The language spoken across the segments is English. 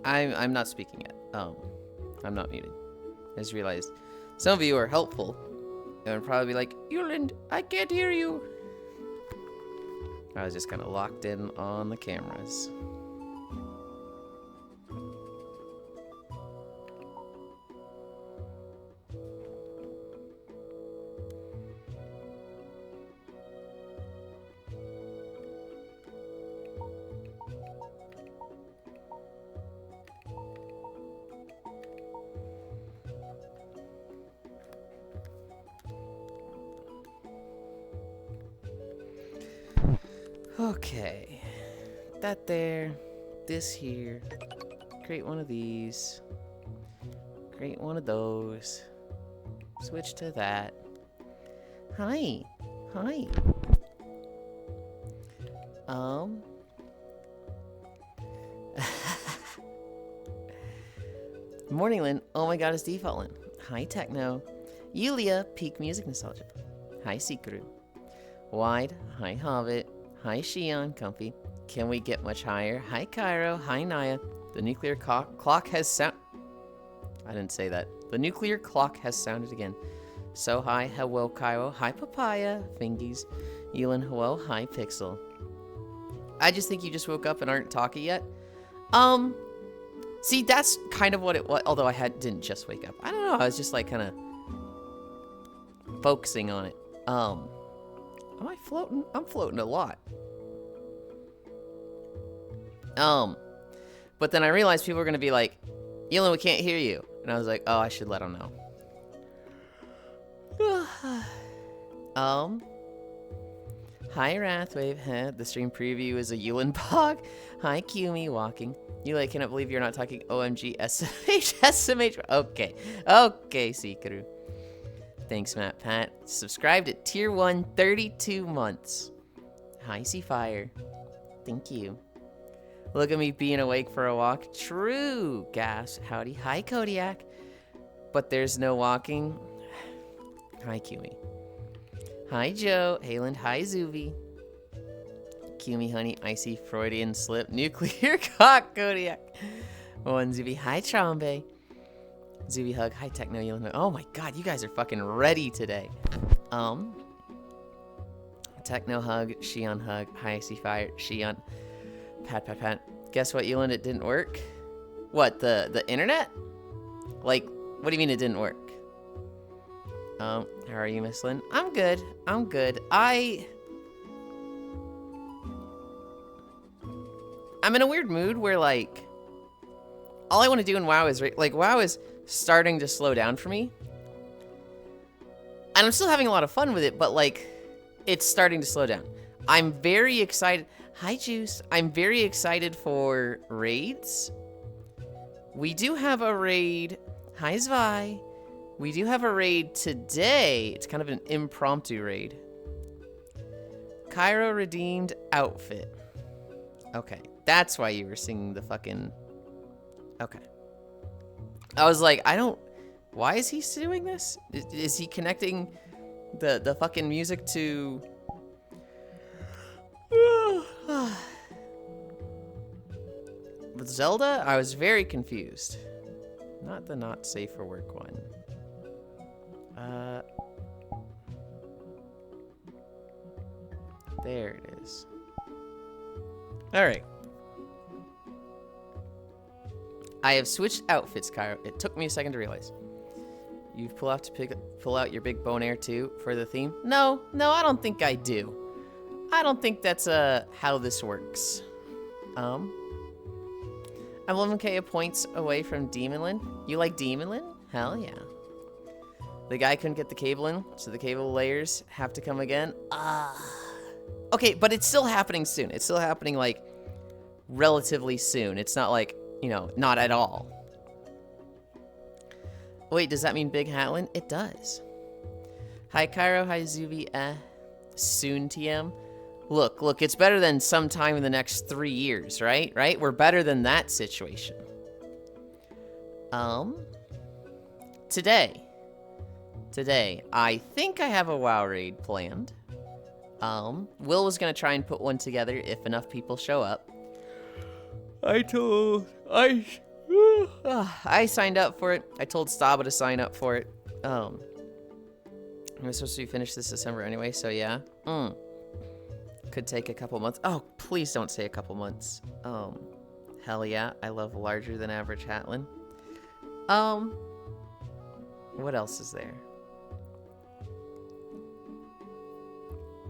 I'm not speaking yet. I'm not muted. I just realized some of you are helpful and would probably be like, Yulind, I can't hear you. I was just kind of locked in on the cameras. Okay, that there, this here, create one of these, create one of those, switch to that. Hi, hi. Morning, Lynn. Oh my god, it's default Lynn. Hi, Techno. Yulia, peak music nostalgia. Hi, Sikuru. Wide, hi, Hobbit. Hi, Shion, comfy. Can we get much higher? Hi, Cairo. Hi, Naya. The nuclear clock has sound. I didn't say that. The nuclear clock has sounded again. So hi, hello, Cairo. Hi, Papaya. Fingies. Yulind, hello. Hi, Pixel. I just think you just woke up and aren't talking yet. See, that's kind of what it was. Although I didn't just wake up. I don't know. I was just like kind of focusing on it. Am I floating? I'm floating a lot. But then I realized people were gonna be like, Yulind, we can't hear you. And I was like, oh, I should let them know. Hi, Wrathwave. The stream preview is a Yulind bog. Hi, Qme walking. You like, cannot believe you're not talking OMG SMH SMH. Okay. Okay, Sikuru. Thanks, Matt Pat. Subscribed at tier 1, 32 months. Hi, Seafire. Thank you. Look at me being awake for a walk. True. Gas. Howdy. Hi, Kodiak. But there's no walking. Hi, Qme. Hi, Joe. Hayland. Hi, Zuvi. Qme, honey. Icy Freudian slip. Nuclear cock, Kodiak. One, Zuvi. Hi, Trombe. Zuby hug. Hi, Techno. Oh my god, you guys are fucking ready today. Techno hug. Shion hug. Hi, Icy Fire. Shion. Pat, pat, pat. Guess what, Yulind? It didn't work. What, the internet? Like, what do you mean it didn't work? How are you, Miss Lynn? I'm good. I'm good. I'm in a weird mood where, like, all I want to do in WoW is, like, WoW is starting to slow down for me. And I'm still having a lot of fun with it, but, like, it's starting to slow down. I'm very excited. Hi, Juice. I'm very excited for raids. We do have a raid. Hi, Zvi. We do have a raid today. It's kind of an impromptu raid. Cairo redeemed outfit. Okay. That's why you were singing the fucking... Okay. I was like, why is he doing this? Is he connecting the fucking music to... With Zelda, I was very confused. Not the not safe for work one. There it is. All right. I have switched outfits, Cairo. It took me a second to realize. You pull out your big bone air too for the theme? No, I don't think I do. I don't think that's how this works. I'm 11k points away from Demonland. You like Demonland? Hell yeah. The guy couldn't get the cable in, so the cable layers have to come again. Okay, but it's still happening soon. It's still happening, like, relatively soon. It's not like, you know, not at all. Wait, does that mean Big Hatlin? It does. Hi, Cairo. Hi, Zuvi. Soon, TM. Look, it's better than sometime in the next 3 years, right? Right? We're better than that situation. Today, I think I have a WoW raid planned. Will was gonna try and put one together if enough people show up. I signed up for it. I told Staba to sign up for it. I'm supposed to be finished this December anyway, so yeah. Could take a couple months. Oh, please don't say a couple months. Hell yeah, I love larger than average Hatlin. What else is there?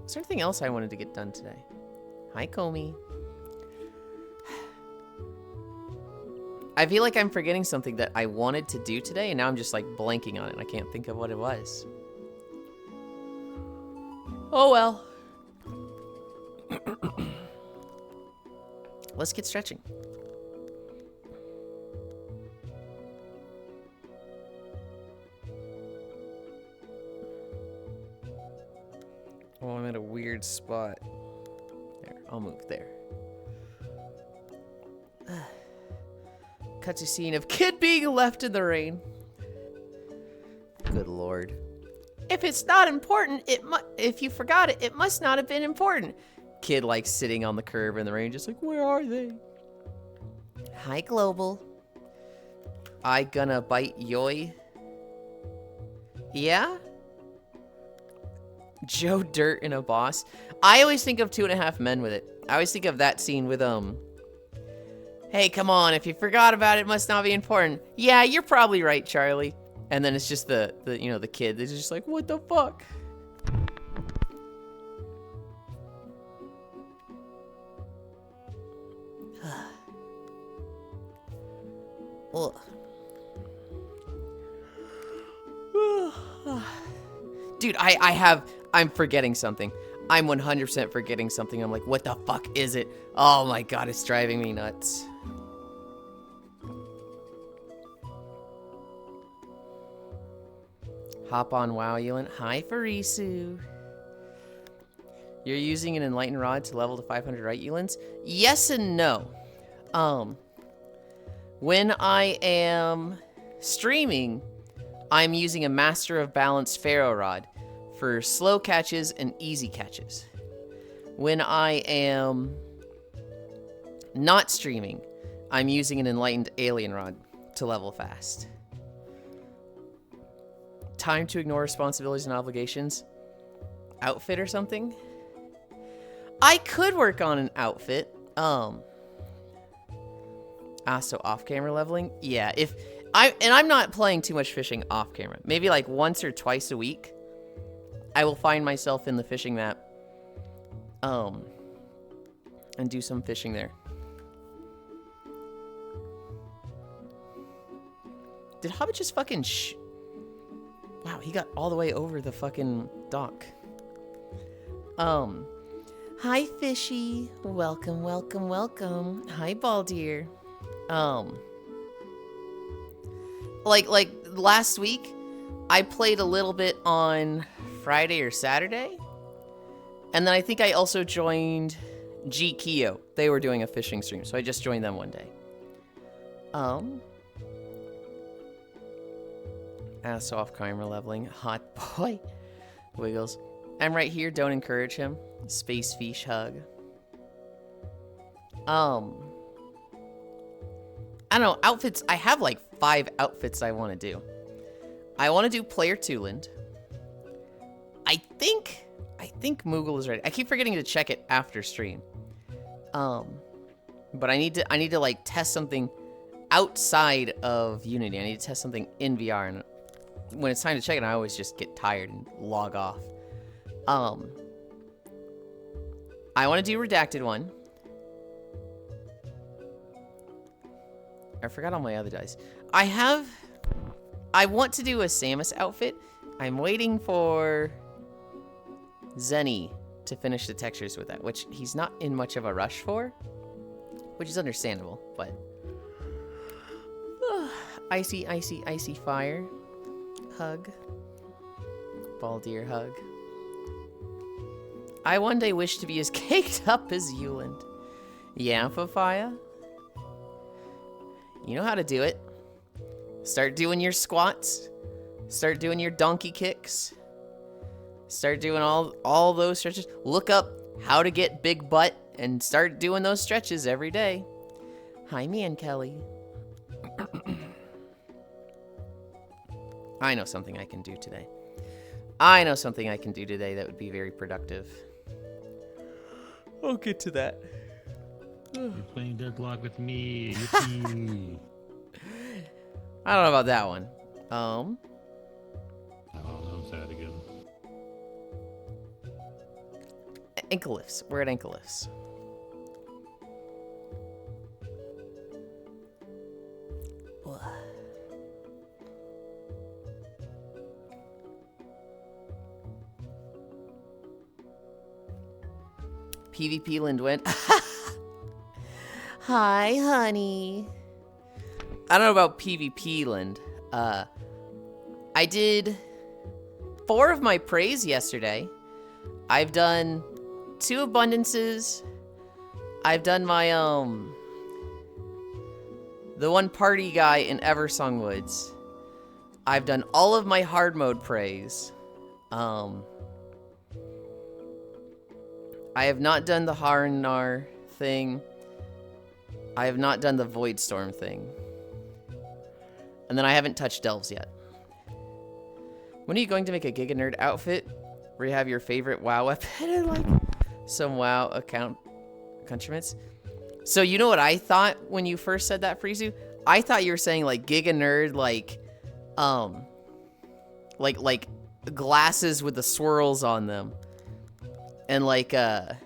Is there anything else I wanted to get done today? Hi, Comey. I feel like I'm forgetting something that I wanted to do today, and now I'm just like blanking on it. I can't think of what it was. Oh well. Let's get stretching. Oh, I'm at a weird spot. There, I'll move there. Cuts a scene of kid being left in the rain. Good lord. If it's not important, if you forgot it, it must not have been important. Kid like sitting on the curb in the rain, just like, where are they? Hi, Global. I gonna bite yoy. Yeah? Joe Dirt in a boss. I always think of 2.5 Men with it. I always think of that scene with, hey, come on, if you forgot about it, it must not be important. Yeah, you're probably right, Charlie. And then it's just the kid that's just like, what the fuck? Dude, I'm forgetting something. I'm 100% forgetting something. I'm like, what the fuck is it? Oh my god, it's driving me nuts. Hop on WoW, Yulind. Hi, Farisu. You're using an Enlightened Rod to level to 500, right, Yulind? Yes and no. When I am streaming, I'm using a Master of Balance Pharaoh Rod for slow catches and easy catches. When I am not streaming, I'm using an Enlightened Alien Rod to level fast. Time to ignore responsibilities and obligations. Outfit or something? I could work on an outfit. So off-camera leveling? Yeah, I'm not playing too much fishing off-camera. Maybe like once or twice a week, I will find myself in the fishing map, and do some fishing there. Did Hobbit just fucking Wow, he got all the way over the fucking dock. Hi, Fishy. Welcome, welcome, welcome. Hi, Baldir. Like last week, I played a little bit on Friday or Saturday. And then I think I also joined G Keo. They were doing a fishing stream, so I just joined them one day. So off camera leveling. Hot boy. Wiggles. I'm right here. Don't encourage him. Space fish hug. I don't know. Outfits. I have like 5 outfits I want to do. I want to do Player Yulind. I think Moogle is ready. I keep forgetting to check it after stream. But I need to like test something outside of Unity. I need to test something in VR, and when it's time to check it, I always just get tired and log off. I want to do Redacted one. I forgot all my other dice. I want to do a Samus outfit. I'm waiting for Zenny to finish the textures with that, which he's not in much of a rush for, which is understandable, but icy, icy, icy fire. Hug. Baldir hug. I one day wish to be as caked up as Yulind. Yeah, Fafaya? You know how to do it. Start doing your squats. Start doing your donkey kicks. Start doing all those stretches. Look up how to get big butt and start doing those stretches every day. Hi, me and Kelly. I know something I can do today. I know something I can do today that would be very productive. I'll get to that. You're playing Deadlock with me. Yippee. I don't know about that one. Oh, I'm sad again. Ankle lifts. We're at ankle lifts. PvP Lind went. Hi, honey. I don't know about PvP Lind. I did 4 of my praise yesterday. I've done 2 abundances. I've done my the one party guy in Eversong Woods. I've done all of my hard mode praise. I have not done the Harnar thing. I have not done the Void Storm thing. And then I haven't touched Delves yet. When are you going to make a Giga Nerd outfit where you have your favorite WoW weapon and like some WoW accoutrements? So you know what I thought when you first said that, Frizu? I thought you were saying like Giga Nerd, like glasses with the swirls on them. And like a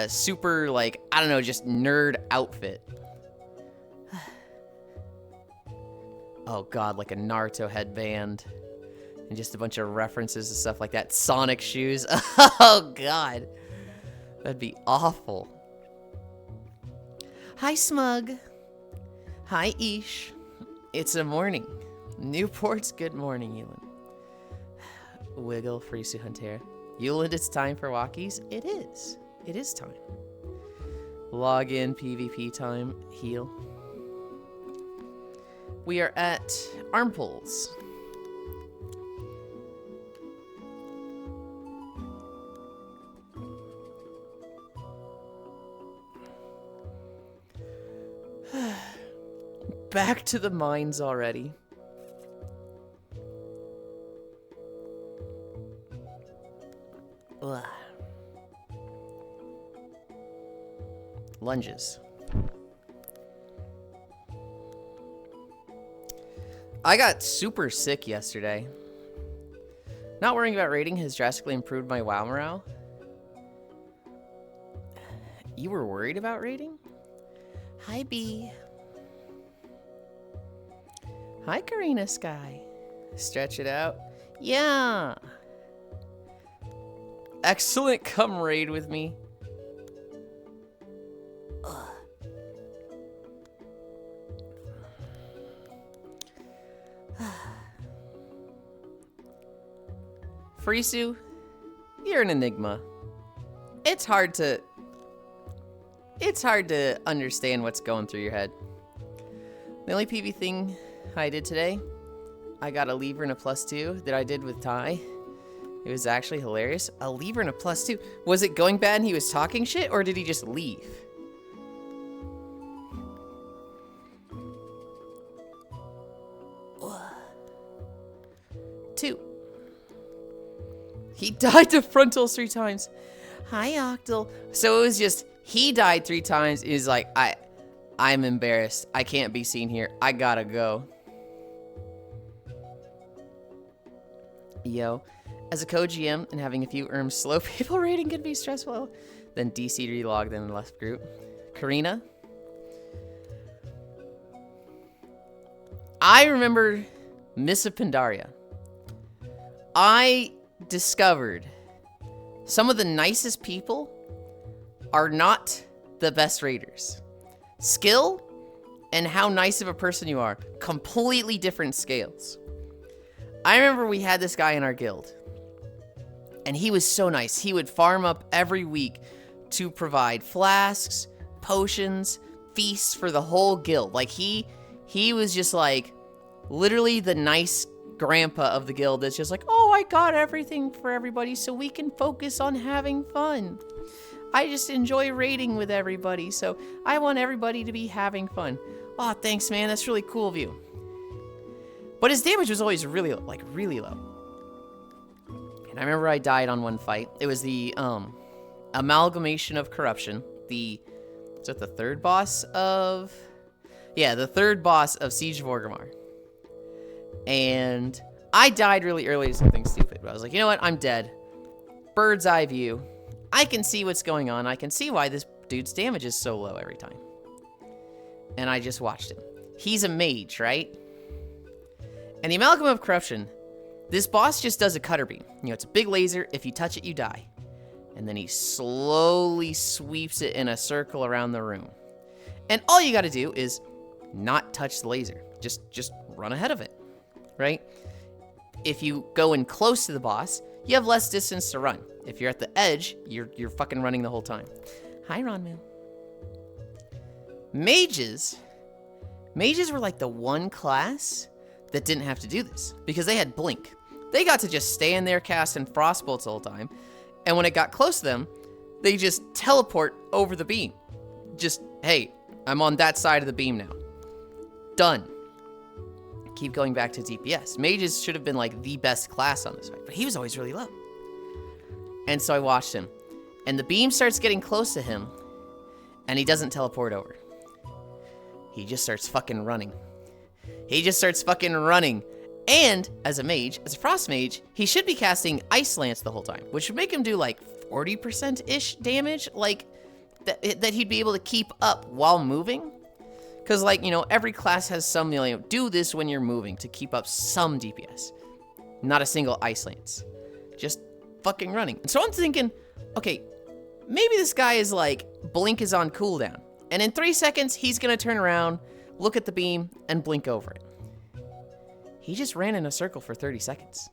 super, like, I don't know, just nerd outfit. Oh god, like a Naruto headband. And just a bunch of references and stuff like that. Sonic shoes. Oh god. That'd be awful. Hi, Smug. Hi, Ish. It's a morning. Newport's good morning, Yulind. Wiggle, Frisu Huntera. Yulind, it's time for walkies. It is. It is time. Log in, PvP time, heal. We are at arm pulls. Back to the mines already. Ugh. Lunges. I got super sick yesterday. Not worrying about rating has drastically improved my WoW morale. You were worried about rating? Hi, B. Hi, Karina Sky. Stretch it out. Yeah. Excellent, come raid with me. Frisu, you're an enigma. It's hard to understand what's going through your head. The only PV thing I did today, I got a lever and a +2 that I did with Ty. It was actually hilarious. A lever and a +2. Was it going bad and he was talking shit, or did he just leave? Two. He died to frontals 3 times. Hi, Octal. So it was just, he died 3 times. He's like, I'm embarrassed. I can't be seen here. I gotta go. Yo. As a co-GM and having a few slow people rating can be stressful. Then DC relog them in the left group. Karina. I remember Miss of Pandaria. I discovered some of the nicest people are not the best raiders. Skill and how nice of a person you are, completely different scales. I remember we had this guy in our guild, and he was so nice. He would farm up every week to provide flasks, potions, feasts for the whole guild. Like, he was just like literally the nice grandpa of the guild that's just like, oh, I got everything for everybody so we can focus on having fun. I just enjoy raiding with everybody, so I want everybody to be having fun. Oh, thanks, man. That's really cool of you. But his damage was always really, like, really low. And I remember I died on one fight. It was the Amalgamation of Corruption. Is that the third boss of... Yeah, the third boss of Siege of Orgrimmar. And I died really early to something stupid. But I was like, you know what? I'm dead. Bird's eye view. I can see what's going on. I can see why this dude's damage is so low every time. And I just watched him. He's a mage, right? And the Amalgam of Corruption, this boss just does a cutter beam. You know, it's a big laser. If you touch it, you die. And then he slowly sweeps it in a circle around the room. And all you got to do is not touch the laser. Just run ahead of it, right? If you go in close to the boss, you have less distance to run. If you're at the edge, you're fucking running the whole time. Hi, Ronmu. Mages were like the one class that didn't have to do this because they had blink. They got to just stand there casting frostbolts the whole time. And when it got close to them, they just teleport over the beam. Just, hey, I'm on that side of the beam now. Done. Keep going back to DPS. Mages should have been like the best class on this fight, but he was always really low. And so I watched him. And the beam starts getting close to him, and he doesn't teleport over. He just starts fucking running. And as a mage, as a frost mage, he should be casting Ice Lance the whole time, which would make him do like 40%-ish damage, like that he'd be able to keep up while moving. Because, like, you know, every class has some, you know, do this when you're moving to keep up some DPS. Not a single Ice Lance. Just fucking running. And so I'm thinking, okay, maybe this guy is like, blink is on cooldown. And in 3 seconds, he's going to turn around, look at the beam, and blink over it. He just ran in a circle for 30 seconds.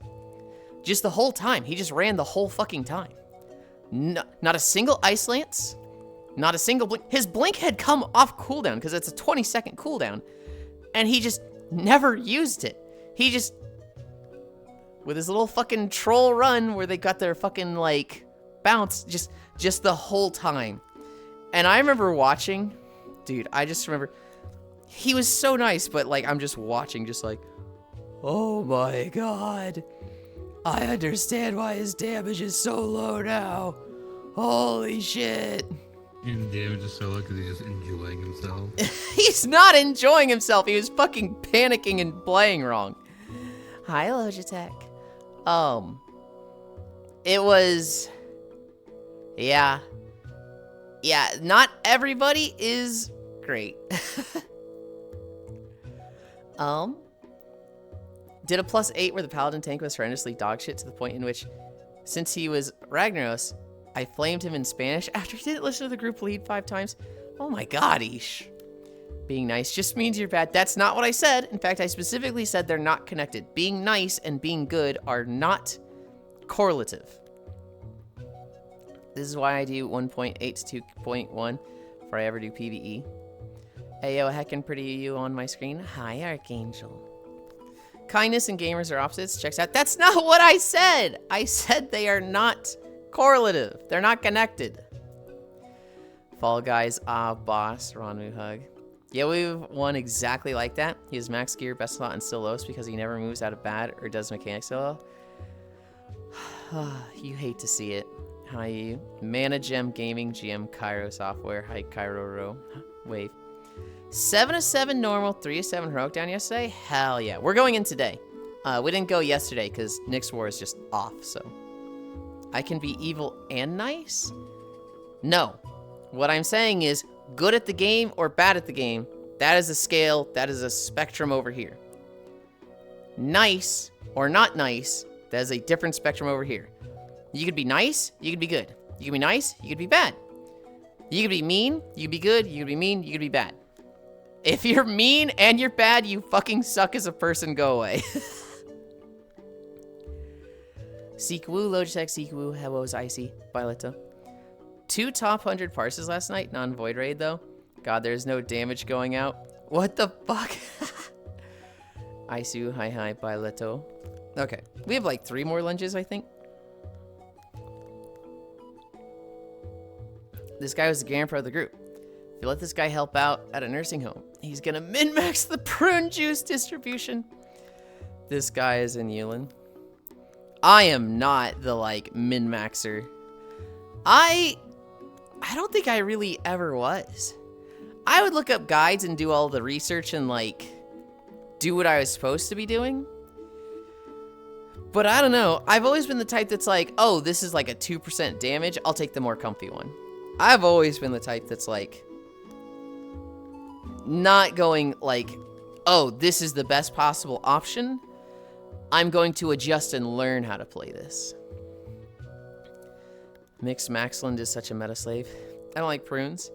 Just the whole time. He just ran the whole fucking time. Not a single Ice Lance. Not a single blink. His blink had come off cooldown because it's a 20-second cooldown. And he just never used it. He just, with his little fucking troll run where they got their fucking, like, bounce, just the whole time. And I remember watching, dude, I just remember, he was so nice, but, like, I'm just watching, just like, oh my god. I understand why his damage is so low now. Holy shit. And damage is so low because he's just enjoying himself. He's not enjoying himself. He was fucking panicking and playing wrong. Hi, Logitech. It was, yeah, not everybody is great. Did a +8 where the paladin tank was horrendously dogshit to the point in which, since he was Ragnaros, I flamed him in Spanish after he didn't listen to the group lead 5 times. Oh my god, Ish. Being nice just means you're bad. That's not what I said. In fact, I specifically said they're not connected. Being nice and being good are not correlative. This is why I do 1.8 to 2.1 before I ever do PvE. Ayo, heckin' pretty you on my screen. Hi, Archangel. Kindness and gamers are opposites. Checks out. That's not what I said. I said they are not correlative. They're not connected. Fall Guys, boss. Ronmu hug. Yeah, we've one exactly like that. He has max gear, best slot, and still lowest because he never moves out of bad or does mechanics so well. You hate to see it. Hi, you. Mana Gem Gaming, GM Cairo Software. Hi, Cairo Ro. Wave. 7/7 normal, 3/7 heroic down yesterday? Hell yeah. We're going in today. We didn't go yesterday because Nyx War is just off, so. I can be evil and nice? No. What I'm saying is, good at the game or bad at the game, that is a scale, that is a spectrum over here. Nice or not nice, that is a different spectrum over here. You could be nice, you could be good. You could be nice, you could be bad. You could be mean, you could be good, you could be mean, you could be bad. If you're mean and you're bad, you fucking suck as a person, go away. Seekwu, Logitech, Seekwu, Hello's Icy, Violetta. 2 top 100 parses last night, non-void raid though. God, there's no damage going out. What the fuck? Isu, hi, Violetto. Okay, we have like 3 more lunges, I think. This guy was the grandpa of the group. If you let this guy help out at a nursing home, he's gonna min-max the prune juice distribution. This guy is in Yulind. I am not the, like, min-maxer. I don't think I really ever was. I would look up guides and do all the research and, like, do what I was supposed to be doing. But I don't know. I've always been the type that's like, oh, this is like a 2% damage. I'll take the more comfy one. I've always been the type that's like, not going like, oh, this is the best possible option. I'm going to adjust and learn how to play this. Mixed Maxland is such a meta slave. I don't like prunes.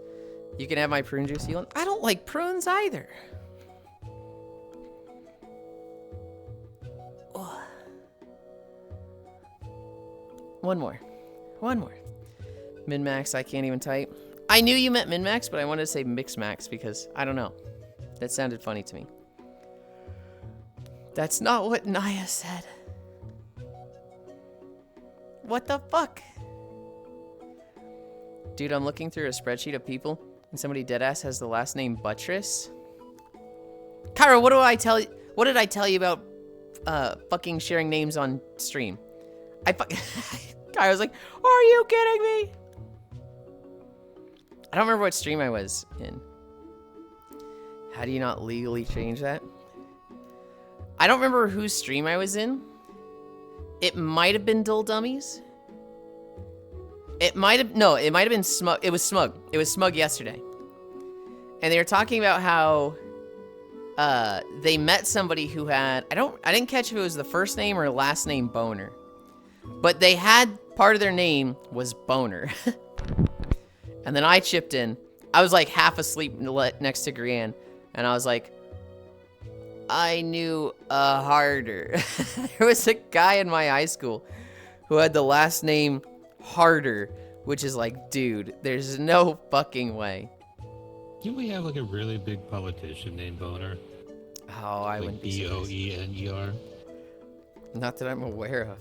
You can have my prune juice, Yulind. I don't like prunes either. Oh. One more. Min-max, I can't even type. I knew you meant min-max, but I wanted to say mixed max because, I don't know. That sounded funny to me. That's not what Naya said. What the fuck? Dude, I'm looking through a spreadsheet of people, and somebody deadass has the last name Buttress. Kyra, what did I tell you about fucking sharing names on stream? Kyra was like, are you kidding me? I don't remember what stream I was in. How do you not legally change that? I don't remember whose stream I was in. It might have been Dull Dummies. It might have been Smug. It was Smug. It was Smug yesterday. And they were talking about how they met somebody who had, I didn't catch if it was the first name or last name Boner. But they had, part of their name was Boner. And then I chipped in. I was like half asleep next to Grianne. And I was like, I knew Harder. There was a guy in my high school who had the last name Harder, which is like, dude, there's no fucking way. Didn't we have like a really big politician named Boner? Oh, I like wouldn't be Boener. Not that I'm aware of.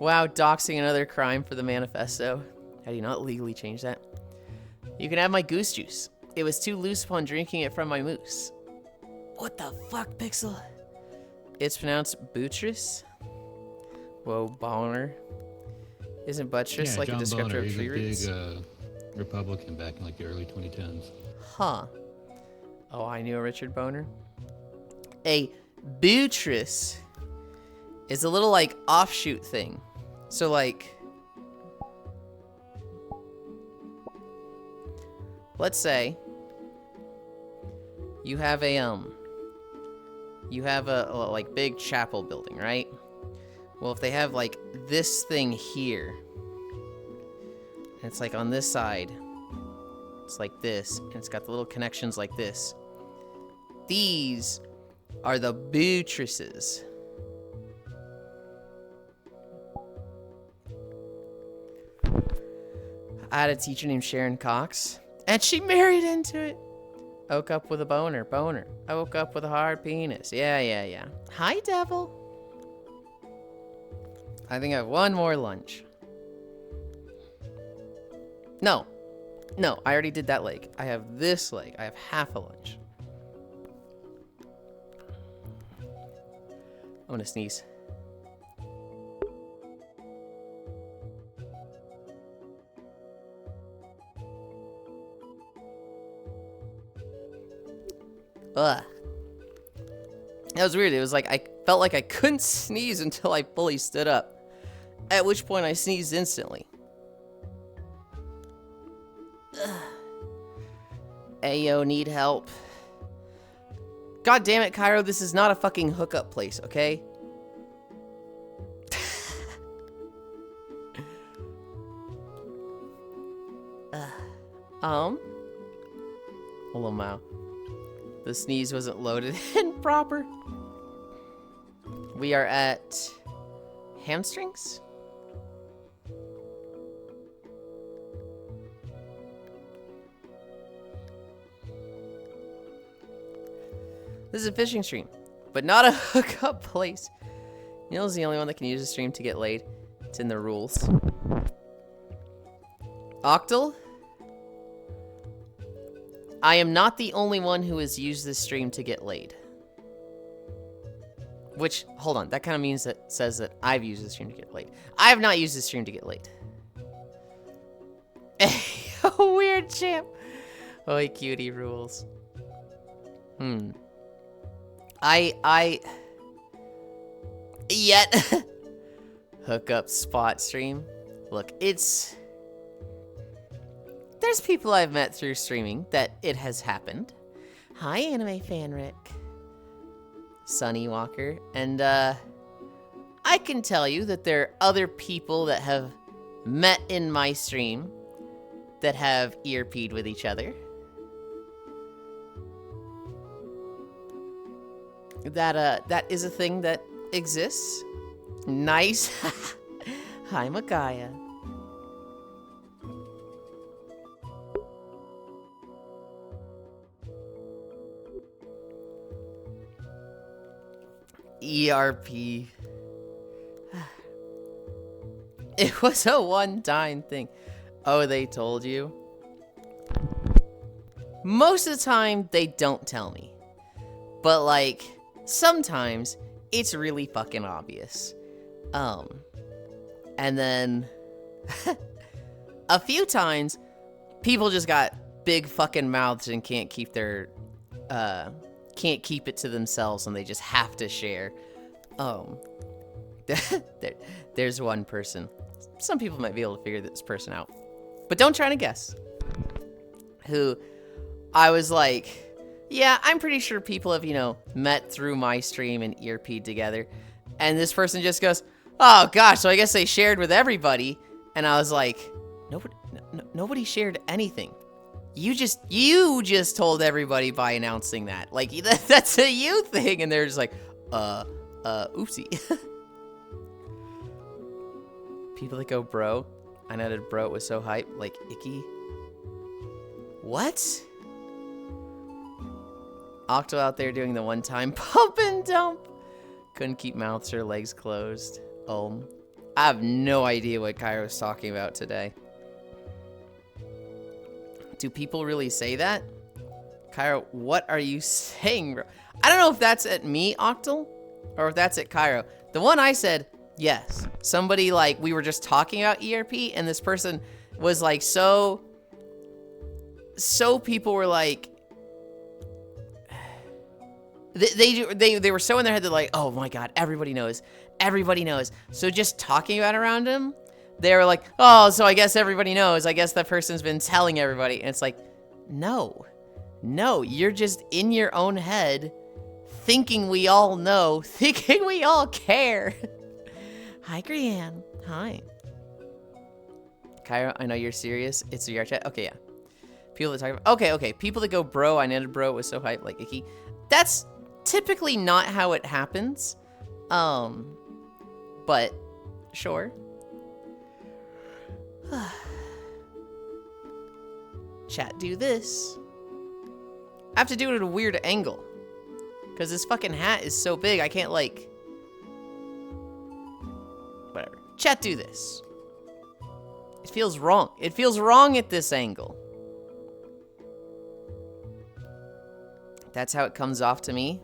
Wow, doxing another crime for the manifesto. How do you not legally change that? You can have my goose juice. It was too loose upon drinking it from my moose. What the fuck, Pixel? It's pronounced Buttress? Whoa, Boner. Isn't Buttress like John a descriptor Boner, of tree he's roots? a big Republican back in like the early 2010s. Huh. Oh, I knew a Richard Boner. A Buttress is a little like offshoot thing. So like, let's say you have a like big chapel building, right? Well, if they have like this thing here, and it's like on this side, it's like this, and it's got the little connections like this. These are the buttresses. I had a teacher named Sharon Cox, and she married into it. I woke up with a boner. I woke up with a hard penis. Yeah. Hi, devil. I think I have one more lunch. No, I already did that leg. I have this leg. I have half a lunch. I'm gonna sneeze. Ugh. That was weird. It was like I felt like I couldn't sneeze until I fully stood up. At which point I sneezed instantly. Ugh. Ayo, need help. God damn it, Cairo, this is not a fucking hookup place, okay? Hello, Mao. The sneeze wasn't loaded in proper. We are at hamstrings? This is a fishing stream, but not a hookup place. Neil's the only one that can use the stream to get laid. It's in the rules. Octal? I am not the only one who has used this stream to get laid. Which, hold on, that kind of means that says that I've used the stream to get late. I have not used the stream to get late. Weird champ. Oi, cutie rules. Yet. Hook up spot stream. Look, there's people I've met through streaming that it has happened. Hi, anime fan Rick. Sunny Walker. And, I can tell you that there are other people that have met in my stream that have ear-peed with each other. That is a thing that exists. Nice. Hi, Makaya. ERP. It was a one-time thing. Oh, they told you? Most of the time, they don't tell me. But, like, sometimes, it's really fucking obvious. And then, a few times, people just got big fucking mouths and can't keep it to themselves and they just have to share. There's one person. Some people might be able to figure this person out. But don't try to guess. Who I was like, yeah, I'm pretty sure people have, met through my stream and earpeed together. And this person just goes, oh gosh, so I guess they shared with everybody. And I was like, nobody shared anything. You just told everybody by announcing that. Like, that's a you thing. And they're just like, oopsie. People that go, bro. I know that bro was so hype. Like, icky. What? Octo out there doing the one-time pump and dump. Couldn't keep mouths or legs closed. I have no idea what Kairo's talking about today. Do people really say that? Cairo, what are you saying, bro? I don't know if that's at me, Octal, or if that's at Cairo. The one I said, yes. Somebody, like, we were just talking about ERP, and this person was, like, so people were, like, they were so in their head, they're like, oh my god, everybody knows. So just talking about it around him, they were like, oh, so I guess everybody knows. I guess that person's been telling everybody. And it's like, no, you're just in your own head thinking we all know, thinking we all care. Hi, Grianne. Hi. Kyra, I know you're serious. It's a VR chat. Okay, yeah. People that talk about, okay. People that go, bro, I netted bro, it was so hype, like icky. That's typically not how it happens. But sure. Chat, do this. I have to do it at a weird angle. Because this fucking hat is so big, I can't, like... Whatever. Chat, do this. It feels wrong. It feels wrong at this angle. That's how it comes off to me.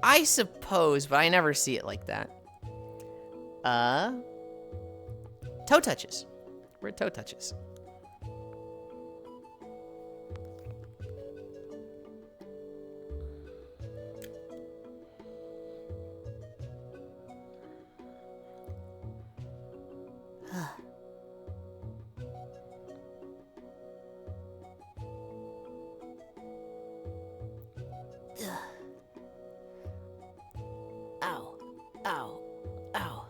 I suppose, but I never see it like that. Toe touches. We're at toe touches. Ow.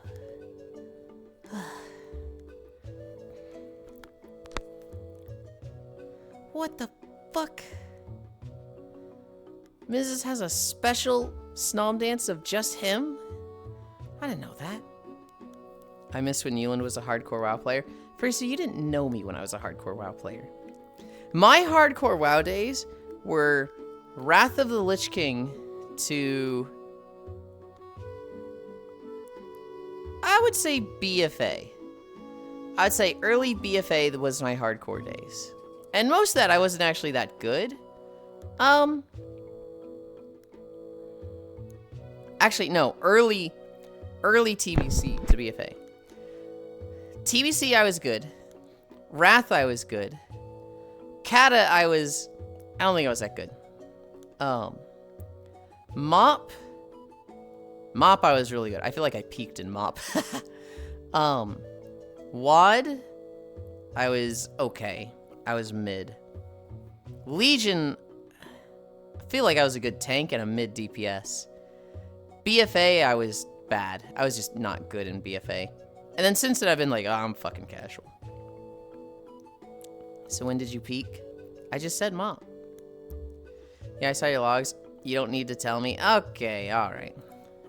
What the fuck? Mrs. has a special snom dance of just him? I didn't know that. I miss when Yulind was a hardcore WoW player. First, you didn't know me when I was a hardcore WoW player. My hardcore WoW days were Wrath of the Lich King to... I would say BFA. I'd say early BFA was my hardcore days. And most of that, I wasn't actually that good. Actually, no. Early TBC to BFA. TBC, I was good. Wrath, I was good. Kata, I don't think I was that good. Mop, I was really good. I feel like I peaked in Mop. Wad, I was okay. I was mid. Legion, I feel like I was a good tank and a mid DPS. BFA, I was bad. I was just not good in BFA. And then since then, I've been like, oh, I'm fucking casual. So when did you peak? I just said Mop. Yeah, I saw your logs. You don't need to tell me. Okay, alright.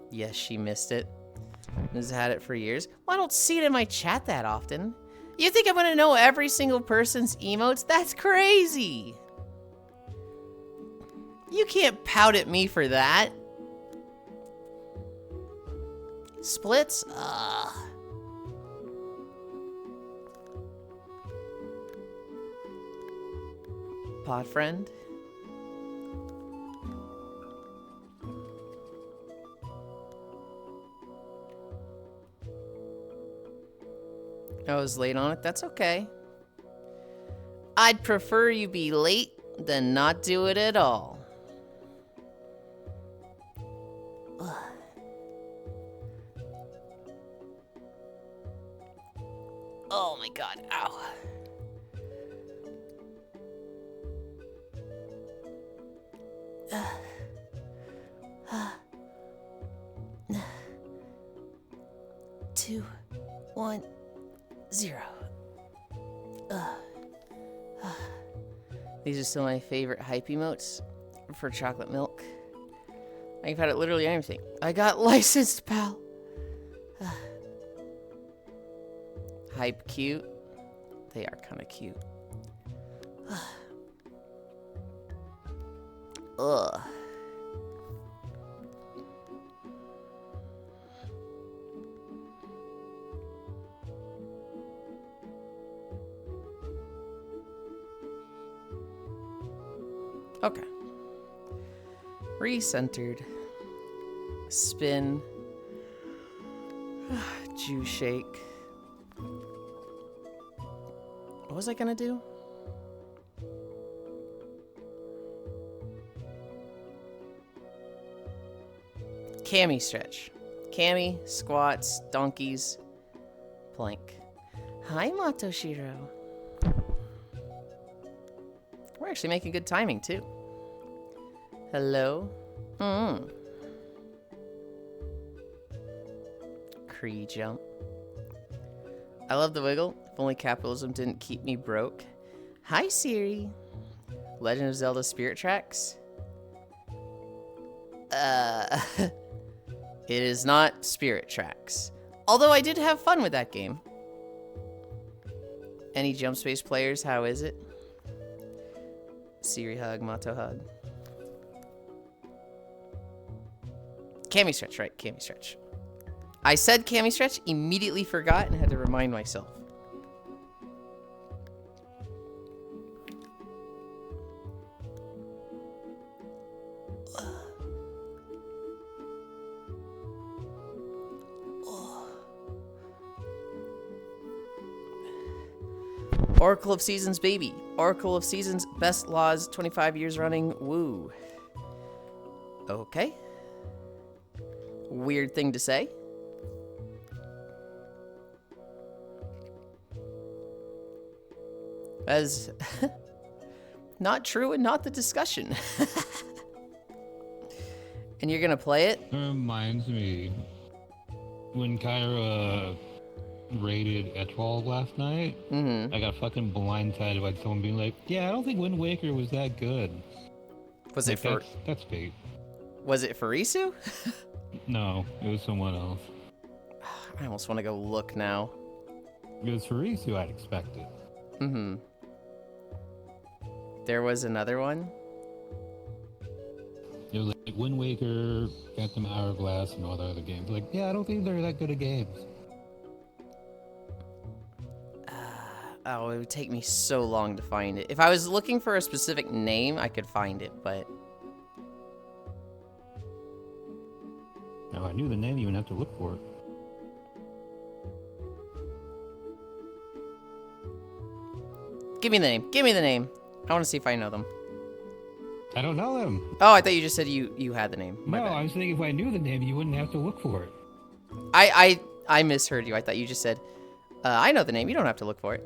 Yes, she missed it. Has had it for years. Well, I don't see it in my chat that often. You think I'm gonna know every single person's emotes? That's crazy! You can't pout at me for that. Splits? Pod friend? I was late on it. That's okay. I'd prefer you be late than not do it at all. Ugh. Oh my god. Ow. Two, 1, 0. These are still my favorite hype emotes for chocolate milk. I've had it literally anything. I got licensed, pal. Hype cute. They are kind of cute. Ugh. Okay. Recentered. Spin. Juice shake. What was I gonna do? Cami stretch. Cami, squats, donkeys, plank. Hi, Matoshiro. We're actually making good timing, too. Hello? Cree jump. I love the wiggle. If only capitalism didn't keep me broke. Hi, Siri. Legend of Zelda Spirit Tracks? It is not Spirit Tracks. Although I did have fun with that game. Any Jump Space players? How is it? Siri hug, Mato hug. Cami stretch, right? Cami stretch. I said Cami stretch, immediately forgot, and had to remind myself. Oracle of Seasons, baby. Oracle of Seasons, best laws, 25 years running. Woo. Okay. Weird thing to say. As not true and not the discussion. And you're gonna play it? It reminds me when Kyra raided Etwall last night. I got fucking blindsided by someone being like, "Yeah, I don't think Wind Waker was that good." Was like, it for? That's bait. Was it for Isu? No, it was someone else. I almost want to go look now. It was for Isu, I'd expect it. There was another one. It was like Wind Waker, Phantom Hourglass, and all the other games. Like, yeah, I don't think they're that good of games. Oh, it would take me so long to find it. If I was looking for a specific name, I could find it, but... Now, if I knew the name, you wouldn't have to look for it. Give me the name. Give me the name. I want to see if I know them. I don't know them. Oh, I thought you just said you had the name. My No, bad. I was thinking if I knew the name, you wouldn't have to look for it. I misheard you. I thought you just said, I know the name. You don't have to look for it.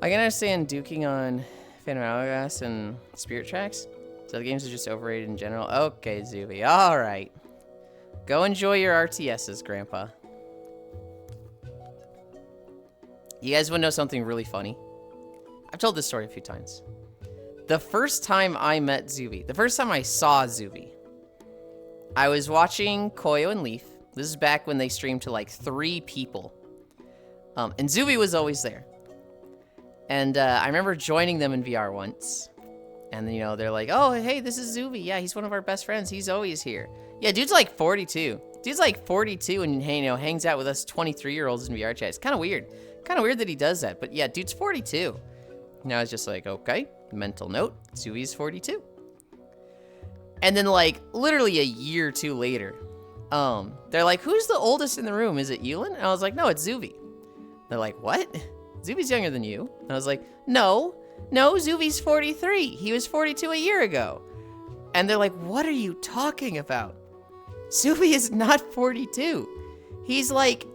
I can understand duking on Phantom Hourglass and Spirit Tracks. So the games are just overrated in general. Okay, Zuby. All right. Go enjoy your RTSs, Grandpa. You guys want to know something really funny? I've told this story a few times. The first time I met Zuby, the first time I saw Zuby, I was watching Koyo and Leaf. This is back when they streamed to like 3 people. And Zuby was always there. And I remember joining them in VR once. And, you know, they're like, oh, hey, this is Zuby. Yeah, he's one of our best friends. He's always here. Yeah, dude's like 42. Dude's like 42 and, you know, hangs out with us 23-year-olds in VR chat. It's kind of weird. Kind of weird that he does that. But yeah, dude's 42. Now it's just like, okay, mental note, Zuby's 42. And then like literally a year or 2 later, they're like, who's the oldest in the room? Is it Yulind? And I was like, no, it's Zuby. They're like, what? Zuby's younger than you. And I was like, no, Zuby's 43. He was 42 a year ago. And they're like, what are you talking about? Zuby is not 42. He's like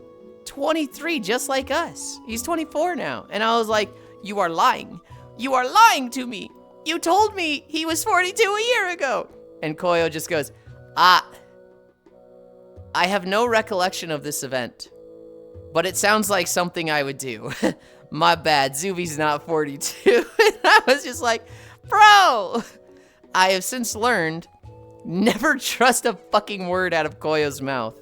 23, just like us. He's 24 now. And I was like, you are lying. You are lying to me. You told me he was 42 a year ago. And Koyo just goes, I have no recollection of this event, but it sounds like something I would do. My bad, Zuby's not 42. And I was just like, bro, I have since learned, never trust a fucking word out of Koyo's mouth.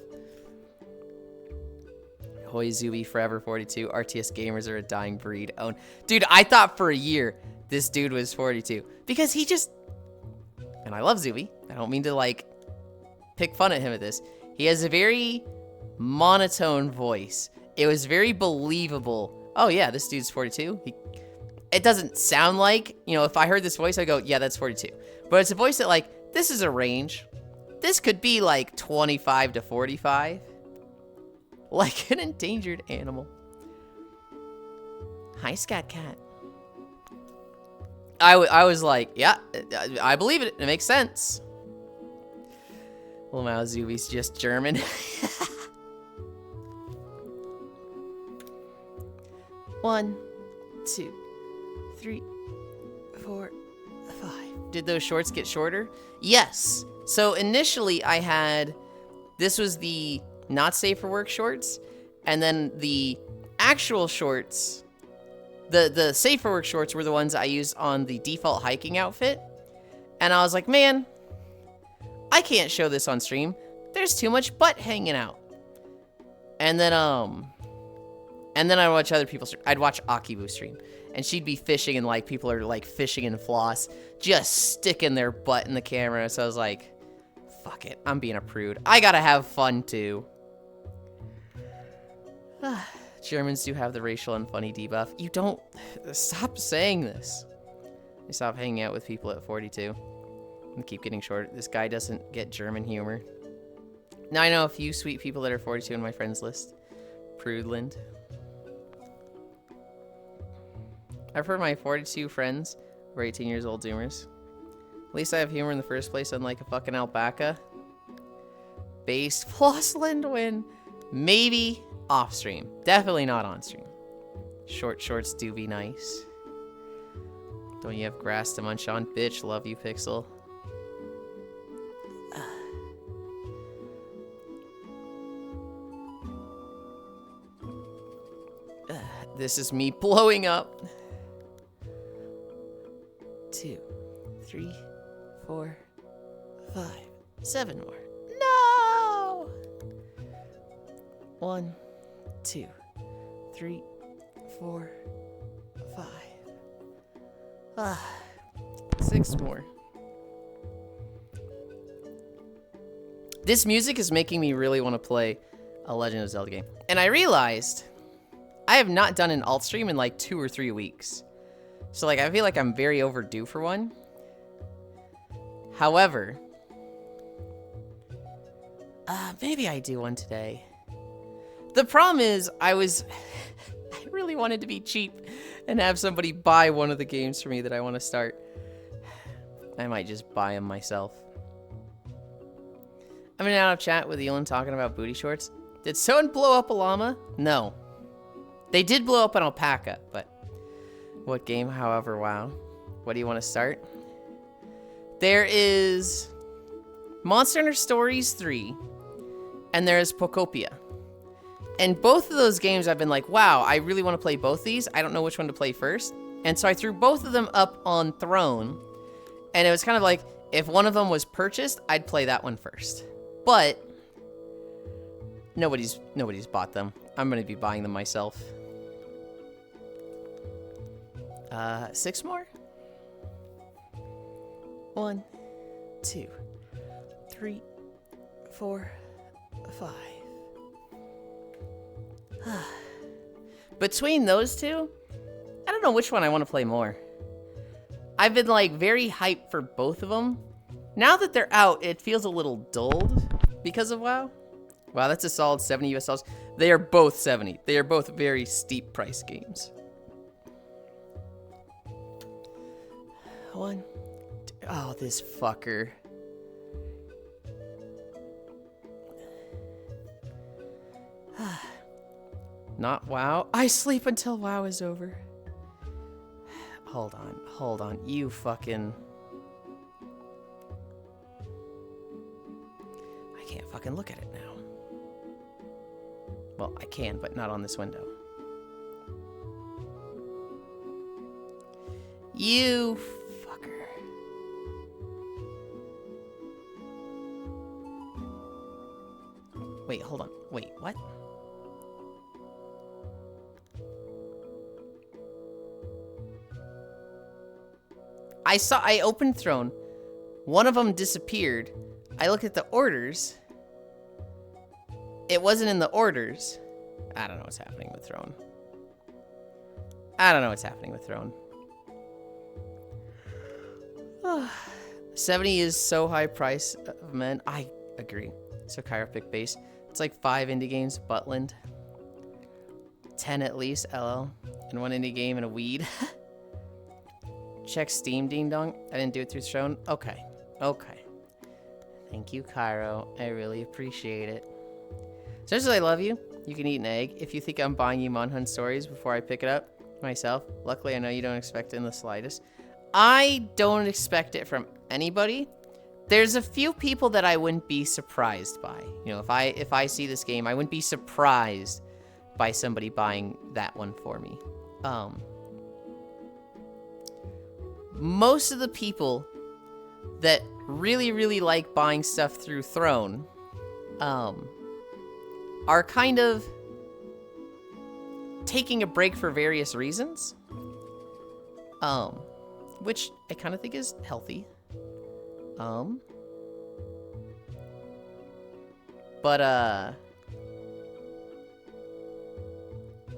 Hoy Zuby, forever 42. RTS gamers are a dying breed. Oh, dude, I thought for a year this dude was 42 because he just, and I love Zuby. I don't mean to like pick fun at him at this. He has a very monotone voice. It was very believable. Oh yeah, this dude's 42. It doesn't sound like, you know, if I heard this voice, I go, yeah, that's 42. But it's a voice that like, this is a range. This could be like 25 to 45. Like an endangered animal. Hi, Scat Cat. I was like, yeah, I believe it. It makes sense. Well, now Zuby's just German. 1, 2, 3, 4, 5. Did those shorts get shorter? Yes. So initially I had, this was the not safe for work shorts, and then the actual shorts, the safe for work shorts were the ones I used on the default hiking outfit. And I was like, man, I can't show this on stream. There's too much butt hanging out. And then I watch other people stream. I'd watch Akibu stream, and she'd be fishing, and like people are like fishing in floss, just sticking their butt in the camera. So I was like, fuck it, I'm being a prude. I gotta have fun too. Germans do have the racial and funny debuff. You don't, stop saying this. You stop hanging out with people at 42 and keep getting short. This guy doesn't get German humor. Now I know a few sweet people that are 42 in my friends list. Prudeland. I've heard my 42 friends were 18 years old Zoomers. At least I have humor in the first place, unlike a fucking alpaca. Based Flossland win. Maybe off stream. Definitely not on stream. Short shorts do be nice. Don't you have grass to munch on? Bitch, love you, Pixel. This is me blowing up. 2, 3, 4, 5, 7 more. No! 1, 2, 3, 4, 5. 6 more. This music is making me really want to play a Legend of Zelda game. And I realized I have not done an alt stream in like 2 or 3 weeks. So like I feel like I'm very overdue for one. However, Maybe I do one today. The problem is, I really wanted to be cheap and have somebody buy one of the games for me that I want to start. I might just buy them myself. I'm in and out of chat with Yulind talking about booty shorts. Did someone blow up a llama? No. They did blow up an alpaca, but what game? However, wow. What do you want to start? There is Monster Hunter Stories 3, and there is Pocopia. And both of those games I've been like, wow, I really want to play both these. I don't know which one to play first. And so I threw both of them up on Throne. And it was kind of like, if one of them was purchased, I'd play that one first. But nobody's bought them. I'm going to be buying them myself. 6 more? 1, 2, 3, 4, 5. Between those two, I don't know which one I want to play more. I've been like very hyped for both of them. Now that they're out, it feels a little dulled because of WoW. Wow, that's a solid 70 US dollars. They are both 70. They are both very steep price games. 1, 2, oh, this fucker. Not WoW. I sleep until WoW is over. Hold on. You fucking... I can't fucking look at it now. Well, I can, but not on this window. You fucker. Wait, hold on. Wait, what? I opened Throne. One of them disappeared. I looked at the orders. It wasn't in the orders. I don't know what's happening with Throne. 70 is so high price of men. I agree. So chiropic base. It's like 5 indie games, Butland. 10 at least, LL. And 1 indie game and a weed. Check Steam, ding dong. I didn't do it through Throne. Okay. Thank you, Cairo. I really appreciate it. So as I love you, you can eat an egg. If you think I'm buying you Monhunt Stories before I pick it up myself, luckily I know you don't expect it in the slightest. I don't expect it from anybody. There's a few people that I wouldn't be surprised by. You know, if I see this game, I wouldn't be surprised by somebody buying that one for me. Most of the people that really, really like buying stuff through Throne are kind of taking a break for various reasons, which I kind of think is healthy. But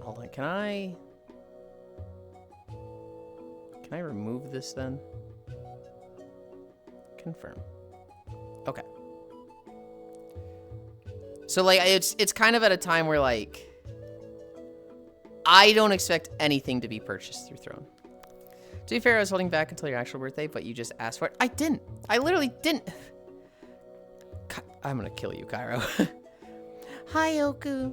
hold on, can I remove this then? Confirm. Okay. So like it's kind of at a time where like I don't expect anything to be purchased through Throne. To be fair, I was holding back until your actual birthday, but you just asked for it. I didn't. I literally didn't. I'm gonna kill you, Cairo. Hi, Oku.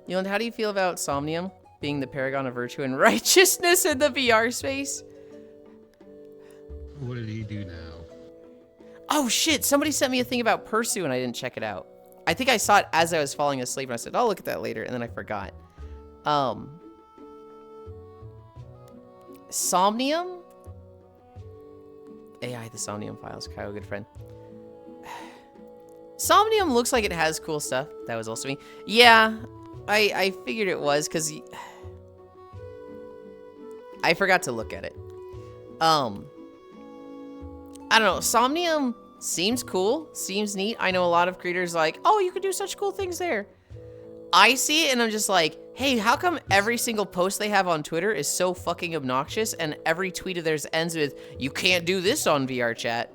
Yulind, how do you feel about Somnium being the paragon of virtue and righteousness in the VR space? What did he do now? Oh shit, somebody sent me a thing about Persu and I didn't check it out. I think I saw it as I was falling asleep and I said, I'll look at that later, and then I forgot. Somnium? AI, the Somnium files. Kyle, good friend. Somnium looks like it has cool stuff. That was also me. Yeah, I figured it was because I forgot to look at it. I don't know. Somnium seems cool. Seems neat. I know a lot of creators like, oh, you can do such cool things there. I see it and I'm just like, hey, how come every single post they have on Twitter is so fucking obnoxious and every tweet of theirs ends with, you can't do this on VR chat?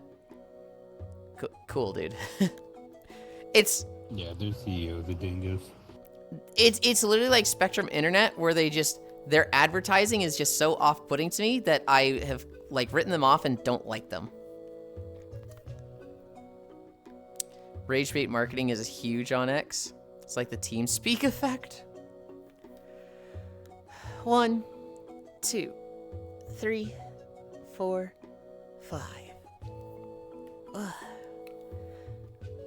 Cool, dude. It's Yeah, their CEO's a dingus. it's literally like Spectrum Internet, where their advertising is just so off-putting to me that I have like written them off and don't like them. Rage bait marketing is huge on X. It's like the TeamSpeak effect. 1, 2, 3, 4, 5.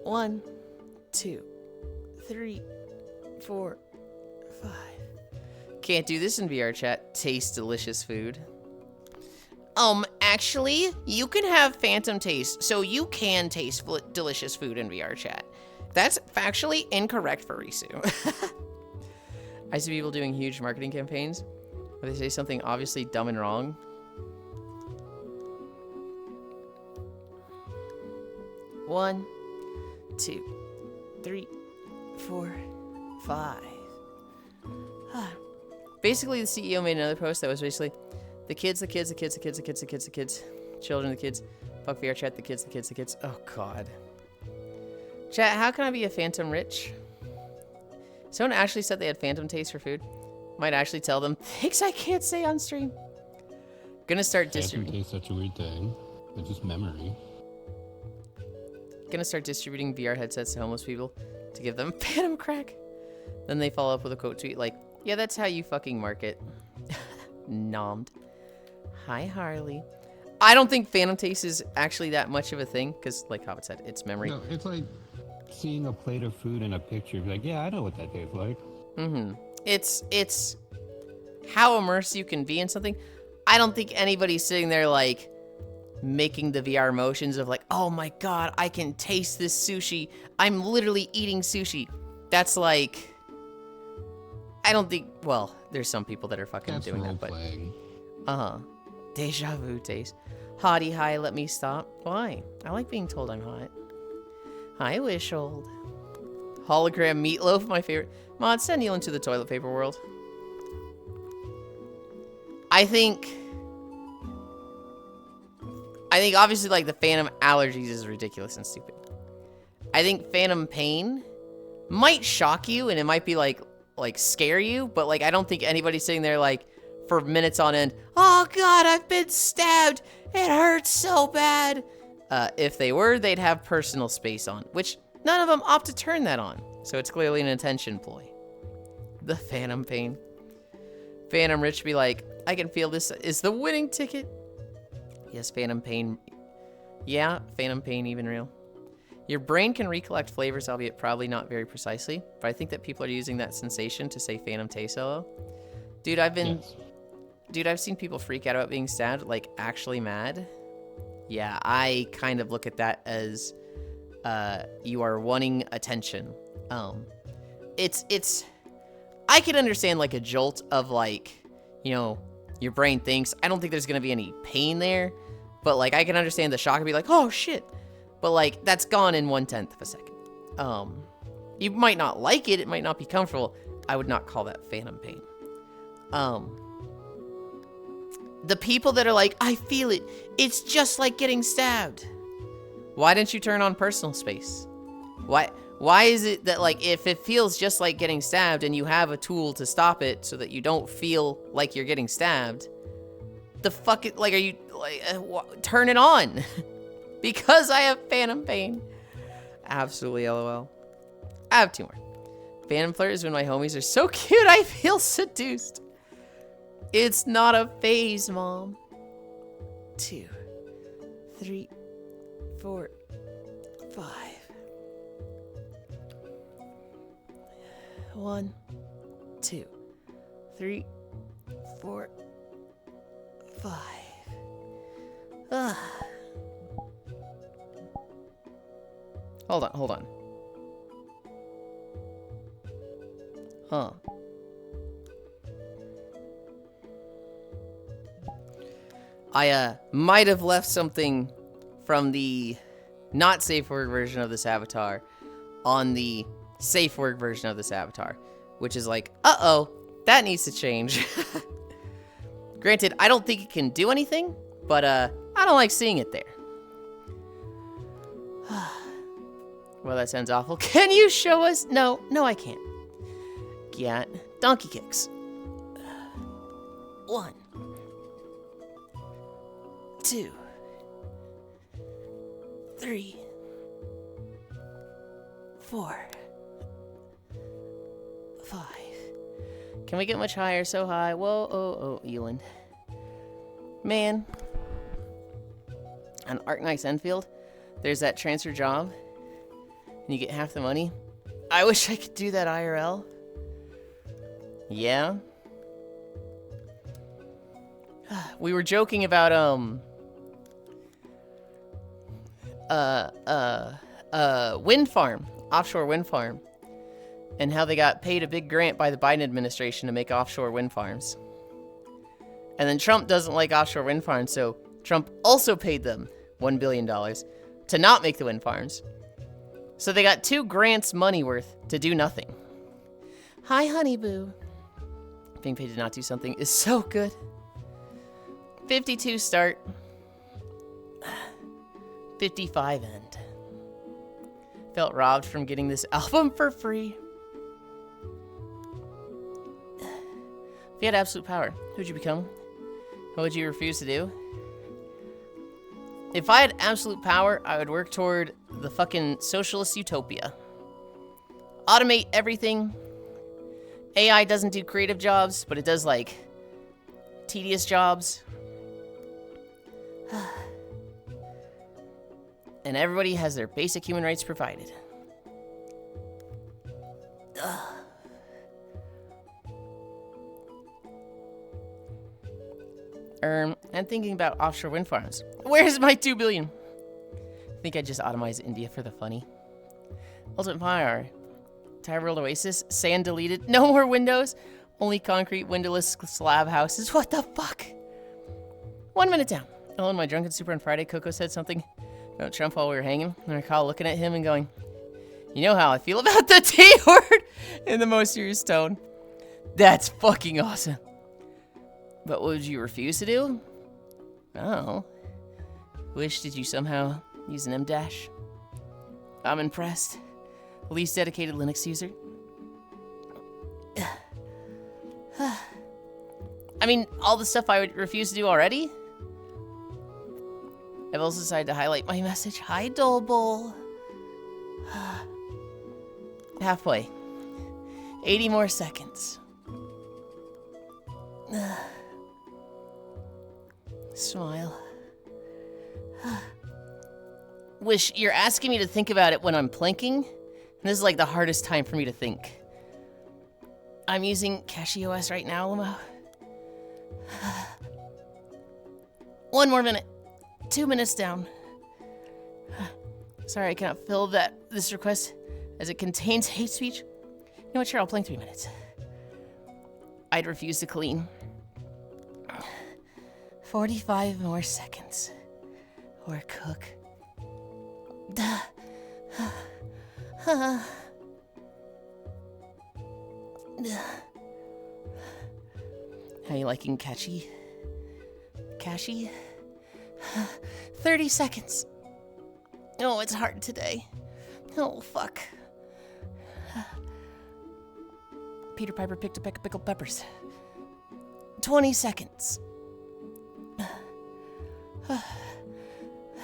1, 2, 3, 4, 5. Can't do this in VR chat. Taste delicious food. Actually, you can have phantom taste, so you can taste delicious food in VR chat. That's factually incorrect for Risu. I see people doing huge marketing campaigns where they say something obviously dumb and wrong. One, 2, 3, 4, 5. Basically, the CEO made another post that was basically the kids, children, the kids, fuck VR chat, the kids. Oh, God. Chat, how can I be a phantom rich? Someone actually said they had phantom taste for food. Might actually tell them things I can't say on stream. Gonna start distributing. Phantom taste such a weird thing. It's just memory. Gonna start distributing VR headsets to homeless people to give them phantom crack. Then they follow up with a quote tweet like, yeah, that's how you fucking market. Nommed. Hi, Harley. I don't think phantom taste is actually that much of a thing, because like Hobbit said, it's memory. No, it's like seeing a plate of food in a picture. Like, yeah, I know what that tastes like. Mm-hmm. It's how immersed you can be in something. I don't think anybody's sitting there like making the VR motions of like, oh my God, I can taste this sushi. I'm literally eating sushi. That's like, I don't think, well, there's some people that are fucking That's doing that, but playing. Deja vu taste. Hottie, hi, let me stop. Why? I like being told I'm hot. Hi, Wishold. Hologram meatloaf, my favorite. Mod, send you into the toilet paper world. I think obviously like the phantom allergies is ridiculous and stupid. I think phantom pain might shock you and it might be like scare you, but like I don't think anybody's sitting there like for minutes on end, oh God, I've been stabbed. It hurts so bad. If they were, they'd have personal space on, which none of them opt to turn that on. So it's clearly an attention ploy. The phantom pain. Phantom Rich be like, I can feel this is the winning ticket. Yes, phantom pain. Yeah, phantom pain even real. Your brain can recollect flavors, albeit probably not very precisely, but I think that people are using that sensation to say phantom taste hello. Dude, I've seen people freak out about being stabbed, like actually mad. Yeah, I kind of look at that as you are wanting attention. It's I could understand like a jolt of like, you know, your brain thinks, I don't think there's gonna be any pain there, but like I can understand the shock and be like, oh shit. But like that's gone in 1/10 of a second. You might not like it, it might not be comfortable. I would not call that phantom pain. The people that are like, I feel it. It's just like getting stabbed. Why didn't you turn on personal space? Why is it that like if it feels just like getting stabbed and you have a tool to stop it so that you don't feel like you're getting stabbed, the fuck it, like are you like turn it on? Because I have phantom pain. Absolutely LOL. I have 2 more. Phantom flirt is when my homies are so cute I feel seduced. It's not a phase, Mom. 2, 3, 4, 5. 1, 2, 3, 4, 5. Hold on. Huh. I might have left something from the not safe word version of this avatar on the safe word version of this avatar, which is like, uh-oh, that needs to change. Granted, I don't think it can do anything, but I don't like seeing it there. Well, that sounds awful. Can you show us? No, I can't. Get donkey kicks. 1, 2, 3, 4, 5. Can we get much higher? So high. Whoa, oh, Yulind. Man. On Arknight's Enfield, there's that transfer job, and you get half the money. I wish I could do that IRL. Yeah. We were joking about, wind farm, offshore wind farm, and how they got paid a big grant by the Biden administration to make offshore wind farms. And then Trump doesn't like offshore wind farms, so Trump also paid them $1 billion to not make the wind farms. So they got 2 grants money worth to do nothing. Hi, honey boo. Being paid to not do something is so good. 52 start. 55 end. Felt robbed from getting this album for free. If you had absolute power, who'd you become? What would you refuse to do? If I had absolute power, I would work toward the fucking socialist utopia. Automate everything. AI doesn't do creative jobs, but it does, like, tedious jobs. And everybody has their basic human rights provided. I'm thinking about offshore wind farms. Where's my 2 billion? I think I just automized India for the funny. Ultimate Power. Tire World Oasis. Sand deleted. No more windows. Only concrete windowless slab houses. What the fuck? 1 minute down. Oh, in my drunken super on Friday, Coco said something about Trump while we were hanging. And I recall looking at him and going, you know how I feel about the T word, in the most serious tone. That's fucking awesome. But what would you refuse to do? Oh. Wish did you somehow use an M-dash? I'm impressed. Least dedicated Linux user. I mean, all the stuff I would refuse to do already? I've also decided to highlight my message. Hi, Dolebol. Halfway. 80 more seconds. Smile. Wish, you're asking me to think about it when I'm planking, and this is like the hardest time for me to think. I'm using CachyOS right now, Lamo. 1 more minute. 2 minutes down. Sorry, I cannot fill this request as it contains hate speech. You know what, sure, I'll plank 3 minutes. I'd refuse to clean. 45 more seconds. Or cook. How you liking Catchy? Cashy? 30 seconds. Oh, it's hard today. Oh, fuck. Peter Piper picked a peck of pickled peppers. 20 seconds.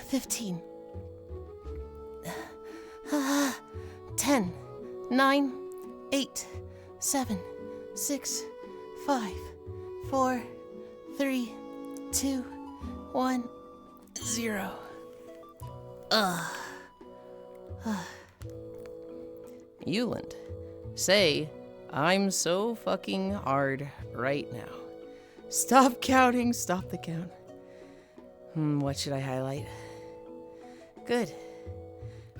15. 10. 9. 8. 7. 6. 5. 4. 3. 2. 1. 0. Yulind, say, I'm so fucking hard right now. Stop counting, stop the count. What should I highlight? Good.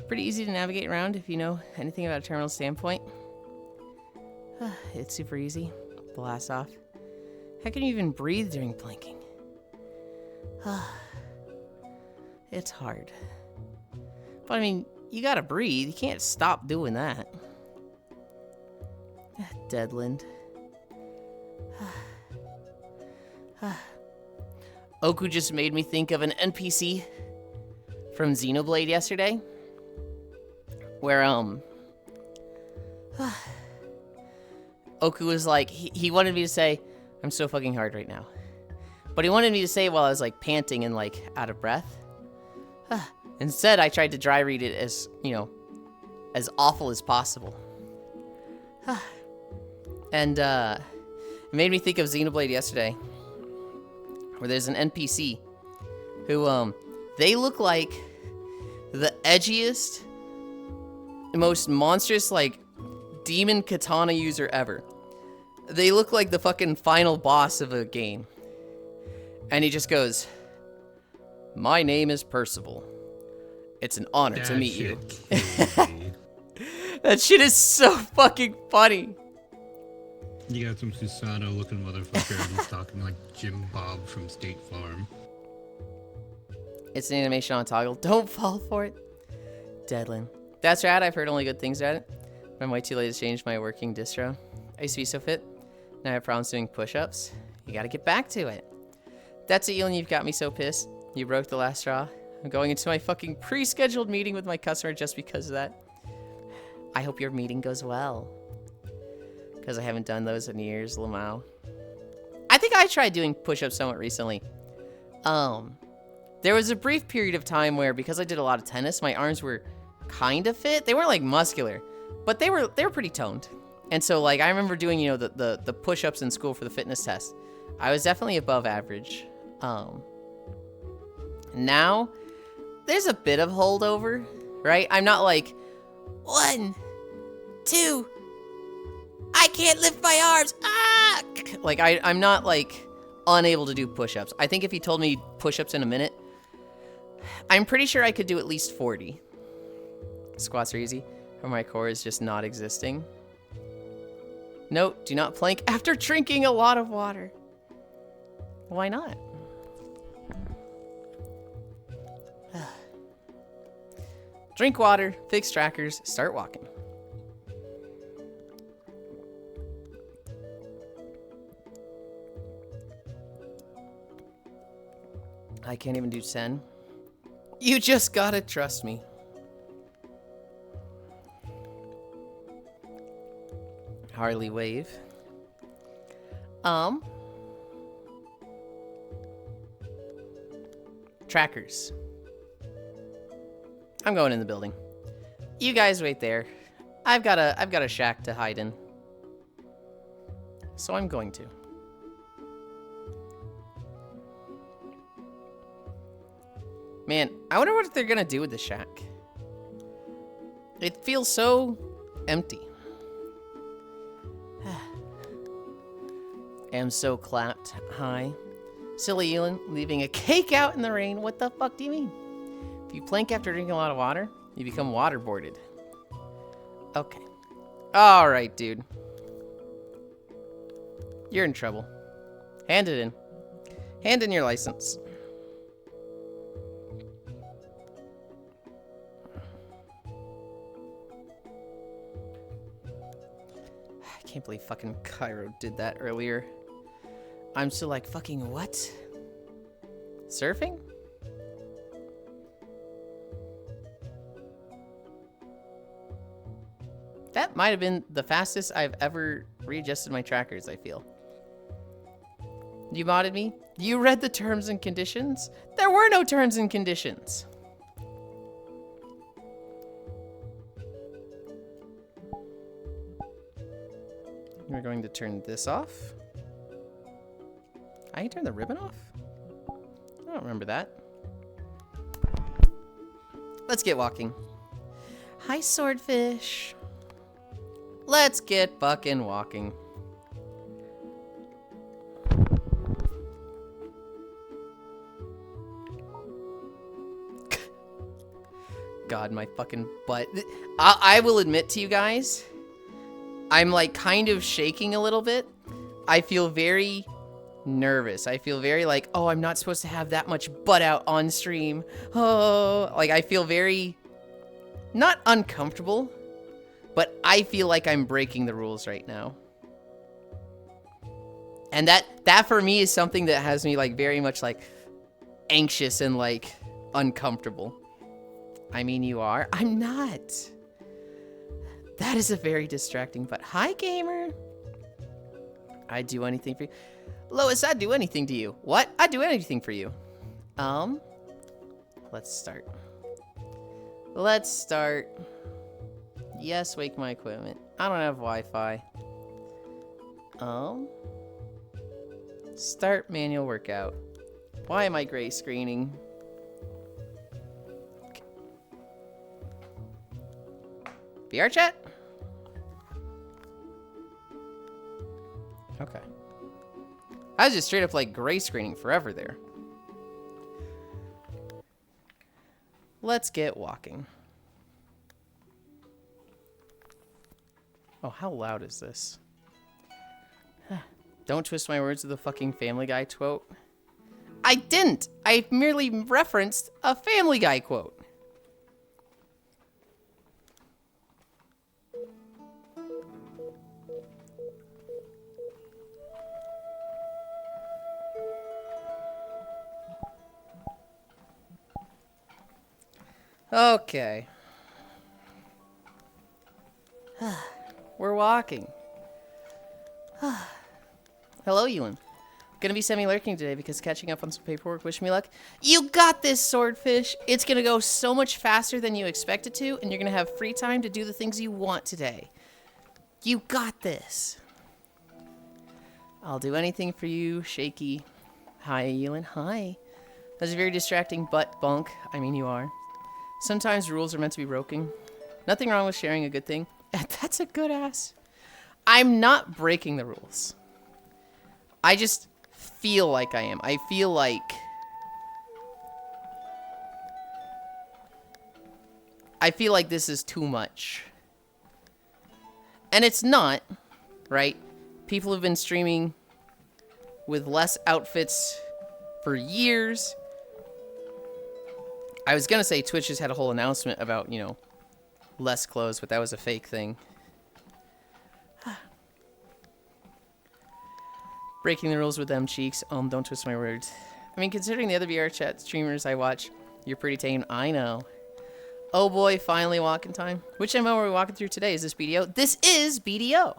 Pretty easy to navigate around if you know anything about a terminal standpoint. It's super easy. Blast off. How can you even breathe during planking? It's hard. But I mean, you gotta breathe. You can't stop doing that. Deadland. Oku just made me think of an NPC from Xenoblade yesterday. where Oku was like, he wanted me to say, I'm so fucking hard right now. But he wanted me to say it while I was like panting and like out of breath. Instead, I tried to dry read it as, you know, as awful as possible. And it made me think of Xenoblade yesterday, where there's an NPC who, they look like the edgiest, most monstrous, like, demon katana user ever. They look like the fucking final boss of a game. And he just goes, "My name is Percival. It's an honor to meet you." That shit is so fucking funny. You got some Susano looking motherfucker and he's talking like Jim Bob from State Farm. It's an animation on toggle. Don't fall for it. Deadland. That's rad. I've heard only good things about it. I'm way too late to change my working distro. I used to be so fit. Now I have problems doing push-ups. You gotta get back to it. That's it, Yulind. You've got me so pissed. You broke the last straw. I'm going into my fucking pre-scheduled meeting with my customer just because of that. I hope your meeting goes well. Because I haven't done those in years, Lamau. I think I tried doing push-ups somewhat recently. There was a brief period of time where, because I did a lot of tennis, my arms were kind of fit. They weren't like muscular, but they were pretty toned. And so like I remember doing, you know, the push-ups in school for the fitness test. I was definitely above average. Now there's a bit of holdover, right? I'm not like 1, 2, I can't lift my arms. Ah! Like I'm not like unable to do push-ups. I think if you told me push-ups in a minute, I'm pretty sure I could do at least 40. Squats are easy, or my core is just not existing. Note, do not plank after drinking a lot of water. Why not? Drink water, fix trackers, start walking. I can't even do 10. You just gotta trust me. Harley wave. Trackers. I'm going in the building. You guys wait there. I've got a shack to hide in. So I'm going to. Man, I wonder what they're gonna do with the shack. It feels so empty. Am so clapped. Hi. Silly Yulind, leaving a cake out in the rain. What the fuck do you mean? If you plank after drinking a lot of water, you become waterboarded. Okay. Alright, dude. You're in trouble. Hand it in. Hand in your license. I can't believe fucking Cairo did that earlier. I'm still like, fucking what? Surfing? That might have been the fastest I've ever readjusted my trackers, I feel. You modded me? You read the terms and conditions? There were no terms and conditions. We're going to turn this off. I can turn the ribbon off? I don't remember that. Let's get walking. Hi, swordfish. Let's get fucking walking. God, my fucking butt. I will admit to you guys, I'm like kind of shaking a little bit. I feel very nervous. I feel very like, oh, I'm not supposed to have that much butt out on stream. Oh, like I feel very, not uncomfortable, but I feel like I'm breaking the rules right now. And that for me is something that has me like very much like anxious and like uncomfortable. I mean, you are. I'm not. That is a very distracting, but hi, gamer. I'd do anything for you. Lois, I'd do anything to you. What? I'd do anything for you. Let's start. Let's start. Yes, wake my equipment. I don't have Wi-Fi. Start manual workout. Why am I gray screening? Okay. VR chat? Okay. I was just straight up like gray screening forever there. Let's get walking. Oh, how loud is this? Don't twist my words with a fucking Family Guy quote. I didn't! I merely referenced a Family Guy quote. Okay. We're walking. Hello, Yulind. Gonna be semi-lurking today because catching up on some paperwork. Wish me luck. You got this, Swordfish! It's gonna go so much faster than you expect it to, and you're gonna have free time to do the things you want today. You got this. I'll do anything for you, Shaky. Hi, Yulind. Hi. That's a very distracting butt bunk. I mean, you are. Sometimes rules are meant to be broken. Nothing wrong with sharing a good thing. That's a good ass. I'm not breaking the rules. I just feel like I am. I feel like... this is too much. And it's not, right? People have been streaming with less outfits for years. I was gonna say Twitch has had a whole announcement about, you know, less clothes, but that was a fake thing. Breaking the rules with them cheeks. Don't twist my words. I mean, considering the other VR chat streamers I watch, you're pretty tame. I know. Oh boy, finally walking time. Which MMO are we walking through today? Is this BDO? This is BDO.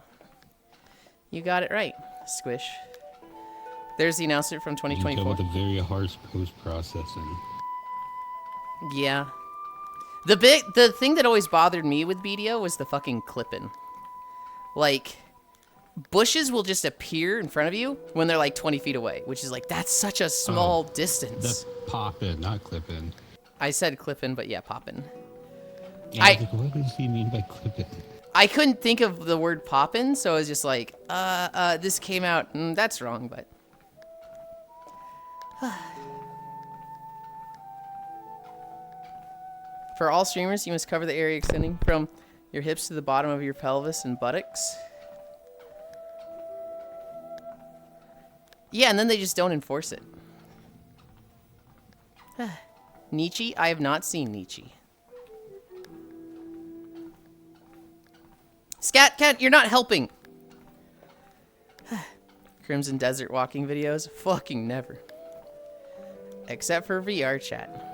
You got it right, Squish. There's the announcement from 2024. With the very harsh post-processing. Yeah. The thing that always bothered me with BDO was the fucking clipping. Like, bushes will just appear in front of you when they're like 20 feet away, which is like, that's such a small distance. That's poppin', not clipping. I said clipping, but yeah, poppin'. Yeah, I was like, what does he mean by clipping? I couldn't think of the word poppin', so I was just like, this came out, that's wrong, but. For all streamers, you must cover the area extending from your hips to the bottom of your pelvis and buttocks. Yeah, and then they just don't enforce it. Nietzsche? I have not seen Nietzsche. Scat Cat, you're not helping. Crimson Desert walking videos? Fucking never. Except for VR chat.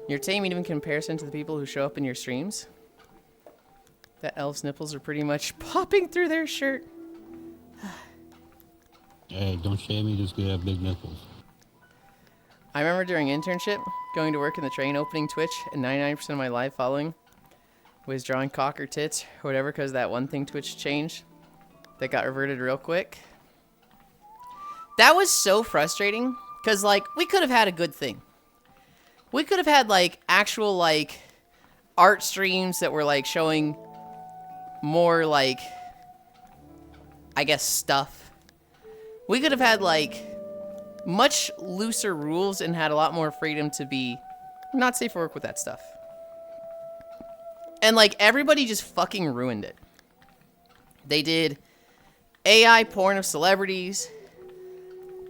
You're tame even in comparison to the people who show up in your streams? That elf's nipples are pretty much popping through their shirt. Hey, don't shame me just because I have big nipples. I remember during internship, going to work in the train, opening Twitch, and 99% of my live following was drawing cock or tits or whatever, because that one thing Twitch changed that got reverted real quick. That was so frustrating, because, like, we could have had a good thing. We could have had, like, actual, like, art streams that were, like, showing more, like, I guess, stuff. We could have had, like, much looser rules and had a lot more freedom to be not safe for work with that stuff. And, like, everybody just fucking ruined it. They did AI porn of celebrities.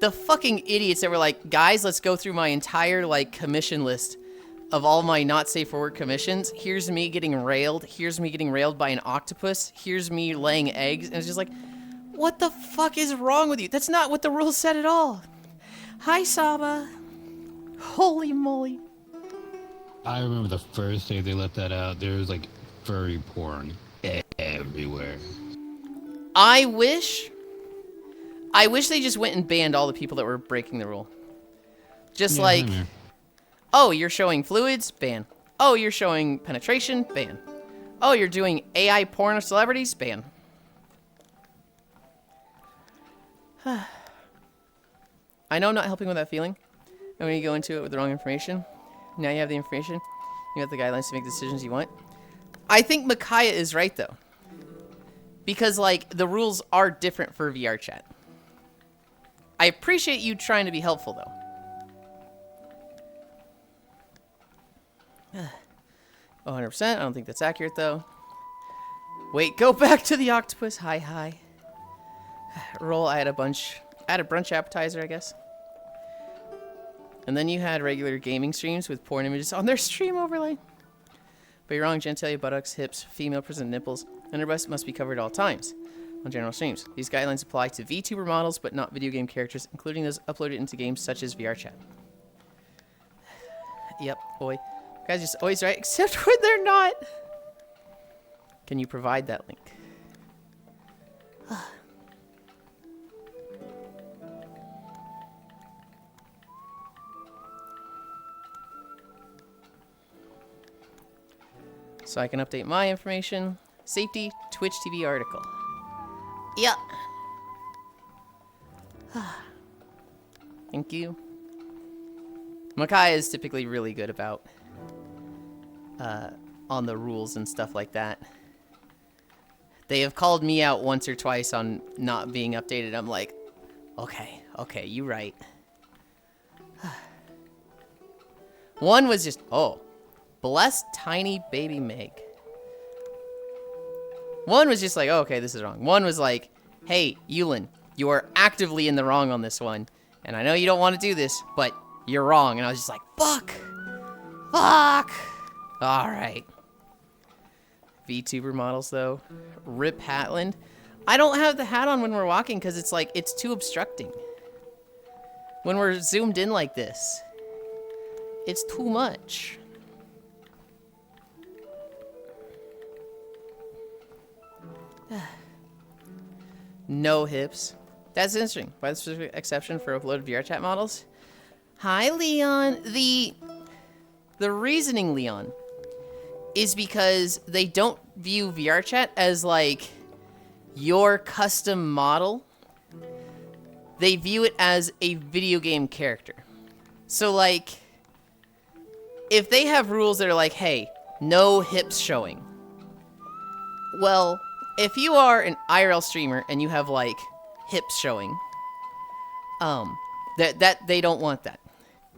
The fucking idiots that were like, guys, let's go through my entire, like, commission list of all my not safe for work commissions. Here's me getting railed. Here's me getting railed by an octopus. Here's me laying eggs. And it's just like, What the fuck is wrong with you? That's not what the rules said at all. Hi, Saba. Holy moly. I remember the first day they let that out, there was like furry porn everywhere. I wish they just went and banned all the people that were breaking the rule. Just Yeah, like, same here. oh, you're showing fluids? Ban. Oh, you're showing penetration? Ban. Oh, you're doing AI porn of celebrities? Ban. I know I'm not helping with that feeling. And when you go into it with the wrong information, now you have the information, you have the guidelines to make the decisions you want. I think Micaiah is right, though. Because, like, the rules are different for VR chat. I appreciate you trying to be helpful, though. 100%. I don't think that's accurate, though. Wait, go back to the octopus. Hi. Roll, I had a brunch appetizer, I guess. And then you had regular gaming streams with porn images on their stream overlay. But you're wrong, genitalia, buttocks, hips, female present nipples, and her breast must be covered at all times on general streams. These guidelines apply to VTuber models, but not video game characters, including those uploaded into games such as VRChat. Yep, boy. Guys just always right, except when they're not. Can you provide that link? So I can update my information. Safety, Twitch TV article. Yeah. Thank you. Makai is typically really good about on the rules and stuff like that. They have called me out once or twice on not being updated. I'm like, okay, you right. One was just, oh, bless tiny baby Meg. One was just like, oh, okay, this is wrong. One was like, hey, Yulind, you are actively in the wrong on this one. And I know you don't want to do this, but you're wrong. And I was just like, fuck. All right. VTuber models, though. Rip Hatland. I don't have the hat on when we're walking because it's like, it's too obstructing. When we're zoomed in like this, it's too much. No hips. That's interesting. By the specific exception for uploaded VRChat models. Hi, Leon. The reasoning, Leon, is because they don't view VRChat as like your custom model. They view it as a video game character. So like, if they have rules that are like, hey, no hips showing. Well, if you are an IRL streamer and you have like hips showing, that they don't want that.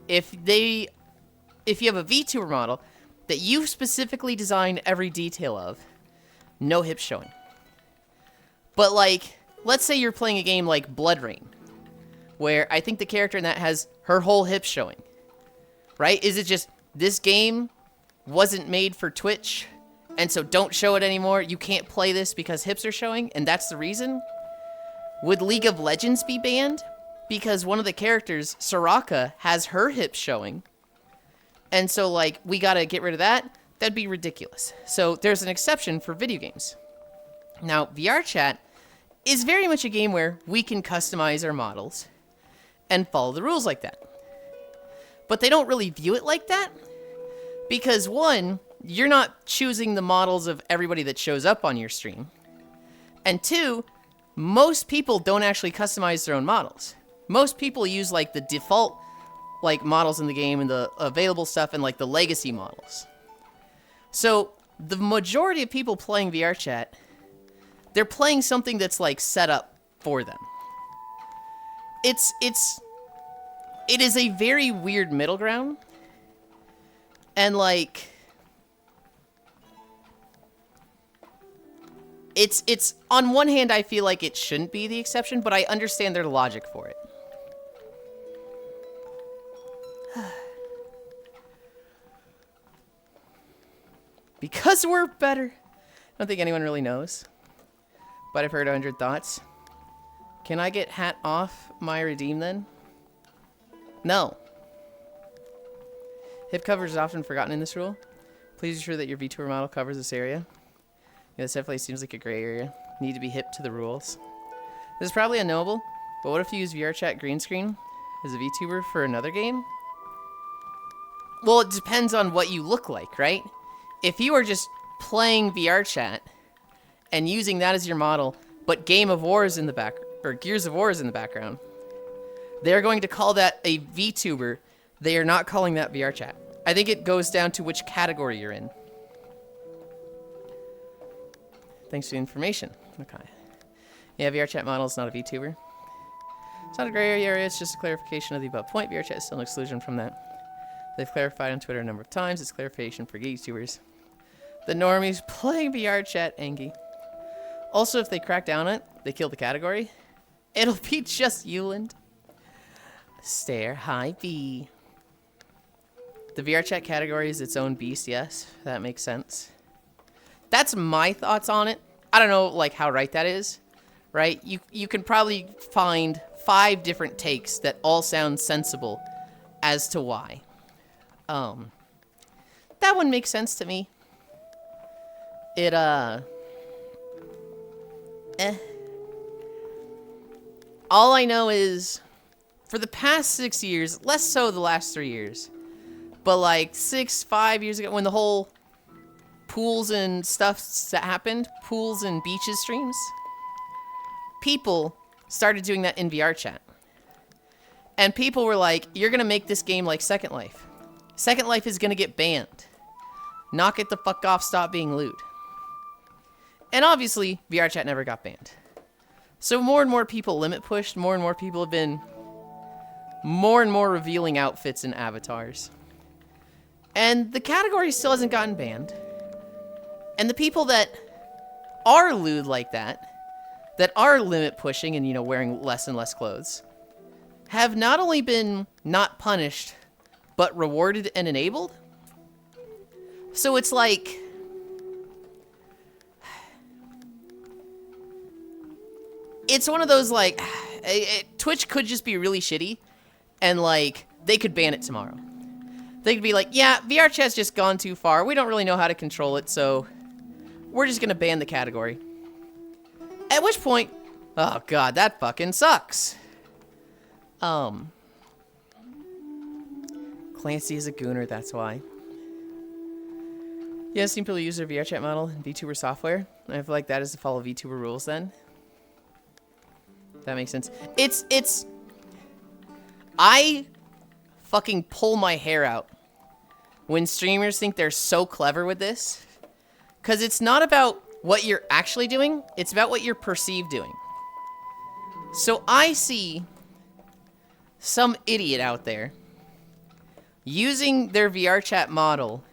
If you have a VTuber model that you've specifically designed every detail of, no hips showing. But like, let's say you're playing a game like Blood Rain, where I think the character in that has her whole hips showing, right? Is it just, this game wasn't made for Twitch, and so don't show it anymore? You can't play this because hips are showing, and that's the reason? Would League of Legends be banned? Because one of the characters, Soraka, has her hips showing. And so, like, we gotta get rid of that? That'd be ridiculous. So there's an exception for video games. Now, VRChat is very much a game where we can customize our models and follow the rules like that. But they don't really view it like that. Because one, you're not choosing the models of everybody that shows up on your stream. And two, most people don't actually customize their own models. Most people use like the default like models in the game and the available stuff and like the legacy models. So the majority of people playing VRChat, they're playing something that's like set up for them. It is a very weird middle ground. And like, it's on one hand, I feel like it shouldn't be the exception, but I understand their logic for it. Because we're better. I don't think anyone really knows. But I've heard 100 thoughts. Can I get hat off my redeem then? No. Hip coverage is often forgotten in this rule. Please ensure that your VTuber model covers this area. Yeah, this definitely seems like a gray area. Need to be hip to the rules. This is probably unknowable, but what if you use VRChat green screen as a VTuber for another game? Well, it depends on what you look like, right? If you are just playing VRChat and using that as your model, but Game of War is in the back, or Gears of War is in the background, they're going to call that a VTuber. They are not calling that VRChat. I think it goes down to which category you're in. Thanks for the information. Okay. Yeah, VRChat model is not a VTuber. It's not a gray area, it's just a clarification of the above point. VRChat is still an exclusion from that. They've clarified on Twitter a number of times. It's clarification for VTubers. The normies playing VRChat, Angie. Also, if they crack down on it, they kill the category. It'll be just Yulind. Stare, high B. The VRChat category is its own beast, yes. That makes sense. That's my thoughts on it. I don't know, like, how right that is, right? You can probably find 5 different takes that all sound sensible as to why. That one makes sense to me. It, All I know is, for the past 6 years, less so the last 3 years, but like 5 years ago, when the whole pools and stuff happened, pools and beaches streams, people started doing that in VRChat. And people were like, you're going to make this game like Second Life. Second Life is going to get banned. Knock it the fuck off, stop being lewd. And obviously, VRChat never got banned. So more and more people limit pushed, more and more people have been more and more revealing outfits and avatars. And the category still hasn't gotten banned. And the people that are lewd like that are limit pushing and, you know, wearing less and less clothes, have not only been not punished, but rewarded and enabled. So it's like, it's one of those, like, Twitch could just be really shitty, and, like, they could ban it tomorrow. They could be like, yeah, VRChat's just gone too far. We don't really know how to control it, so we're just gonna ban the category. At which point, oh god, that fucking sucks. Clancy is a gooner, that's why. Yeah, some people use their VRChat model in VTuber software. I feel like that is to follow VTuber rules then. That makes sense. I fucking pull my hair out when streamers think they're so clever with this. Because it's not about what you're actually doing, it's about what you're perceived doing. So I see some idiot out there using their VRChat model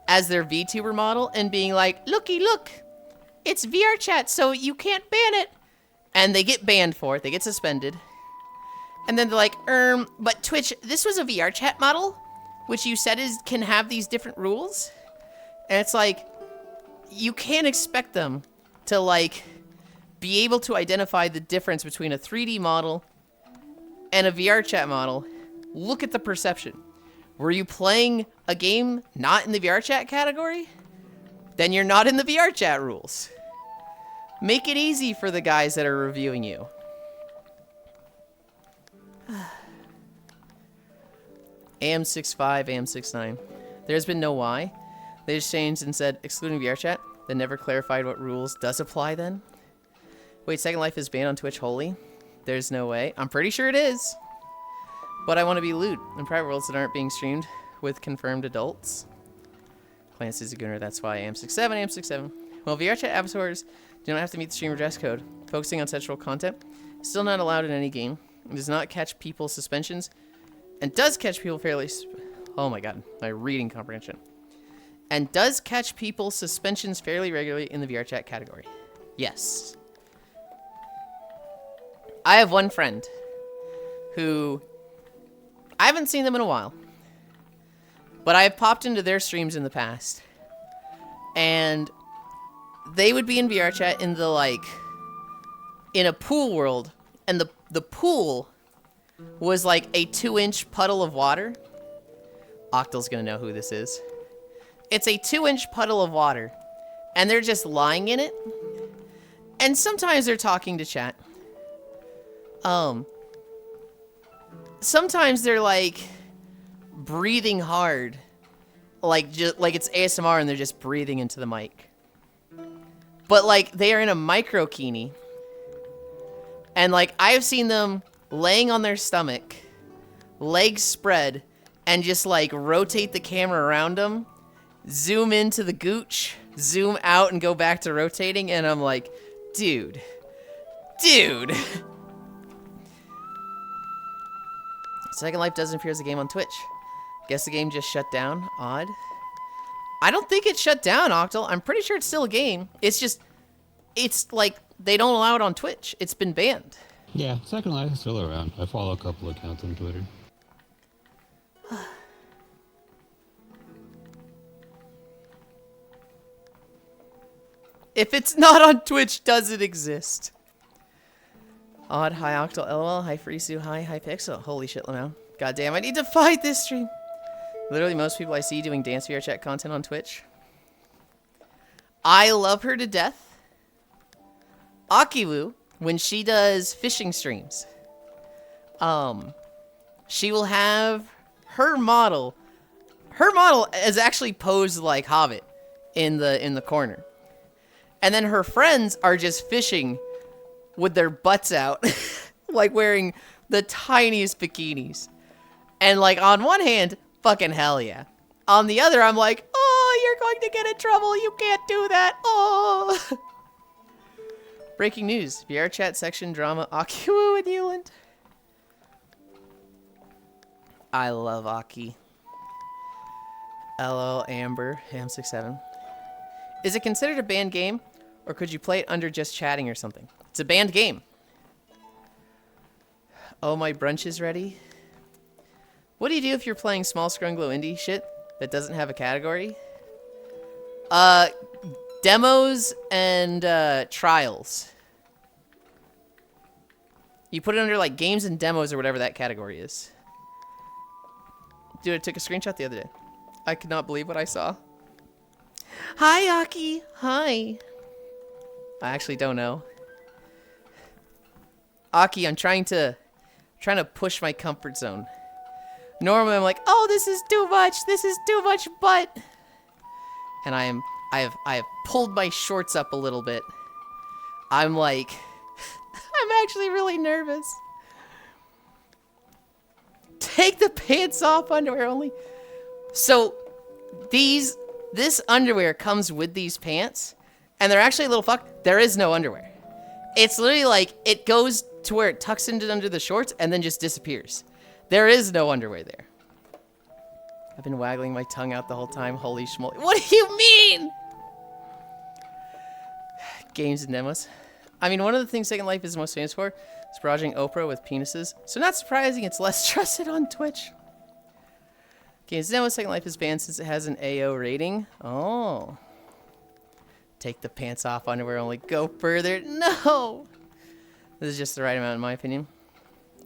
as their VTuber model and being like, looky, look, it's VRChat, so you can't ban it. And they get banned for it, they get suspended. And then they're like, but Twitch, this was a VRChat model, which you said can have these different rules. And it's like, you can't expect them to, like, be able to identify the difference between a 3D model and a VRChat model. Look at the perception. Were you playing a game not in the VRChat category? Then you're not in the VRChat rules. Make it easy for the guys that are reviewing you. AM65, AM69. There's been no why. They just changed and said, excluding VRChat, then never clarified what rules does apply then. Wait, Second Life is banned on Twitch wholly? There's no way. I'm pretty sure it is. But I want to be lewd in private worlds that aren't being streamed with confirmed adults. Clancy's a gooner, that's why AM67, AM67. Well, VRChat avatars do not have to meet the streamer dress code. Focusing on sexual content is still not allowed in any game. It does not catch people suspensions and does catch people fairly... Oh my god, my reading comprehension. And does catch people suspensions fairly regularly in the VRChat category. Yes. I have one friend who... I haven't seen them in a while. But I have popped into their streams in the past. And they would be in VRChat in the, like, in a pool world, and the pool was like a 2-inch puddle of water. Octal's gonna know who this is. It's a 2-inch puddle of water, and they're just lying in it. And sometimes they're talking to chat. Sometimes they're like breathing hard, like it's ASMR, and they're just breathing into the mic. But like they are in a microkini, and like I've seen them laying on their stomach, legs spread, and just like rotate the camera around them, zoom into the gooch, zoom out, and go back to rotating, and I'm like, dude. Second Life doesn't appear as a game on Twitch. Guess the game just shut down. Odd. I don't think it shut down, Octal. I'm pretty sure it's still a game. It's just, it's like they don't allow it on Twitch. It's been banned. Yeah, Second Life is still around. I follow a couple accounts on Twitter. If it's not on Twitch, does it exist? Odd, hi Octal, LOL, hi Frisu, hi Pixel. Holy shit, Lamau. Goddamn, I need to fight this stream. Literally most people I see doing dance VR chat content on Twitch. I love her to death. Akiwu, when she does fishing streams, she will have her model. Her model is actually posed like Hobbit in the corner. And then her friends are just fishing with their butts out, like wearing the tiniest bikinis. And like on one hand, fucking hell yeah. On the other, I'm like, oh, you're going to get in trouble. You can't do that. Oh. Breaking news. VR chat section drama. Akiwu and Yulind. I love Aki. LOL Amber. Ham67. Is it considered a banned game? Or could you play it under just chatting or something? It's a banned game. Oh, my brunch is ready. What do you do if you're playing small scrunglow indie shit that doesn't have a category? Demos and trials. You put it under like games and demos or whatever that category is. Dude, I took a screenshot the other day. I could not believe what I saw. Hi, Aki. Hi. I actually don't know. Aki, I'm trying to push my comfort zone. Normally I'm like, oh, this is too much butt. And I have pulled my shorts up a little bit. I'm like, I'm actually really nervous. Take the pants off, underwear only. So this underwear comes with these pants, and they're actually a little fucked. There is no underwear. It's literally like it goes to where it tucks into under the shorts and then just disappears. There is no underwear there. I've been waggling my tongue out the whole time. Holy schmoly. What do you mean? Games and demos. I mean, one of the things Second Life is most famous for is barraging Oprah with penises. So not surprising it's less trusted on Twitch. Games and demos. Second Life is banned since it has an AO rating. Oh. Take the pants off, underwear only. Go further. No. This is just the right amount in my opinion.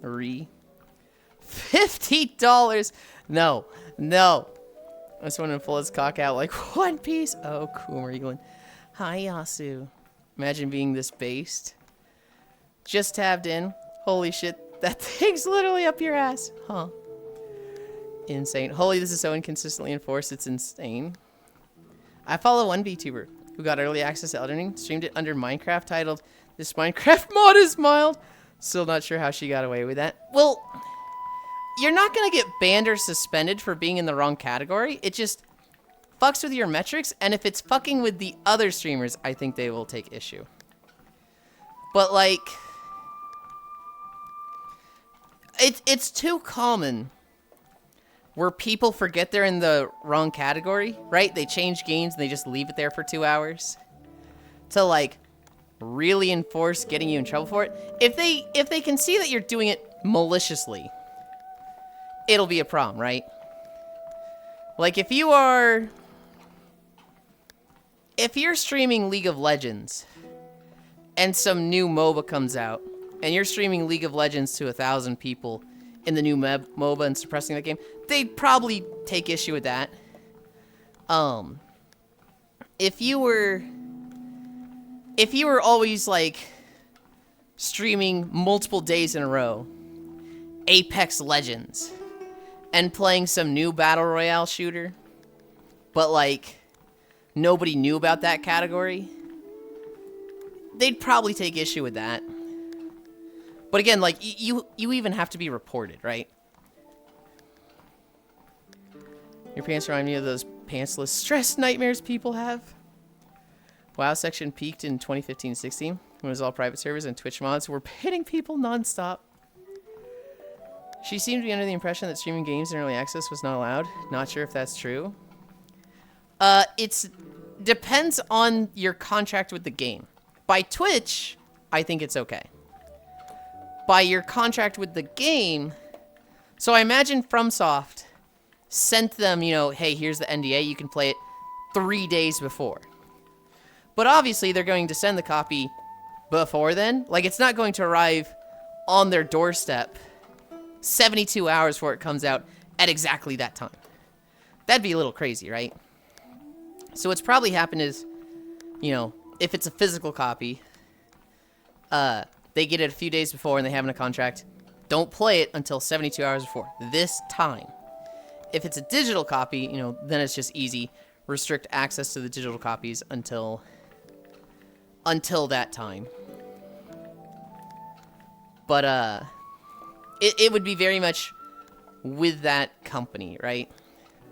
$50. No. This one to pull his cock out like One Piece. Oh, cool, Regan. Hi, Yasu. Imagine being this based. Just tabbed in. Holy shit, that thing's literally up your ass. Huh. Insane. Holy, this is so inconsistently enforced, it's insane. I follow one VTuber who got early access to Elden Ring, streamed it under Minecraft, titled, "This Minecraft mod is mild." Still not sure how she got away with that. Well, you're not gonna get banned or suspended for being in the wrong category. It just fucks with your metrics, and if it's fucking with the other streamers, I think they will take issue. But like, it's too common where people forget they're in the wrong category, right? They change games and they just leave it there for 2 hours to like really enforce getting you in trouble for it. If they can see that you're doing it maliciously, it'll be a problem, right? Like if you're streaming League of Legends and some new MOBA comes out, and you're streaming League of Legends to 1,000 people in the new MOBA and suppressing that game, they'd probably take issue with that. If you were always like streaming multiple days in a row, Apex Legends, and playing some new Battle Royale shooter, but like nobody knew about that category, they'd probably take issue with that. But again, like, you even have to be reported, right? Your pants remind me of those pantsless stress nightmares people have. WoW section peaked in 2015-16 when it was all private servers and Twitch mods were hitting people nonstop. She seemed to be under the impression that streaming games in early access was not allowed. Not sure if that's true. It depends on your contract with the game. By Twitch, I think it's okay. By your contract with the game, so I imagine FromSoft sent them, you know, hey, here's the NDA, you can play it 3 days before. But obviously, they're going to send the copy before then. Like, it's not going to arrive on their doorstep 72 hours before it comes out at exactly that time. That'd be a little crazy, right? So what's probably happened is, you know, if it's a physical copy, they get it a few days before and they have in a contract, don't play it until 72 hours before this time. If it's a digital copy, you know, then it's just easy. Restrict access to the digital copies until that time. But it would be very much with that company, right?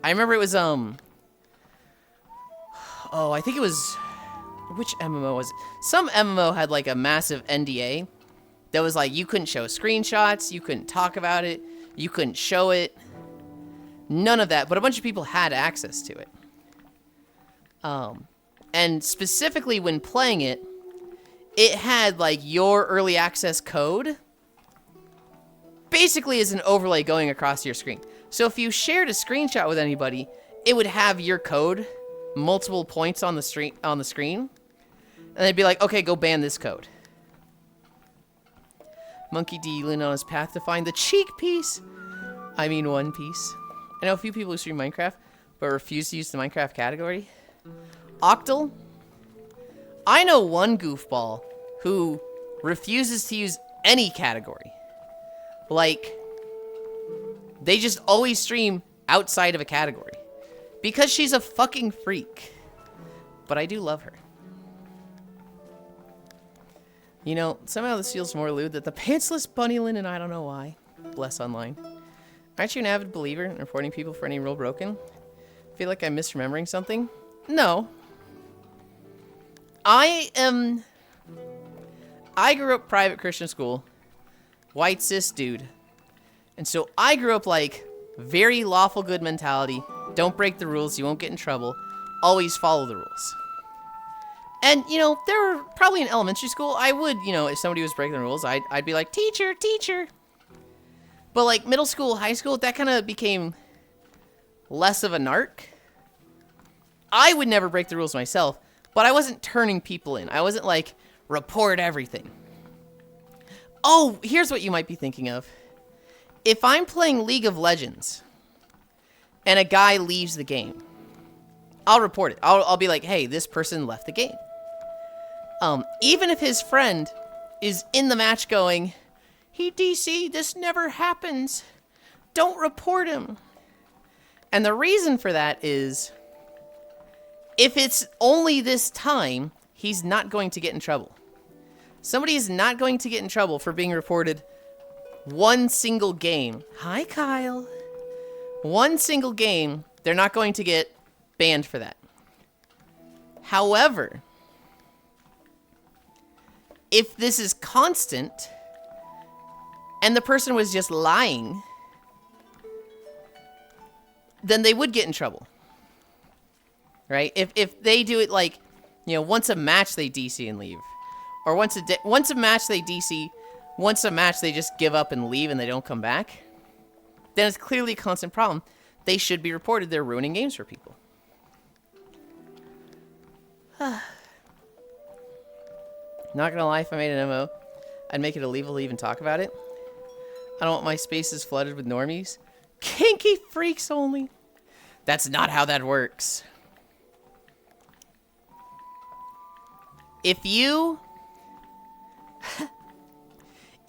I remember it was I think it was, which MMO was it? Some MMO had like a massive NDA that was like you couldn't show screenshots, you couldn't talk about it, you couldn't show it. None of that, but a bunch of people had access to it. And specifically when playing it, it had like your early access code basically as an overlay going across your screen. So if you shared a screenshot with anybody, it would have your code multiple points on the screen, and they'd be like, okay, go ban this code. Monkey D. Yulind on his path to find the cheek piece. I mean, One Piece. I know a few people who stream Minecraft, but refuse to use the Minecraft category. Octal. I know one goofball who refuses to use any category. Like, they just always stream outside of a category. Because she's a fucking freak. But I do love her. You know, somehow this feels more lewd than the pantsless bunnylin, and I don't know why. Bless online. Aren't you an avid believer in reporting people for any rule broken? Feel like I'm misremembering something? No. I grew up private Christian school. White cis dude. And so I grew up like very lawful good mentality. Don't break the rules, you won't get in trouble. Always follow the rules. And, you know, there were probably in elementary school, I would, you know, if somebody was breaking the rules, I'd be like, teacher, teacher. But like middle school, high school, that kind of became less of a narc. I would never break the rules myself, but I wasn't turning people in. I wasn't like, report everything. Oh, here's what you might be thinking of. If I'm playing League of Legends and a guy leaves the game, I'll report it. I'll be like, hey, this person left the game. Even if his friend is in the match going, he DC, this never happens. Don't report him. And the reason for that is, if it's only this time, he's not going to get in trouble. Somebody is not going to get in trouble for being reported one single game. Hi, Kyle. One single game, they're not going to get banned for that. However, if this is constant, and the person was just lying, then they would get in trouble. Right? If they do it like, you know, once a match they DC and leave. Or once a match they DC, once a match they just give up and leave and they don't come back. Then it's clearly a constant problem. They should be reported. They're ruining games for people. Not gonna lie, if I made an MO, I'd make it illegal to even talk about it. I don't want my spaces flooded with normies. Kinky freaks only. That's not how that works. If you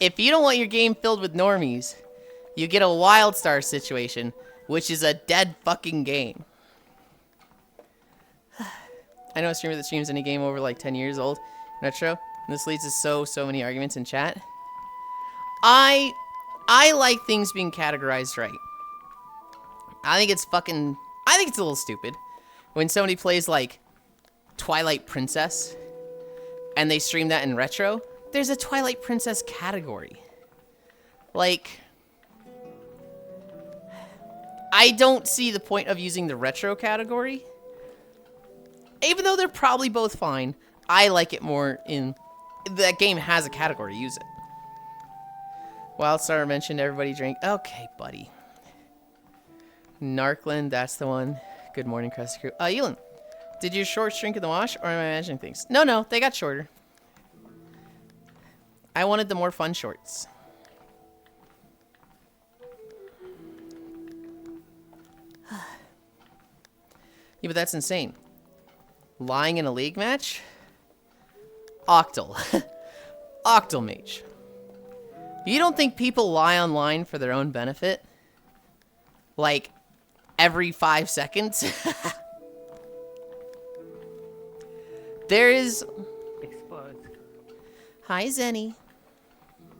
don't want your game filled with normies, you get a WildStar situation, which is a dead fucking game. I know a streamer that streams any game over like 10 years old. Retro. And this leads to so many arguments in chat. I like things being categorized right. I think it's a little stupid when somebody plays like Twilight Princess and they stream that in retro. There's a Twilight Princess category. Like, I don't see the point of using the retro category. Even though they're probably both fine, I like it more in that game has a category. Use it. Wildstar mentioned everybody drink. Okay, buddy. Narkland, that's the one. Good morning, Krusty Crew. Yulind, did your shorts shrink in the wash, or am I imagining things? No, they got shorter. I wanted the more fun shorts. Yeah, but that's insane. Lying in a league match? Octal. Octal Mage. You don't think people lie online for their own benefit? Like, every 5 seconds? There is... Exposed. Hi, Zenny.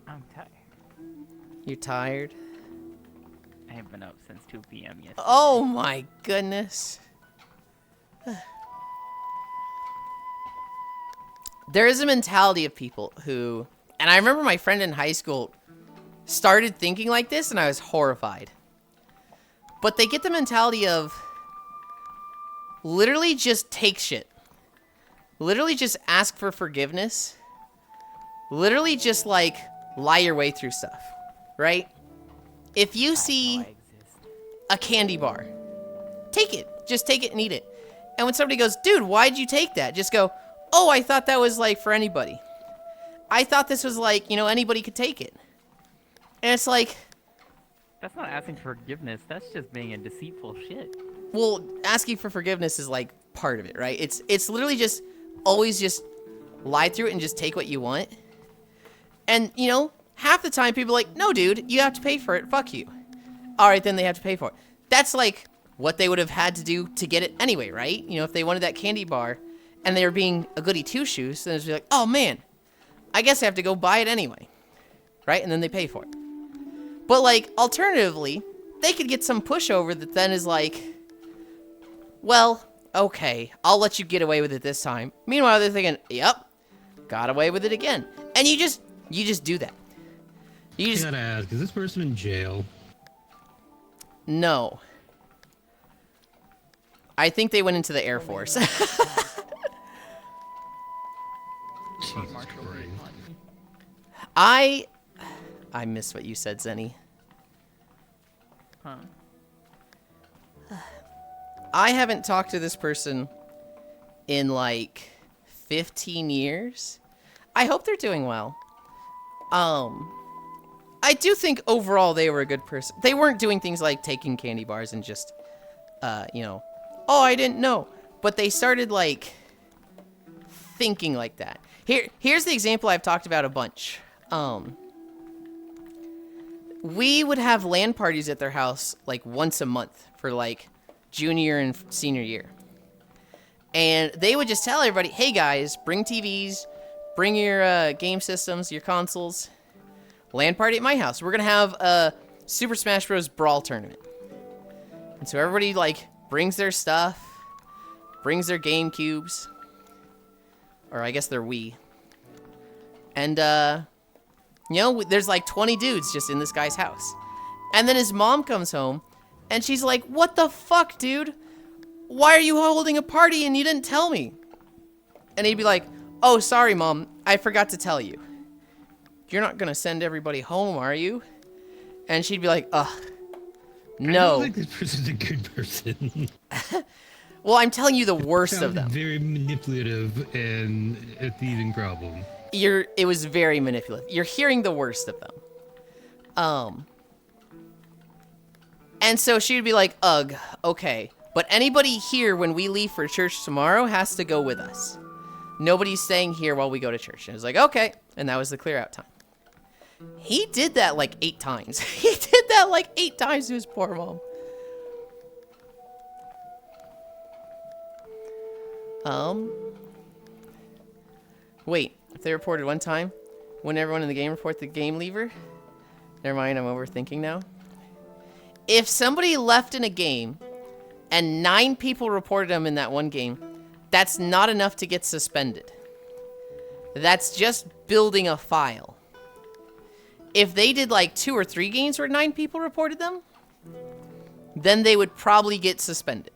I'm tired. You're tired? I have been up since 2 p.m. yesterday. Oh my goodness. There is a mentality of people who... And I remember my friend in high school started thinking like this, and I was horrified. But they get the mentality of literally just take shit. Literally just ask for forgiveness. Literally just, like, lie your way through stuff. Right? If you see a candy bar, take it. Just take it and eat it. And when somebody goes, dude, why'd you take that? Just go, oh, I thought that was, like, for anybody. I thought this was, like, you know, anybody could take it. And it's like... That's not asking for forgiveness. That's just being a deceitful shit. Well, asking for forgiveness is, like, part of it, right? It's literally just always just lie through it and just take what you want. And, you know, half the time people are like, no, dude, you have to pay for it. Fuck you. All right, then they have to pay for it. That's, like, what they would have had to do to get it anyway, right? You know, if they wanted that candy bar and they were being a goody two-shoes, then it's like, oh, man, I guess I have to go buy it anyway. Right? And then they pay for it. But, like, alternatively, they could get some pushover that then is like, well, okay, I'll let you get away with it this time. Meanwhile, they're thinking, yep, got away with it again. And you just do that. You just... I gotta ask, is this person in jail? No. I think they went into the Air Force. I missed what you said, Zenny. Huh. I haven't talked to this person in like 15 years. I hope they're doing well. I do think overall they were a good person. They weren't doing things like taking candy bars and just, you know, oh, I didn't know. But they started like thinking like that. Here's the example I've talked about a bunch. We would have LAN parties at their house like once a month for like junior and senior year. And they would just tell everybody, hey guys, bring TVs, bring your game systems, your consoles. LAN party at my house. We're going to have a Super Smash Bros. Brawl tournament. And so everybody like brings their stuff, brings their GameCubes, or I guess their Wii. And, you know, there's like 20 dudes just in this guy's house. And then his mom comes home, and she's like, what the fuck, dude? Why are you holding a party and you didn't tell me? And he'd be like, oh, sorry, Mom. I forgot to tell you. You're not going to send everybody home, are you? And she'd be like, ugh, no. I don't think this person's a good person. Well, I'm telling you the worst of them. Very manipulative and a thieving problem. It was very manipulative. You're hearing the worst of them. And so she would be like, ugh, okay. But anybody here when we leave for church tomorrow has to go with us. Nobody's staying here while we go to church. And it was like, okay. And that was the clear out time. He did that like 8 times. He did that like 8 times to his poor mom. Wait, if they reported one time, wouldn't everyone in the game report the game leaver? Never mind, I'm overthinking now. If somebody left in a game and 9 people reported them in that one game, that's not enough to get suspended. That's just building a file. If they did like 2 or 3 games where 9 people reported them, then they would probably get suspended.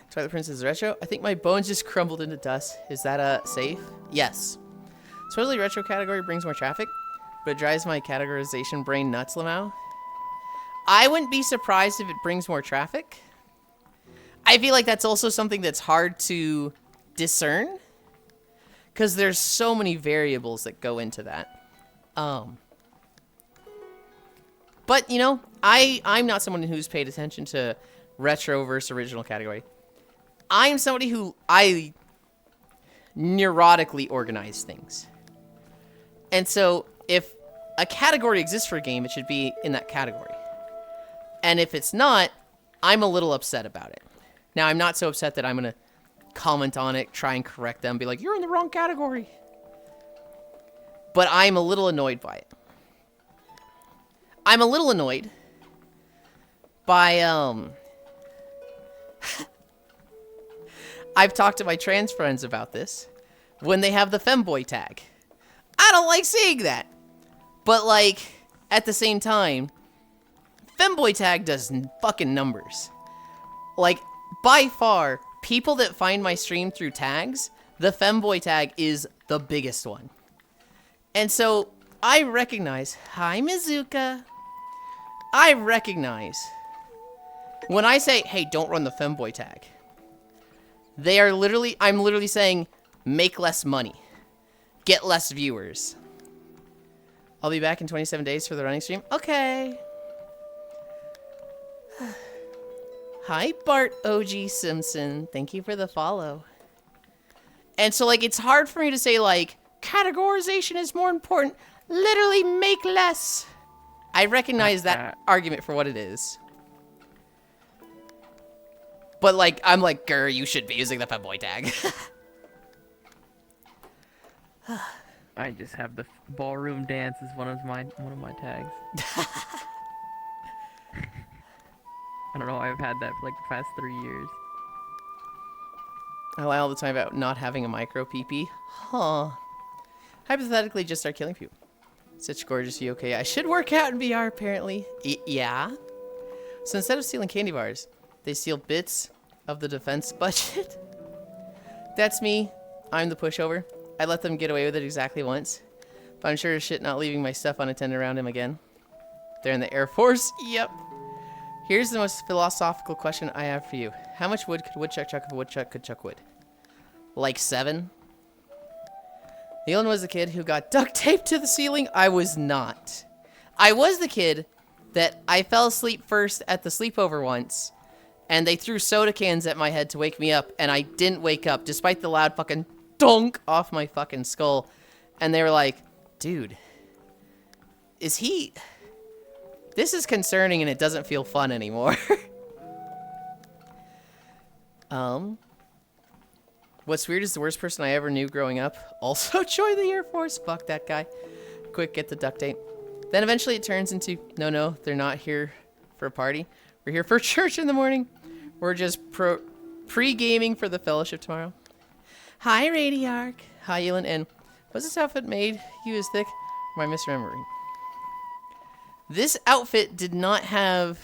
Twilight Princess Retro. I think my bones just crumbled into dust. Is that safe? Yes. Supposedly retro category brings more traffic, but it drives my categorization brain nuts, Lamau. I wouldn't be surprised if it brings more traffic. I feel like that's also something that's hard to discern, because there's so many variables that go into that. But, you know, I'm not someone who's paid attention to retro versus original category. I'm somebody who I neurotically organize things. And so if a category exists for a game, it should be in that category. And if it's not, I'm a little upset about it. Now, I'm not so upset that I'm going to comment on it, try and correct them, be like, you're in the wrong category. But I'm a little annoyed by it. I'm a little annoyed by, I've talked to my trans friends about this. When they have the femboy tag. I don't like seeing that. But, like, at the same time, femboy tag does fucking numbers. Like, by far, people that find my stream through tags, the femboy tag is the biggest one. And so, I recognize, hi Mizuka, I recognize, when I say, hey, don't run the femboy tag, I'm literally saying, make less money, get less viewers. I'll be back in 27 days for the running stream. Okay. Hi, Bart OG Simpson. Thank you for the follow. And so, like, it's hard for me to say, like, categorization is more important. Literally make less. I recognize that argument for what it is. But, like, I'm like, grr, you should be using the femboy tag. I just have the ballroom dance as one of my tags. I don't know. I've had that for like the past 3 years. I lie all the time about not having a micro PP. Huh. Hypothetically, just start killing people. Such gorgeous yokai. I should work out in VR, apparently. Yeah. So instead of stealing candy bars, they steal bits of the defense budget. That's me. I'm the pushover. I let them get away with it exactly once. But I'm sure as shit not leaving my stuff unattended around him again. They're in the Air Force? Yep. Here's the most philosophical question I have for you. How much wood could woodchuck chuck if a woodchuck could chuck wood? Like 7? Yulind was the kid who got duct taped to the ceiling. I was not. I was the kid that I fell asleep first at the sleepover once, and they threw soda cans at my head to wake me up, and I didn't wake up, despite the loud fucking donk off my fucking skull. And they were like, dude, is he... This is concerning and it doesn't feel fun anymore. What's weird is the worst person I ever knew growing up also joined the Air Force. Fuck that guy. Quick, get the duct tape. Then eventually it turns into, no, they're not here for a party. We're here for church in the morning. We're just pre-gaming for the fellowship tomorrow. Hi, Radiark. Hi, Yulind. And was this outfit made you as thick? Or am I misremembering? This outfit did not have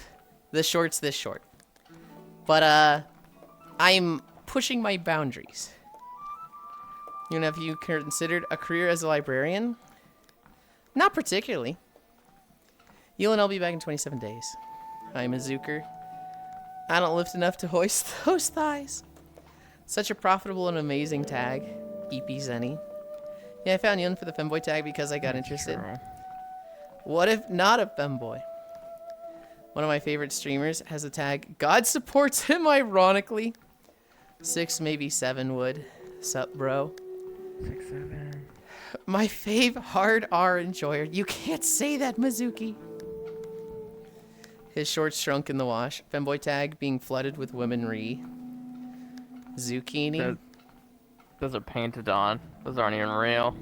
the shorts this short. But, I'm pushing my boundaries. You know, have you considered a career as a librarian? Not particularly. Yulind, I'll be back in 27 days. I'm a Zuker. I don't lift enough to hoist those thighs. Such a profitable and amazing tag. EP Zenny. Yeah, I found Yulind for the femboy tag because I got interested. True. What if not a femboy? One of my favorite streamers has the tag, God supports him ironically. 6, maybe 7 would. Sup, bro? 6, 7. My fave hard R enjoyer. You can't say that, Mizuki. His shorts shrunk in the wash. Femboy tag being flooded with womanry. Zucchini. Those are painted on. Those aren't even real.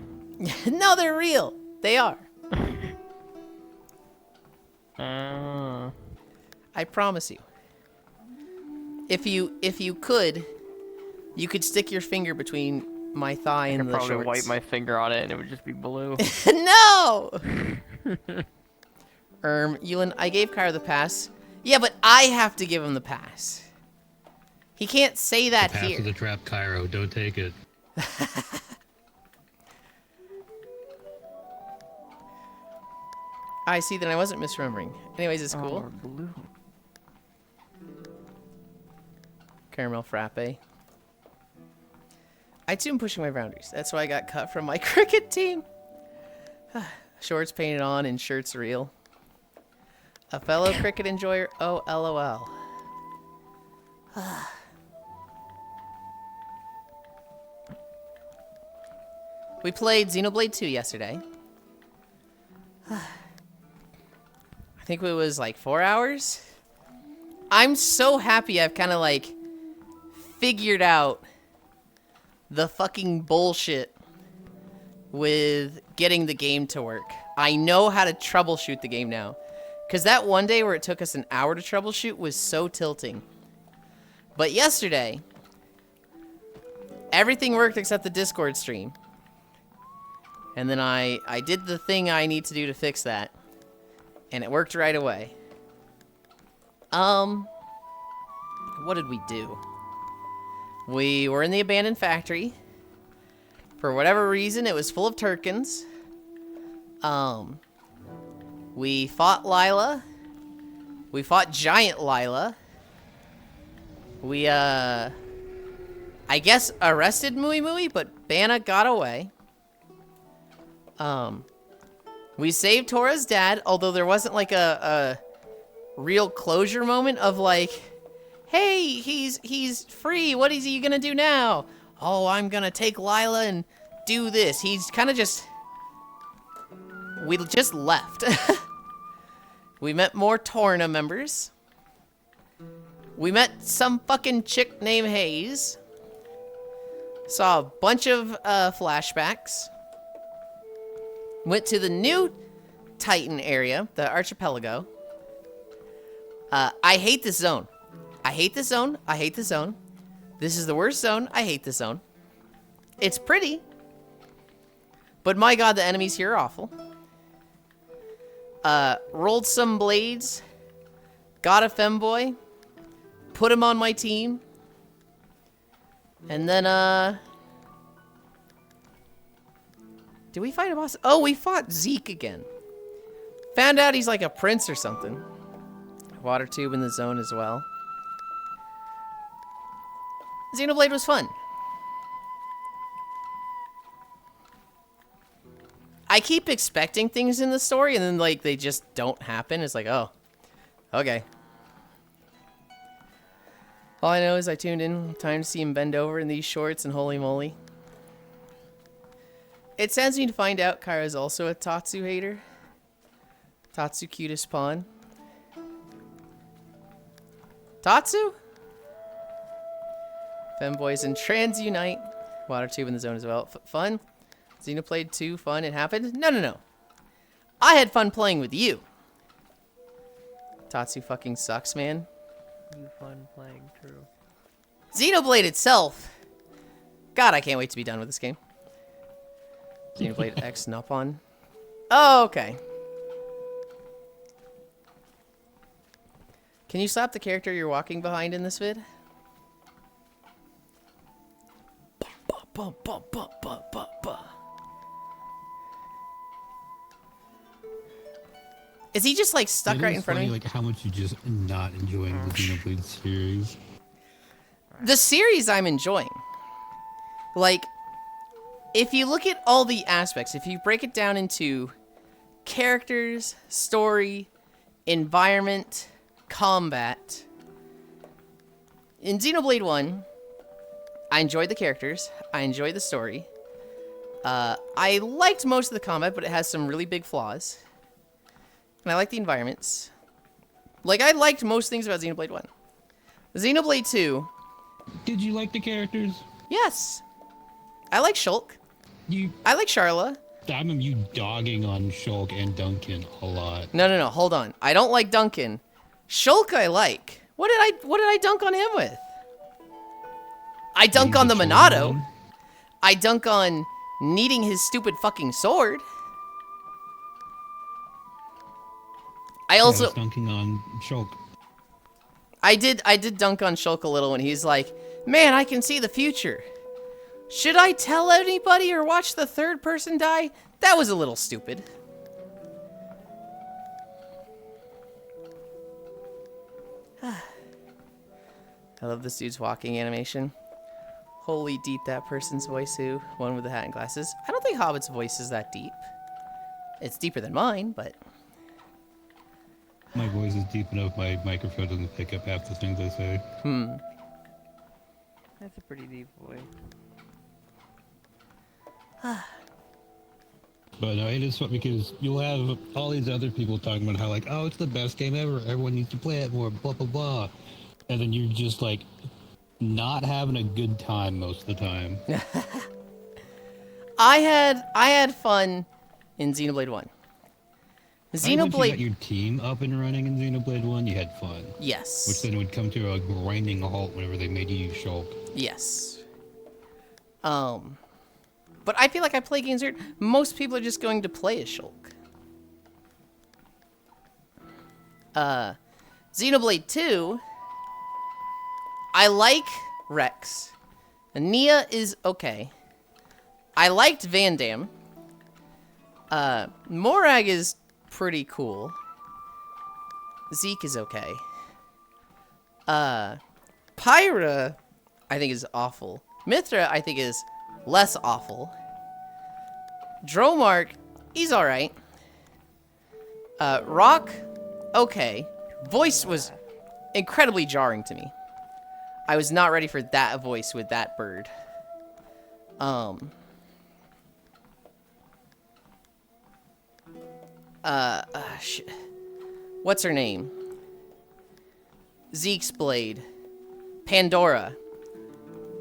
No, they're real. They are. I promise you. If you could stick your finger between my thigh and the shorts. I could probably wipe my finger on it and it would just be blue. No! Yulind, I gave Kyra the pass. Yeah, but I have to give him the pass. He can't say that the pass here. of the trap, Cairo. Don't take it. I see that I wasn't misremembering. Anyways, it's cool. Oh, blue. Caramel frappe. I too am pushing my boundaries. That's why I got cut from my cricket team. Shorts painted on and shirts real. A fellow cricket enjoyer. Oh, LOL. We played Xenoblade 2 yesterday. I think it was like 4 hours. I'm so happy I've kind of like figured out the fucking bullshit with getting the game to work. I know how to troubleshoot the game now. Because that one day where it took us an hour to troubleshoot was so tilting. But yesterday, everything worked except the Discord stream. And then I did the thing I need to do to fix that. And it worked right away. What did we do? We were in the abandoned factory. For whatever reason, it was full of Turkins. We fought Lila. We fought Giant Lila. We, I guess arrested Mui Mui, but Banna got away. We saved Tora's dad, although there wasn't like a real closure moment of like, hey, he's free. What is he gonna do now? Oh, I'm gonna take Lila and do this. He's kind of just... We just left. We met more Torna members. We met some fucking chick named Hayes. Saw a bunch of flashbacks. Went to the new Titan area, the archipelago. I hate this zone. I hate this zone. I hate this zone. This is the worst zone. I hate this zone. It's pretty. But my god, the enemies here are awful. Rolled some blades. Got a femboy. Put him on my team. And then, did we fight a boss? Oh, we fought Zeke again. Found out he's like a prince or something. Water tube in the zone as well. Xenoblade was fun. I keep expecting things in the story and then like they just don't happen. It's like, oh, okay. All I know is I tuned in. Time to see him bend over in these shorts and holy moly. It sends me to find out Kyra's also a Tatsu hater. Tatsu cutest pawn. Tatsu? Femboys and trans unite. Water tube in the zone as well. Fun? Xenoblade 2, fun, it happened? No. I had fun playing with you. Tatsu fucking sucks, man. You fun playing, true. Xenoblade itself. God, I can't wait to be done with this game. Xenoblade X Nopon. Oh, okay. Can you slap the character you're walking behind in this vid? Is he just like stuck right in front of me? Like how much you just not enjoying the Xenoblade series. The series I'm enjoying. Like, if you look at all the aspects, if you break it down into characters, story, environment, combat, in Xenoblade 1, I enjoyed the characters, I enjoyed the story. I liked most of the combat, but it has some really big flaws. And I like the environments. Like, I liked most things about Xenoblade 1. Xenoblade 2... Did you like the characters? Yes. I like Shulk. I like Sharla. I remember you dogging on Shulk and Duncan a lot. No, hold on. I don't like Duncan. Shulk I like. What did I dunk on him with? I dunk on the Monado. I dunk on needing his stupid fucking sword. I also was dunking on Shulk. I did dunk on Shulk a little when he's like, "Man, I can see the future. Should I tell anybody or watch the third person die?" That was a little stupid. I love this dude's walking animation. Holy deep that person's voice who? One with the hat and glasses. I don't think Hobbit's voice is that deep. It's deeper than mine, but... My voice is deep enough, my microphone doesn't pick up half the things I say. That's a pretty deep voice. But no, it is fun because you'll have all these other people talking about how like, oh, it's the best game ever, everyone needs to play it more, blah, blah, blah. And then you're just like, not having a good time most of the time. I had fun in Xenoblade 1. Once you got your team up and running in Xenoblade 1, you had fun. Yes. Which then would come to a grinding halt whenever they made you use Shulk. Yes. But I feel like I play games where most people are just going to play as Shulk. Xenoblade 2, I like Rex. Nia is okay. I liked Van Damme. Morag is pretty cool. Zeke is okay. Pyra, I think is awful. Mithra, I think is less awful. Dromark, he's alright. Rock, okay. Voice was incredibly jarring to me. I was not ready for that voice with that bird. Shit. What's her name? Zeke's blade. Pandora.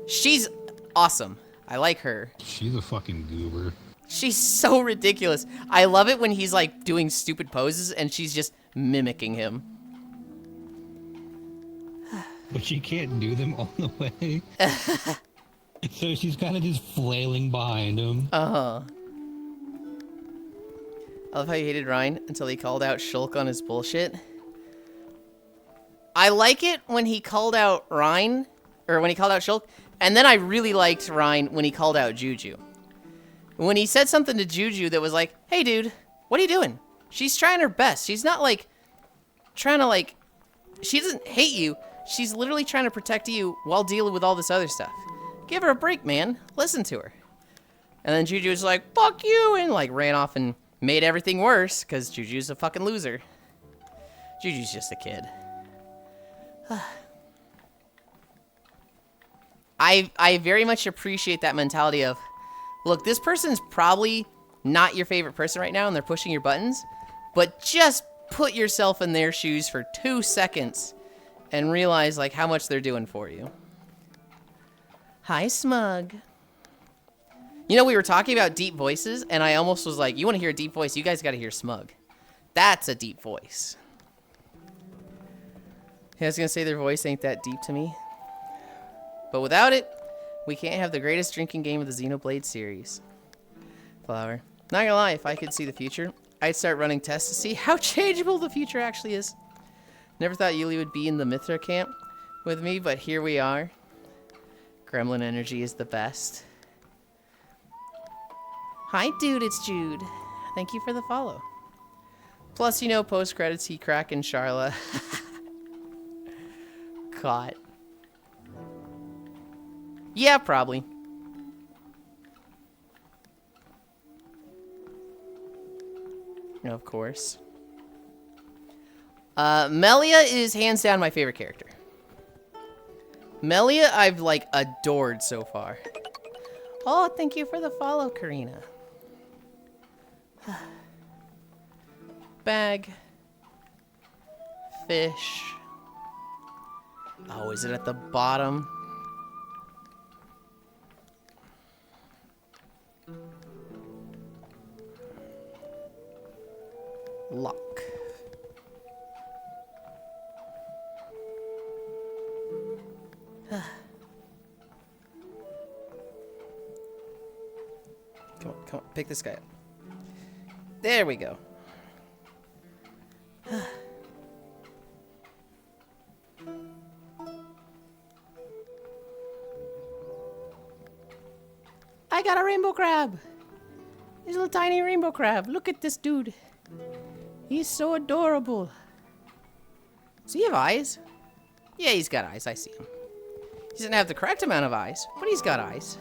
She's awesome. I like her. She's a fucking goober. She's so ridiculous. I love it when he's like doing stupid poses and she's just mimicking him. But she can't do them all the way. So she's kind of just flailing behind him. Uh-huh. I love how you hated Ryan until he called out Shulk on his bullshit. I like it when he called out Ryan, or when he called out Shulk, and then I really liked Ryan when he called out Juju. When he said something to Juju that was like, "Hey dude, what are you doing? She's trying her best. She's not like, trying to like, she doesn't hate you. She's literally trying to protect you while dealing with all this other stuff. Give her a break, man. Listen to her." And then Juju was like, "Fuck you," and like ran off and made everything worse, because Juju's a fucking loser. Juju's just a kid. I very much appreciate that mentality of, look, this person's probably not your favorite person right now, and they're pushing your buttons, but just put yourself in their shoes for 2 seconds and realize, like, how much they're doing for you. Hi, Smug. You know, we were talking about deep voices, and I almost was like, you want to hear a deep voice? You guys got to hear Smug. That's a deep voice. I was going to say their voice ain't that deep to me. But without it, we can't have the greatest drinking game of the Xenoblade series. Flower. Not gonna lie, if I could see the future, I'd start running tests to see how changeable the future actually is. Never thought Yuli would be in the Mithra camp with me, but here we are. Gremlin energy is the best. Hi, dude, it's Jude. Thank you for the follow. Plus, you know, post-credits, he Crack and Sharla. Caught. Yeah, probably. Of course. Melia is hands down my favorite character. Melia I've, like, adored so far. Oh, thank you for the follow, Karina. Bag. Fish. Oh, is it at the bottom? Lock. Come on, pick this guy up. There we go. I got a rainbow crab. There's a little tiny rainbow crab. Look at this dude. He's so adorable. Does he have eyes? Yeah, he's got eyes. I see him. He doesn't have the correct amount of eyes, but he's got eyes.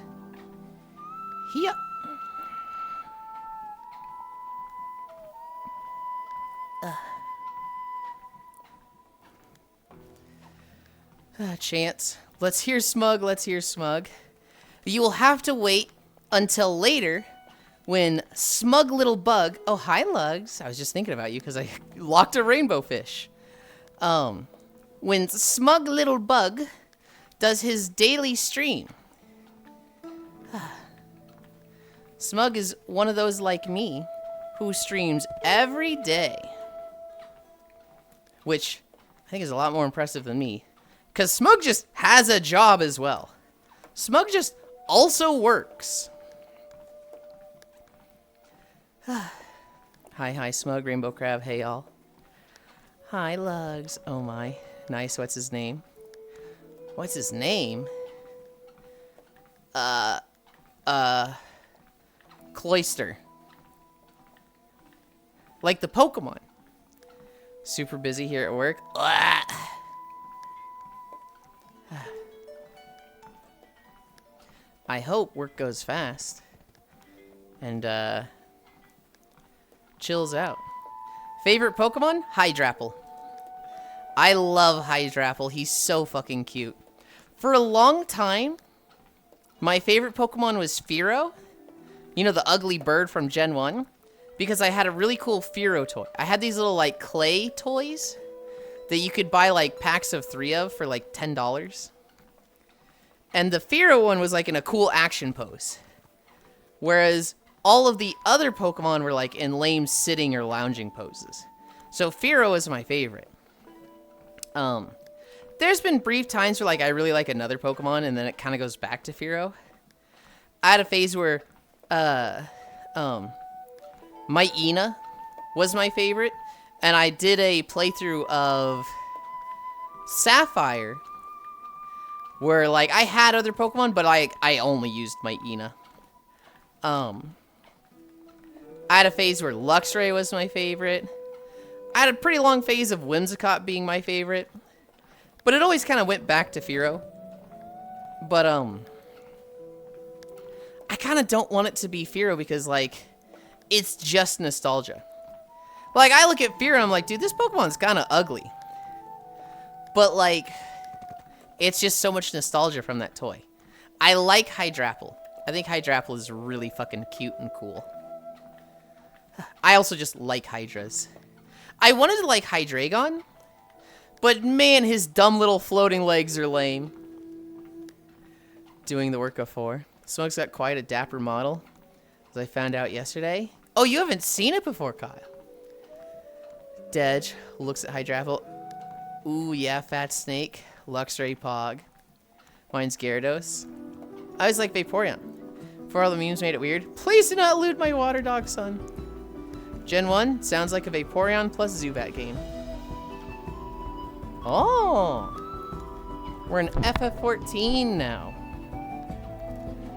Chance. Let's hear Smug. Let's hear Smug. You will have to wait until later when Smug Little Bug... Oh, hi, Lugs. I was just thinking about you because I locked a rainbow fish. When Smug Little Bug does his daily stream. Smug is one of those like me who streams every day. Which I think is a lot more impressive than me. Because Smug just has a job as well. Smug just also works. Hi, Smug, Rainbow Crab, hey y'all. Hi, Lugs. Oh my. Nice, what's his name? What's his name? Cloyster. Like the Pokemon. Super busy here at work. I hope work goes fast. And, chills out. Favorite Pokemon? Hydrapple. I love Hydrapple. He's so fucking cute. For a long time, my favorite Pokemon was Fearow. You know, the ugly bird from Gen 1? Because I had a really cool Fearow toy. I had these little, like, clay toys that you could buy, like, packs of 3 of for, like, $10. And the Fearow one was, like, in a cool action pose. Whereas all of the other Pokemon were, like, in lame sitting or lounging poses. So Fearow is my favorite. There's been brief times where, like, I really like another Pokemon, and then it kind of goes back to Fearow. I had a phase where, Myena was my favorite, and I did a playthrough of Sapphire, where, like, I had other Pokemon, but I only used Myena. I had a phase where Luxray was my favorite. I had a pretty long phase of Whimsicott being my favorite. But it always kind of went back to Fearow. But, I kind of don't want it to be Fearow because, like, it's just nostalgia. Like, I look at Fearow and I'm like, dude, this Pokemon's kind of ugly. But, like, it's just so much nostalgia from that toy. I like Hydrapple. I think Hydrapple is really fucking cute and cool. I also just like Hydras. I wanted to like Hydreigon, but man, his dumb little floating legs are lame. Doing the work of 4. Smug's got quite a dapper model, as I found out yesterday. Oh, you haven't seen it before, Kyle. Dedge looks at Hydrapple. Ooh, yeah, Fat Snake. Luxray Pog. Mine's Gyarados. I was like Vaporeon. For all the memes made it weird. Please do not loot my water dog, son. Gen 1 sounds like a Vaporeon plus Zubat game. Oh! We're in FF14 now.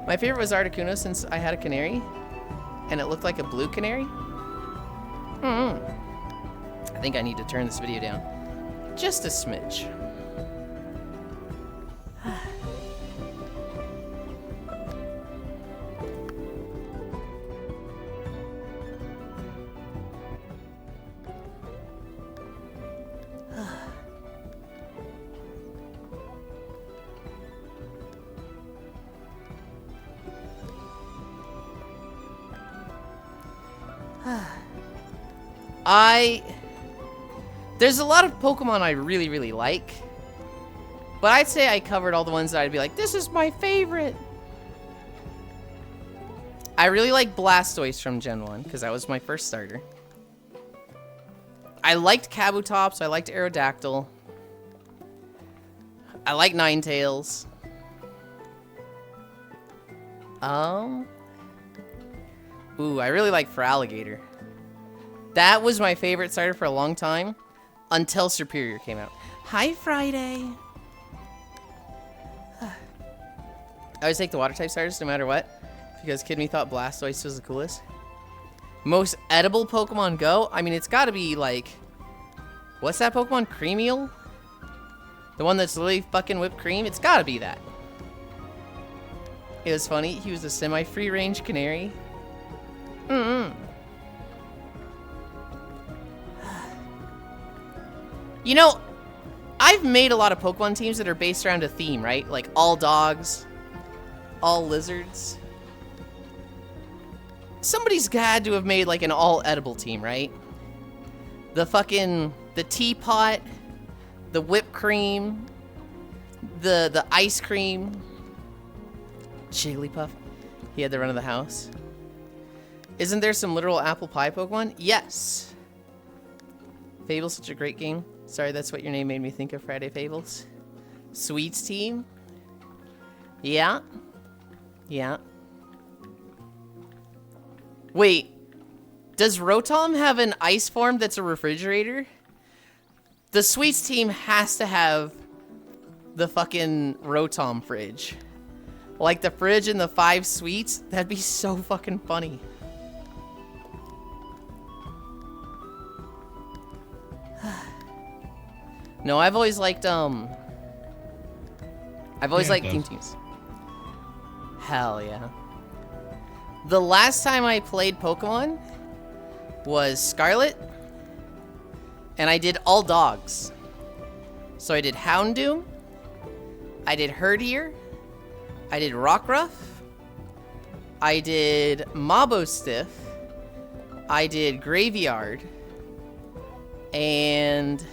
My favorite was Articuno since I had a canary. And it looked like a blue canary. I think I need to turn this video down. Just a smidge. There's a lot of Pokemon I really, really like. But I'd say I covered all the ones that I'd be like, this is my favorite. I really like Blastoise from Gen 1, because that was my first starter. I liked Kabutops, I liked Aerodactyl. I like Ninetales. Ooh, I really like Feraligatr. That was my favorite starter for a long time, until Superior came out. Hi, Friday. I always take the water type starters no matter what, because Kid Me thought Blastoise was the coolest. Most edible Pokemon Go? I mean, it's gotta be like, what's that Pokemon? Creamiel? The one that's literally fucking whipped cream? It's gotta be that. It was funny, he was a semi-free range canary. You know, I've made a lot of Pokemon teams that are based around a theme, right? Like all dogs, all lizards. Somebody's got to have made like an all edible team, right? The teapot, the whipped cream, the ice cream. Jigglypuff. He had the run of the house. Isn't there some literal apple pie Pokemon? Yes. Fable's such a great game. Sorry, that's what your name made me think of, Friday Fables. Sweets team? Yeah. Yeah. Wait. Does Rotom have an ice form that's a refrigerator? The Sweets team has to have the fucking Rotom fridge. Like the fridge and the 5 sweets? That'd be so fucking funny. No, I've always liked I've always liked theme teams. Hell yeah. The last time I played Pokemon was Scarlet, and I did all dogs. So I did Houndoom, I did Herdier, I did Rockruff, I did Mabostiff, I did Graveyard, and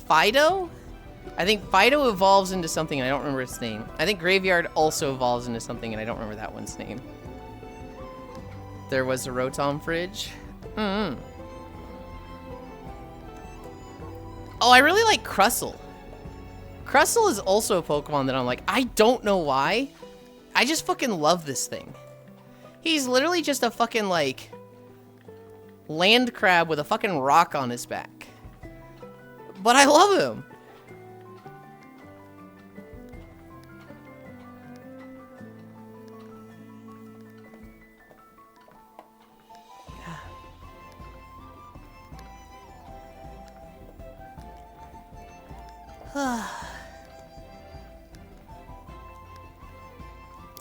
Fido? I think Fido evolves into something and I don't remember its name. I think Graveyard also evolves into something and I don't remember that one's name. There was a Rotom fridge. Oh, I really like Crustle. Crustle is also a Pokemon that I'm like, I don't know why. I just fucking love this thing. He's literally just a fucking, like, land crab with a fucking rock on his back. But I love him.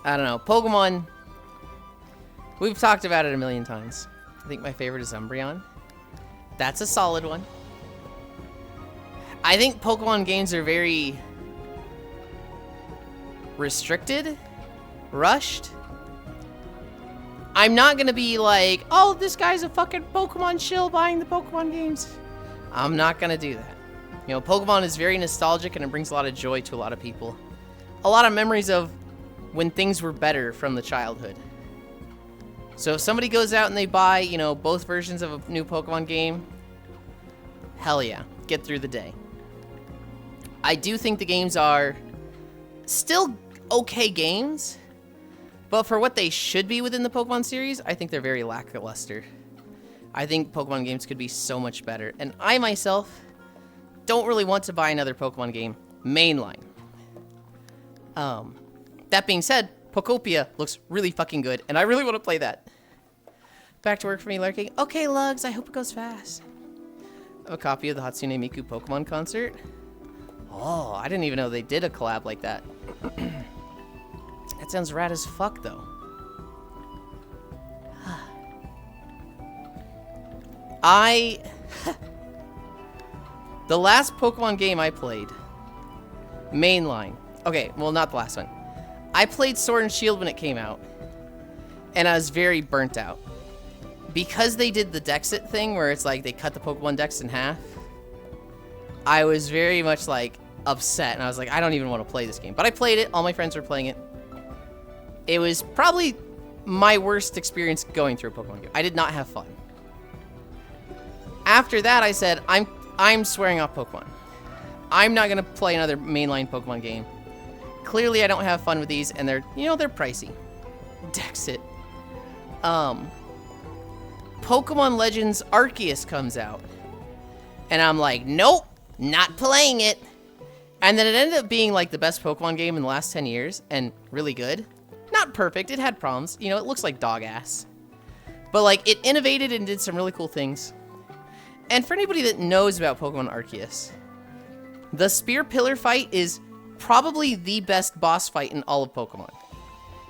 I don't know. Pokemon. We've talked about it a million times. I think my favorite is Umbreon. That's a solid one. I think Pokemon games are very restricted, rushed. I'm not gonna be like, oh, this guy's a fucking Pokemon shill buying the Pokemon games. I'm not gonna do that. You know, Pokemon is very nostalgic and it brings a lot of joy to a lot of people. A lot of memories of when things were better from the childhood. So if somebody goes out and they buy, you know, both versions of a new Pokemon game, hell yeah, get through the day. I do think the games are still okay games, but for what they should be within the Pokemon series, I think they're very lackluster. I think Pokemon games could be so much better, and I myself don't really want to buy another Pokemon game mainline. That being said, Pokopia looks really fucking good, and I really want to play that. Back to work for me, lurking. Okay, Lugs, I hope it goes fast. I have a copy of the Hatsune Miku Pokemon concert. Oh, I didn't even know they did a collab like that. That sounds rad as fuck, though. The last Pokemon game I played, mainline. Okay, well, not the last one. I played Sword and Shield when it came out, and I was very burnt out because they did the Dexit thing where it's like they cut the Pokemon Dex in half, I was very much like upset, and I was like, I don't even want to play this game. But I played it. All my friends were playing it. It was probably my worst experience going through a Pokemon game. I did not have fun. After that, I said, I'm swearing off Pokemon. I'm not gonna play another mainline Pokemon game. Clearly, I don't have fun with these, and they're pricey. Dexit. Pokemon Legends Arceus comes out, and I'm like, nope, not playing it. And then it ended up being like the best Pokemon game in the last 10 years, and really good. Not perfect, it had problems. You know, it looks like dog ass. But like, it innovated and did some really cool things. And for anybody that knows about Pokemon Arceus, the Spear Pillar fight is probably the best boss fight in all of Pokemon.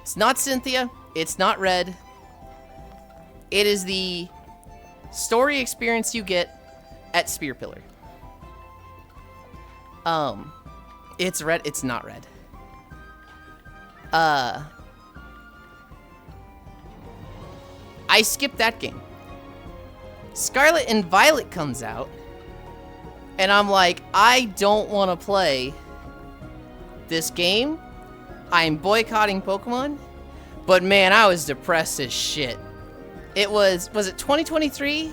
It's not Cynthia, it's not Red. It is the story experience you get at Spear Pillar. It's Red, it's not Red. I skipped that game. Scarlet and Violet comes out, and I'm like, I don't want to play this game. I'm boycotting Pokemon. But man, I was depressed as shit. It was it 2023?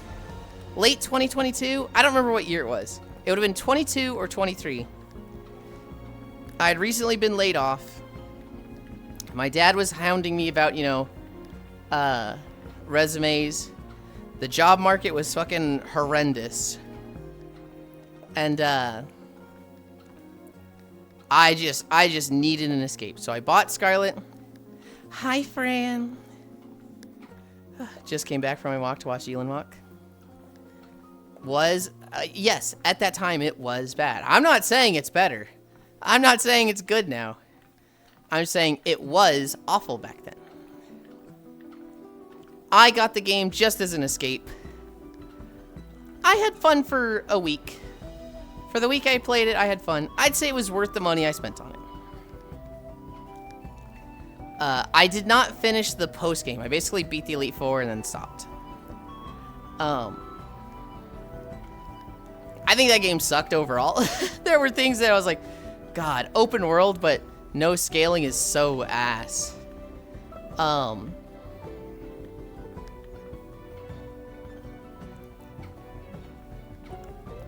Late 2022? I don't remember what year it was. It would have been 22 or 23. I had recently been laid off. My dad was hounding me about, resumes. The job market was fucking horrendous. And, I just needed an escape. So I bought Scarlet. Hi, Fran. Just came back from my walk to watch Yulind walk. Yes, at that time it was bad. I'm not saying it's better. I'm not saying it's good now. I'm saying it was awful back then. I got the game just as an escape. I had fun for a week. For the week I played it, I had fun. I'd say it was worth the money I spent on it. I did not finish the post game. I basically beat the Elite Four and then stopped. I think that game sucked overall. There were things that I was like, God, open world, but no scaling is so ass.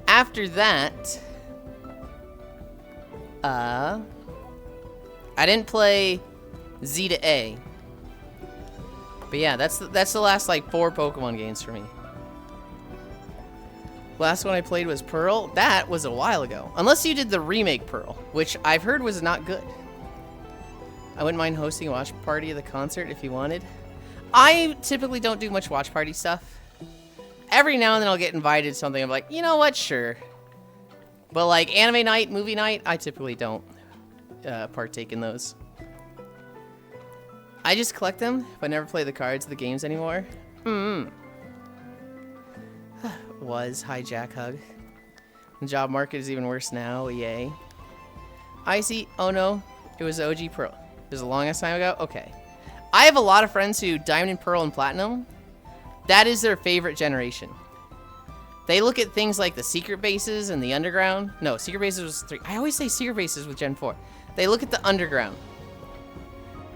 After that, I didn't play Z to A. But yeah, that's the last like 4 Pokemon games for me. Last one I played was Pearl. That was a while ago. Unless you did the remake Pearl, which I've heard was not good. I wouldn't mind hosting a watch party of the concert if you wanted. I typically don't do much watch party stuff. Every now and then I'll get invited to something. I'm like, you know what? Sure. But like anime night, movie night, I typically don't partake in those. I just collect them, but never play the cards of the games anymore. Was hijack hug. The job market is even worse now. Yay. Icy. Oh no, it was OG Pearl. It was a long ass time ago. Okay. I have a lot of friends who Diamond, Pearl, and Platinum. That is their favorite generation. They look at things like the secret bases and the underground. No, secret bases was 3. I always say secret bases with Gen 4. They look at the underground.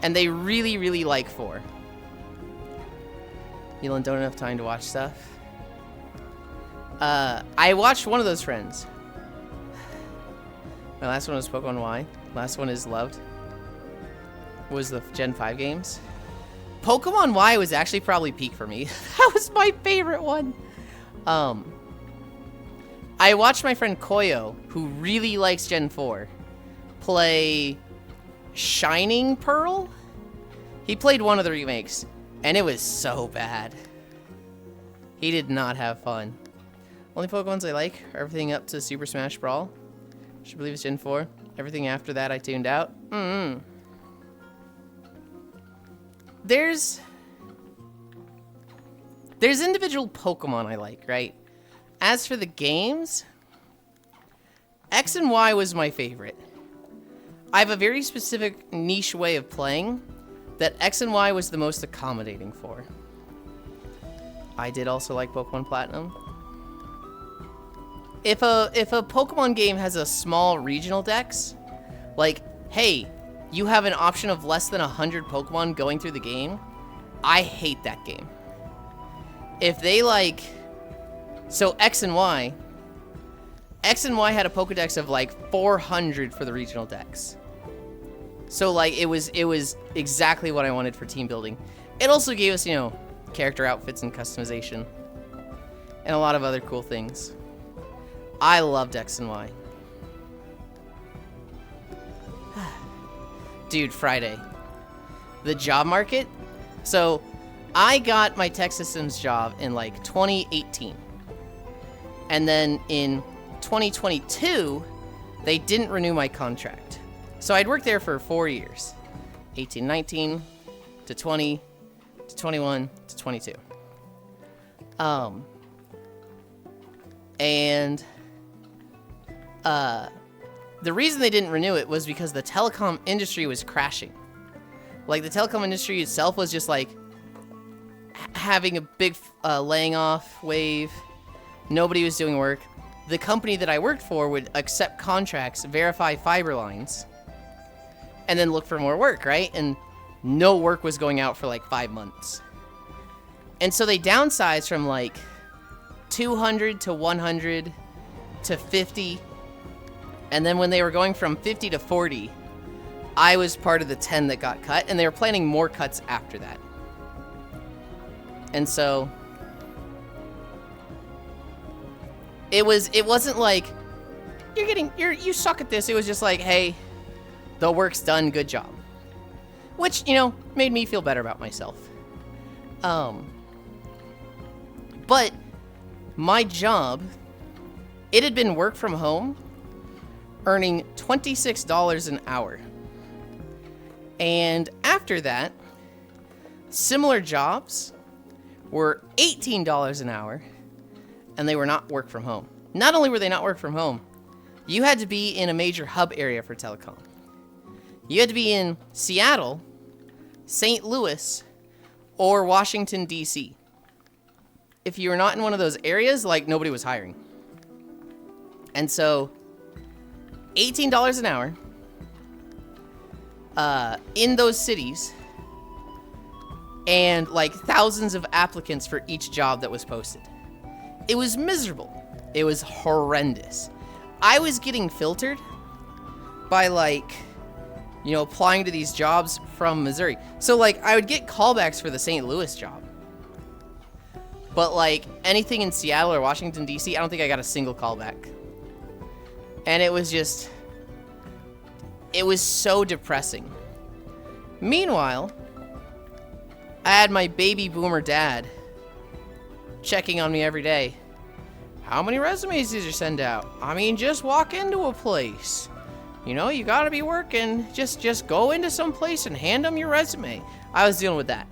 And they really, really like 4. Yulind don't have time to watch stuff. I watched one of those friends. My last one was Pokemon Y. Last one is Loved. Was the Gen 5 games. Pokemon Y was actually probably peak for me. That was my favorite one. I watched my friend Koyo, who really likes Gen 4, play Shining Pearl. He played one of the remakes, and it was so bad. He did not have fun. Only Pokemons I like are everything up to Super Smash Brawl. Should believe it's Gen 4. Everything after that I tuned out. There's individual Pokemon I like, right? As for the games, X and Y was my favorite. I have a very specific niche way of playing that X and Y was the most accommodating for. I did also like Pokemon Platinum. If a Pokemon game has a small regional dex, like, hey, you have an option of less than 100 Pokemon going through the game, I hate that game. If they like, so X and Y had a Pokedex of like 400 for the regional dex. So like it was exactly what I wanted for team building. It also gave us, you know, character outfits and customization and a lot of other cool things. I loved X and Y. Dude, Friday. The job market. So I got my tech systems job in like 2018. And then in 2022, they didn't renew my contract. So I'd worked there for 4 years. 18, 19 to 20 to 21 to 22. And the reason they didn't renew it was because the telecom industry was crashing. Like, the telecom industry itself was just like having a big laying off wave. Nobody was doing work. The company that I worked for would accept contracts, verify fiber lines, and then look for more work, right? And no work was going out for like 5 months. And so they downsized from like 200 to 100 to 50. And then when they were going from 50 to 40, I was part of the 10 that got cut, and they were planning more cuts after that. And so it wasn't like you suck at this. It was just like, hey, the work's done, good job. Which, you know, made me feel better about myself. But my job, it had been work from home, earning $26 an hour. And after that, similar jobs were $18 an hour, and they were not work from home. Not only were they not work from home, you had to be in a major hub area for telecom. You had to be in Seattle, St. Louis, or Washington, D.C. If you were not in one of those areas, like, nobody was hiring. And so $18 an hour in those cities, and like thousands of applicants for each job that was posted. It was miserable. It was horrendous. I was getting filtered by, like, you know, applying to these jobs from Missouri. So like I would get callbacks for the St. Louis job, but like anything in Seattle or Washington, D.C., I don't think I got a single callback. And it was so depressing. Meanwhile, I had my baby boomer dad checking on me every day. How many resumes did you send out? I mean, just walk into a place. You know, you gotta be working. Just go into some place and hand them your resume. I was dealing with that.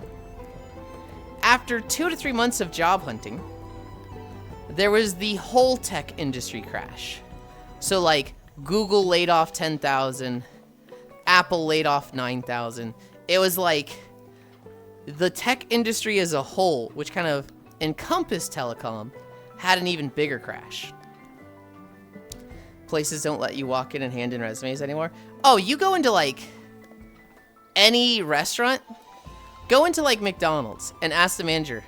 After 2 to 3 months of job hunting, there was the whole tech industry crash. So like Google laid off 10,000, Apple laid off 9,000. It was like the tech industry as a whole, which kind of encompassed telecom, had an even bigger crash. Places don't let you walk in and hand in resumes anymore. Oh, you go into like any restaurant, go into like McDonald's and ask the manager,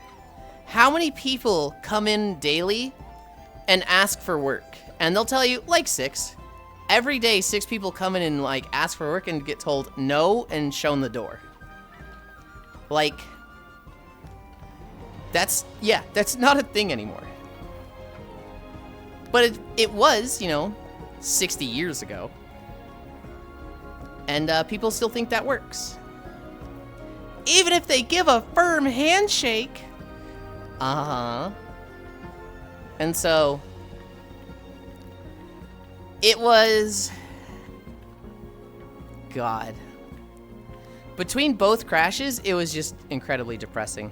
how many people come in daily and ask for work? And they'll tell you like 6. Every day, 6 people come in and like ask for work and get told no and shown the door. Like, that's not a thing anymore. But it was, you know, 60 years ago. And people still think that works. Even if they give a firm handshake. And so it was, God. Between both crashes, it was just incredibly depressing.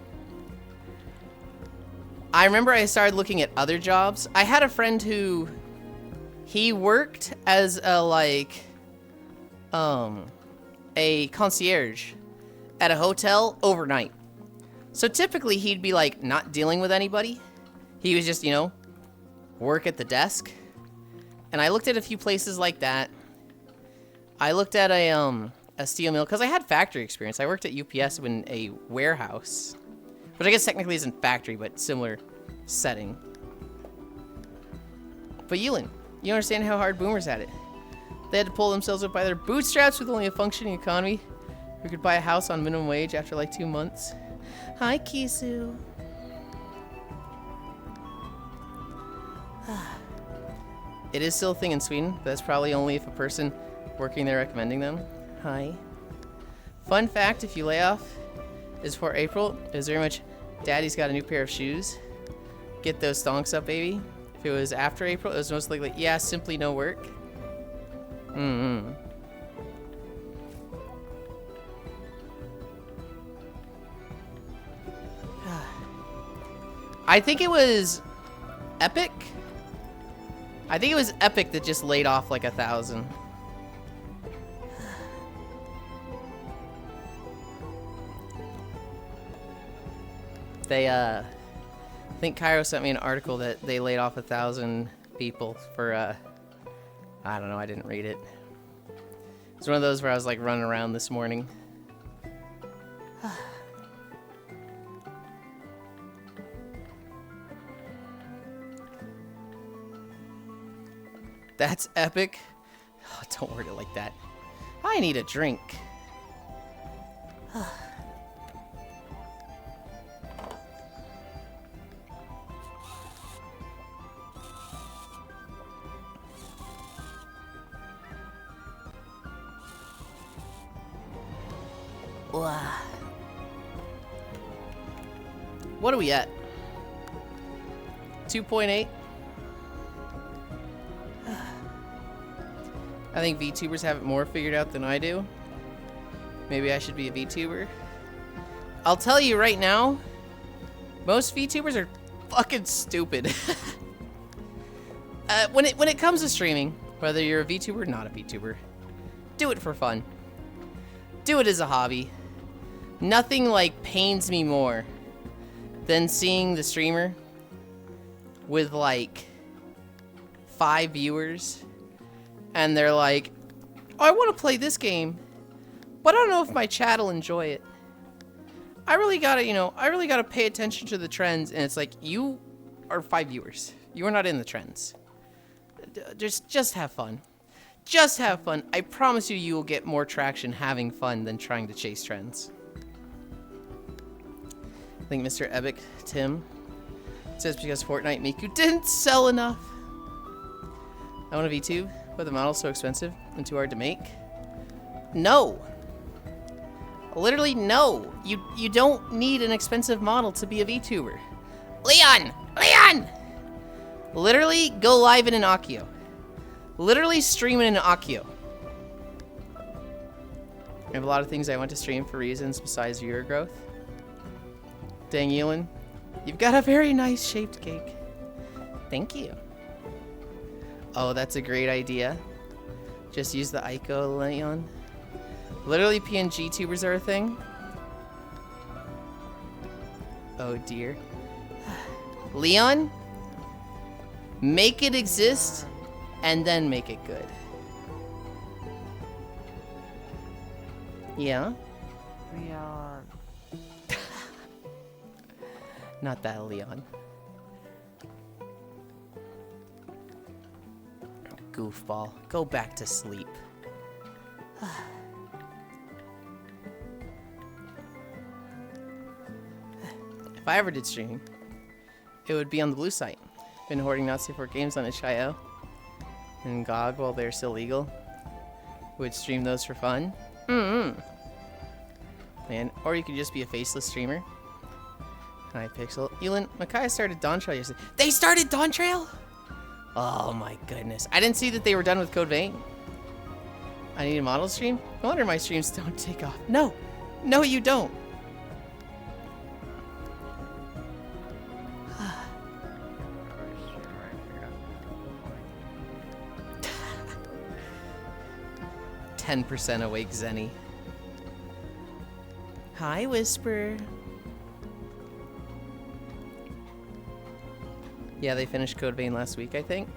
I remember I started looking at other jobs. I had a friend who, he worked as a concierge at a hotel overnight. So typically he'd be like not dealing with anybody. He was just, you know, work at the desk. And I looked at a few places like that. I looked at a steel mill because I had factory experience. I worked at UPS in a warehouse, which I guess technically isn't factory, but similar setting. But Yulind, you understand how hard boomers had it. They had to pull themselves up by their bootstraps with only a functioning economy. Who could buy a house on minimum wage after like 2 months. Hi, Kisu. It is still a thing in Sweden, but that's probably only if a person working there recommending them. Hi. Fun fact, if you lay off is for April, it was very much Daddy's got a new pair of shoes. Get those stonks up, baby. If it was after April, it was most likely, yeah, simply no work. I think it was Epic. I think it was Epic that just laid off like 1,000. They, I think Cairo sent me an article that they laid off 1,000 people for, I don't know, I didn't read it. It's one of those where I was like running around this morning. That's epic. Oh, don't word it like that. I need a drink. What are we at? 2.8? I think VTubers have it more figured out than I do. Maybe I should be a VTuber. I'll tell you right now, most VTubers are fucking stupid. When it comes to streaming, whether you're a VTuber or not a VTuber, do it for fun. Do it as a hobby. Nothing like pains me more than seeing the streamer with like 5 viewers and they're like, oh, I want to play this game, but I don't know if my chat will enjoy it. I really gotta pay attention to the trends, and it's like, you are 5 viewers. You are not in the trends. Just have fun. Just have fun. I promise you, you will get more traction having fun than trying to chase trends. I think Mr. Epic Tim says because Fortnite Miku didn't sell enough. I want a VTube, but the model's so expensive and too hard to make. No. Literally no. You don't need an expensive model to be a VTuber. Leon! Leon! Literally go live in an Akio. Literally stream in an Akio. I have a lot of things I want to stream for reasons besides viewer growth. Dang, Yulind, you've got a very nice shaped cake. Thank you. Oh, that's a great idea. Just use the Ico, Leon. Literally, PNG tubers are a thing. Oh dear. Leon, make it exist and then make it good. Yeah? Leon. Not that Leon. Goofball. Go back to sleep. If I ever did streaming, it would be on the blue site. Been hoarding not safe for games on itch.io and GOG while they're still legal. Would stream those for fun. Man, or you could just be a faceless streamer. Hi, Pixel. Yulind, Makai started Dawn Trail yesterday. They started Dawn Trail? Oh my goodness. I didn't see that they were done with Code Vein. I need a model stream? No wonder my streams don't take off. No. No, you don't. 10% awake, Zenny. Hi, Whisper. Yeah, they finished Code Vein last week, I think.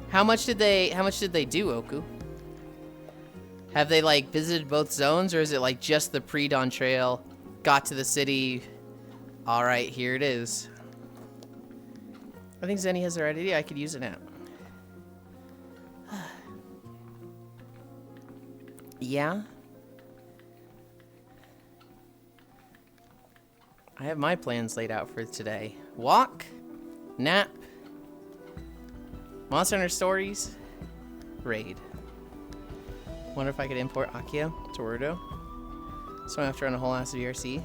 How much did they do, Oku? Have they like visited both zones, or is it like just the pre-dawn trail, got to the city, all right, here it is. I think Zenny has the right idea. I could use it now. Yeah? I have my plans laid out for today. Walk, nap, Monster Hunter Stories, raid. Wonder if I could import Akio to Wordo. So I have to run a whole ass VRC.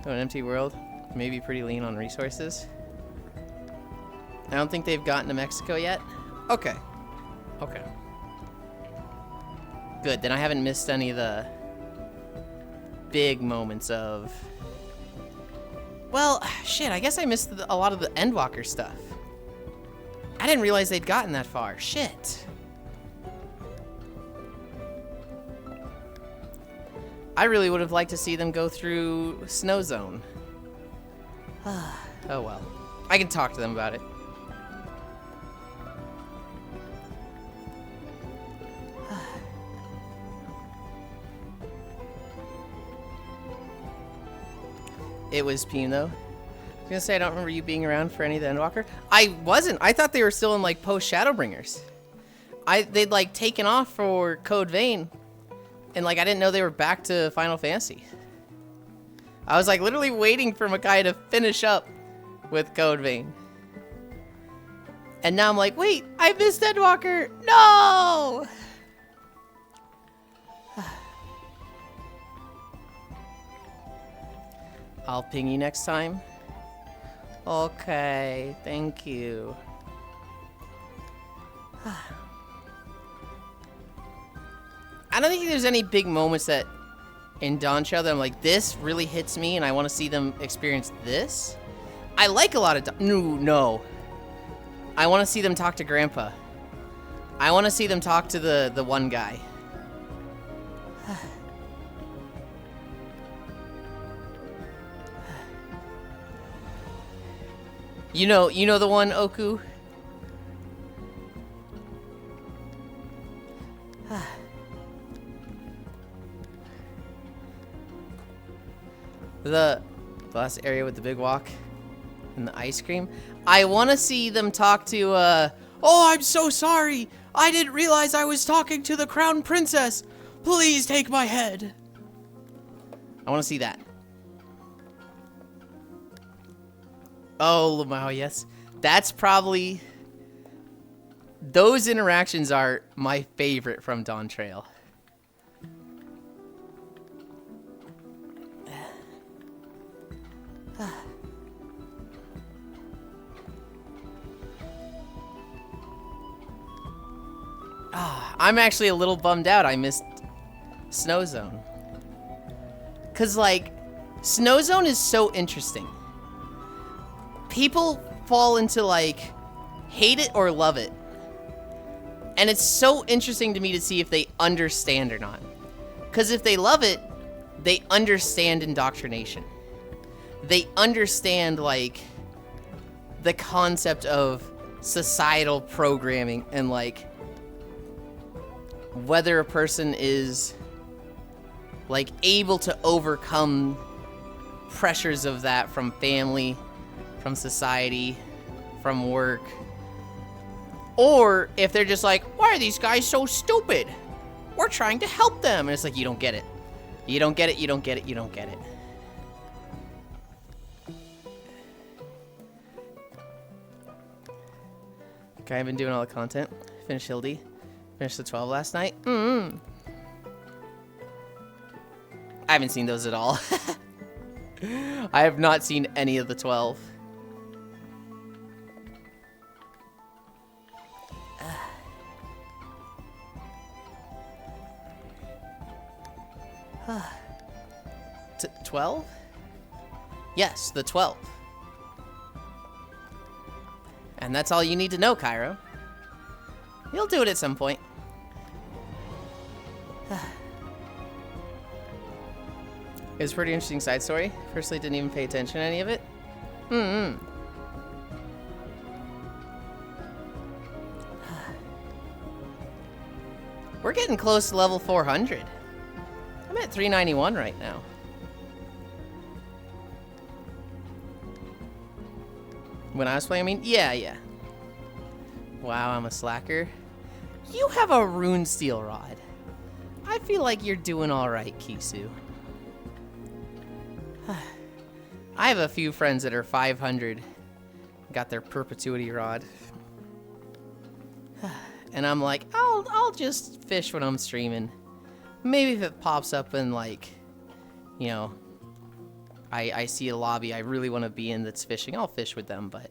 Go an empty world. Maybe pretty lean on resources. I don't think they've gotten to Mexico yet. Okay. Okay. Good, then I haven't missed any of the big moments of... Well, shit, I guess I missed a lot of the Endwalker stuff. I didn't realize they'd gotten that far. Shit. I really would have liked to see them go through Snow Zone. Oh well. I can talk to them about it. It was Pim, though. I was gonna say, I don't remember you being around for any of the Endwalker. I wasn't. I thought they were still in, like, post-Shadowbringers. They'd, like, taken off for Code Vein. And, like, I didn't know they were back to Final Fantasy. I was, like, literally waiting for Makai to finish up with Code Vein. And now I'm like, wait, I missed Endwalker. No! I'll ping you next time. Okay, thank you. I don't think there's any big moments that in Dawn Trail that I'm like, this really hits me and I want to see them experience this. I like a lot of no. I want to see them talk to Grandpa. I want to see them talk to the one guy. You know the one, Oku? The last area with the big walk and the ice cream. I want to see them talk to, oh, I'm so sorry. I didn't realize I was talking to the Crown Princess. Please take my head. I want to see that. Oh, Lamau, yes. That's probably... Those interactions are my favorite from Dawn Trail. I'm actually a little bummed out I missed Snow Zone. Because, like, Snow Zone is so interesting. People fall into, like, hate it or love it. And it's so interesting to me to see if they understand or not. Because if they love it, they understand indoctrination. They understand, like, the concept of societal programming and, like, whether a person is, like, able to overcome pressures of that from family, from society, from work, or if they're just like, why are these guys so stupid? We're trying to help them. And it's like, you don't get it. You don't get it, you don't get it, you don't get it. Okay, I've been doing all the content. Finished Hildy. Finished the 12 last night. I haven't seen those at all. I have not seen any of the 12. To 12? Yes, the 12. And that's all you need to know, Cairo. You'll do it at some point. It was a pretty interesting side story. Firstly, didn't even pay attention to any of it. Mm-hmm. We're getting close to level 400. I'm at 391 right now. When I was playing, I mean, yeah. Wow, I'm a slacker. You have a rune steel rod. I feel like you're doing all right, Kisu. I have a few friends that are 500, got their perpetuity rod. And I'm like, I'll just fish when I'm streaming. Maybe if it pops up in, like, you know, I see a lobby I really want to be in that's fishing, I'll fish with them, but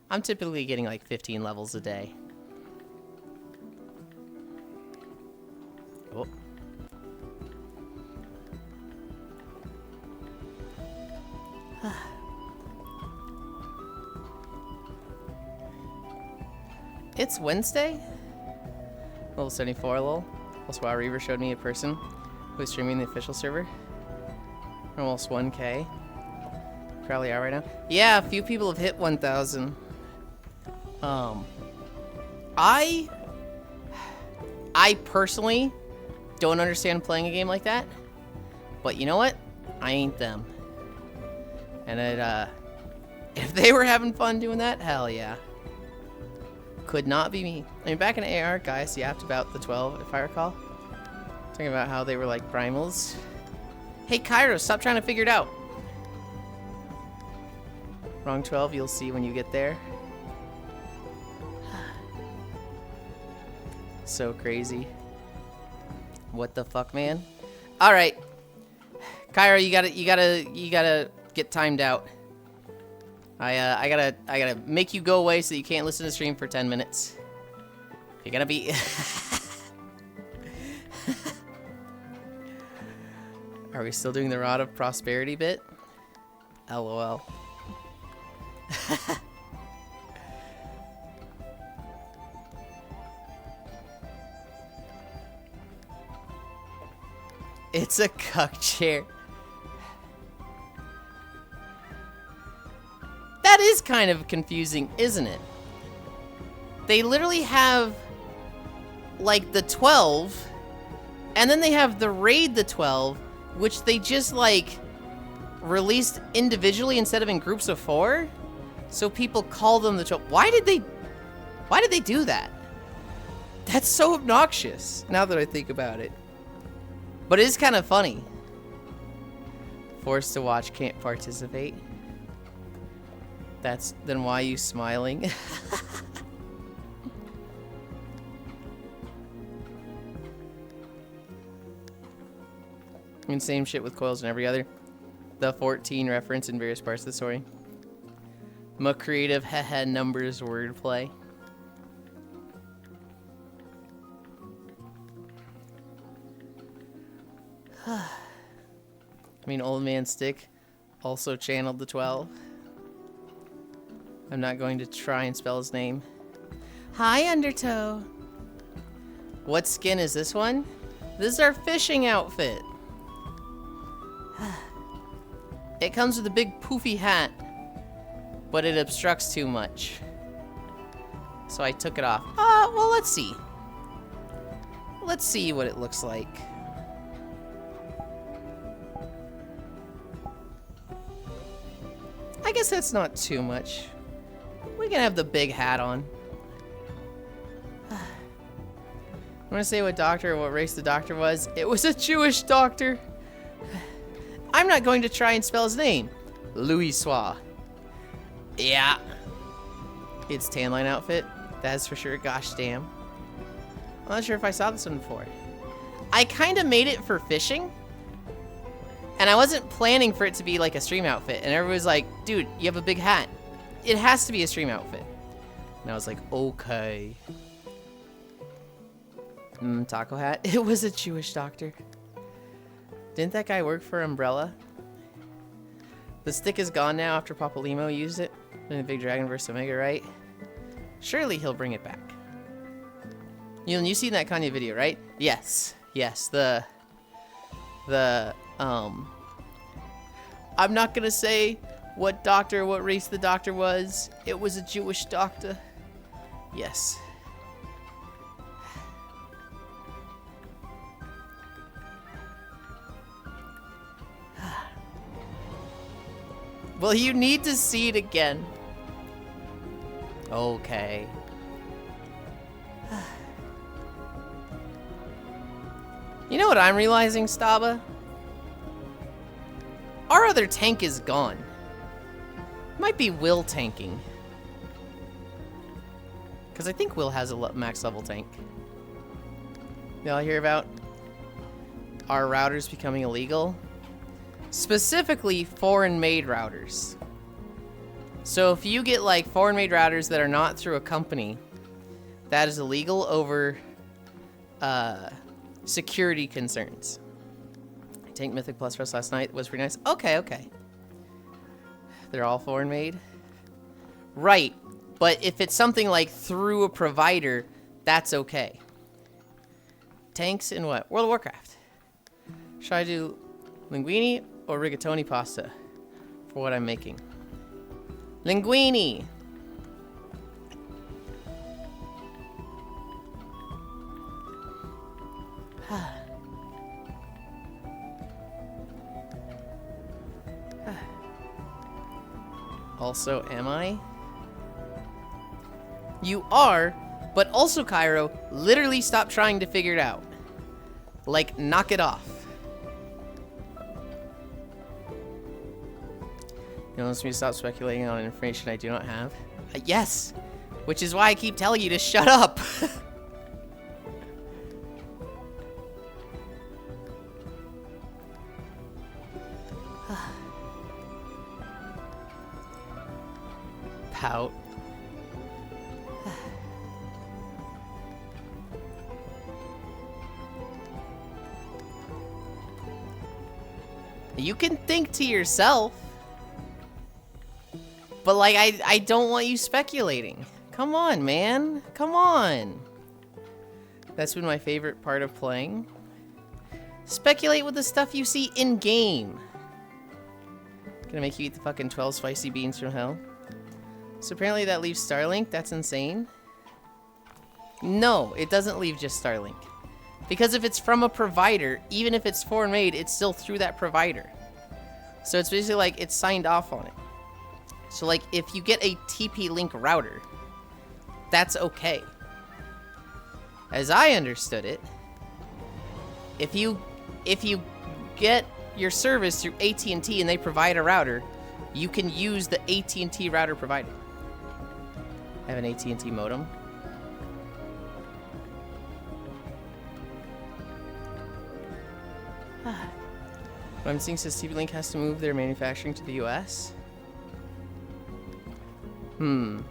I'm typically getting like 15 levels a day. Oh. It's Wednesday? Level 74, lol. Also, wow, Reaver showed me a person who's streaming the official server. Almost 1K. Probably are right now. Yeah, a few people have hit 1,000. I personally don't understand playing a game like that. But you know what? I ain't them. And it, if they were having fun doing that, hell yeah. Could not be me. I mean, back in AR, guys, yapped about the 12, if I recall. Talking about how they were like primals. Hey, Cairo, stop trying to figure it out. Wrong 12, you'll see when you get there. So crazy. What the fuck, man? All right, Cairo, you gotta get timed out. I gotta make you go away so you can't listen to the stream for 10 minutes. You're gonna be. Are we still doing the Rod of Prosperity bit? LOL. It's a cuck chair. That is kind of confusing, isn't it? They literally have like the 12, and then they have the raid the 12, which they just like released individually instead of in groups of 4. So people call them the 12. Why did they do that? That's so obnoxious now that I think about it. But it is kind of funny. Forced to watch, can't participate. Then why are you smiling? I mean, same shit with coils and every other. The 14 reference in various parts of the story. My creative haha numbers wordplay. I mean, Old Man Stick also channeled the 12. I'm not going to try and spell his name. Hi, Undertow. What skin is this one? This is our fishing outfit. It comes with a big poofy hat, but it obstructs too much. So I took it off. Well, let's see. Let's see what it looks like. I guess that's not too much. We can have the big hat on. I'm gonna say what race the doctor was. It was a Jewish doctor. I'm not going to try and spell his name. Louis Soir. Yeah. It's tan line outfit. That's for sure. Gosh damn. I'm not sure if I saw this one before. I kind of made it for fishing. And I wasn't planning for it to be like a stream outfit. And everybody was like, dude, you have a big hat. It has to be a stream outfit. And I was like, okay. Taco hat. It was a Jewish doctor. Didn't that guy work for Umbrella? The stick is gone now after Papolimo used it in the Big Dragon vs. Omega, right? Surely he'll bring it back. You've seen that Kanye video, right? Yes. Yes. The I'm not gonna say what race the doctor was. It was a Jewish doctor. Yes. Well, you need to see it again. Okay. You know what I'm realizing, Staba? Our other tank is gone. Might be Will tanking. Because I think Will has a max level tank. Y'all hear about our routers becoming illegal? Specifically, foreign-made routers. So if you get like foreign-made routers that are not through a company, that is illegal over security concerns. I tanked Mythic Plus for us last night. It was pretty nice. Okay, okay. They're all foreign-made? Right. But if it's something like through a provider, that's okay. Tanks in what? World of Warcraft. Should I do linguine or rigatoni pasta for what I'm making? Linguine! Also, am I? You are, but also, Cairo, literally stop trying to figure it out. Like, knock it off. You want me to stop speculating on information I do not have? Yes! Which is why I keep telling you to shut up! Pout. You can think to yourself. But, like, I don't want you speculating. Come on, man. Come on. That's been my favorite part of playing. Speculate with the stuff you see in-game. Gonna make you eat the fucking 12 spicy beans from hell. So apparently that leaves Starlink. That's insane. No, it doesn't leave just Starlink. Because if it's from a provider, even if it's foreign made, it's still through that provider. So it's basically like it's signed off on it. So like if you get a TP-Link router, that's okay. As I understood it, if you get your service through AT&T and they provide a router, you can use the AT&T router provider. I have an AT&T modem. What I'm seeing says TP-Link has to move their manufacturing to the US. Think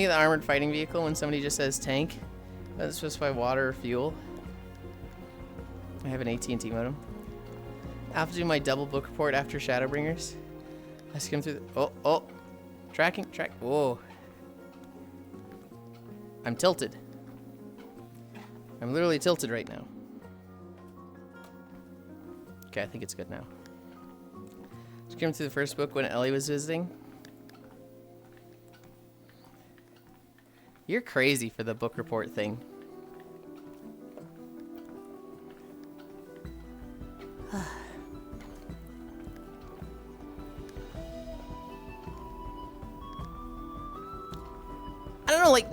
of the armored fighting vehicle when somebody just says tank. Doesn't specify water or fuel. I have an AT&T modem. I have to do my double book report after Shadowbringers. I skim through the... Oh. Track. Whoa. I'm tilted. I'm literally tilted right now. Okay, I think it's good now. Skim through the first book when Ellie was visiting. You're crazy for the book report thing. I don't know, like,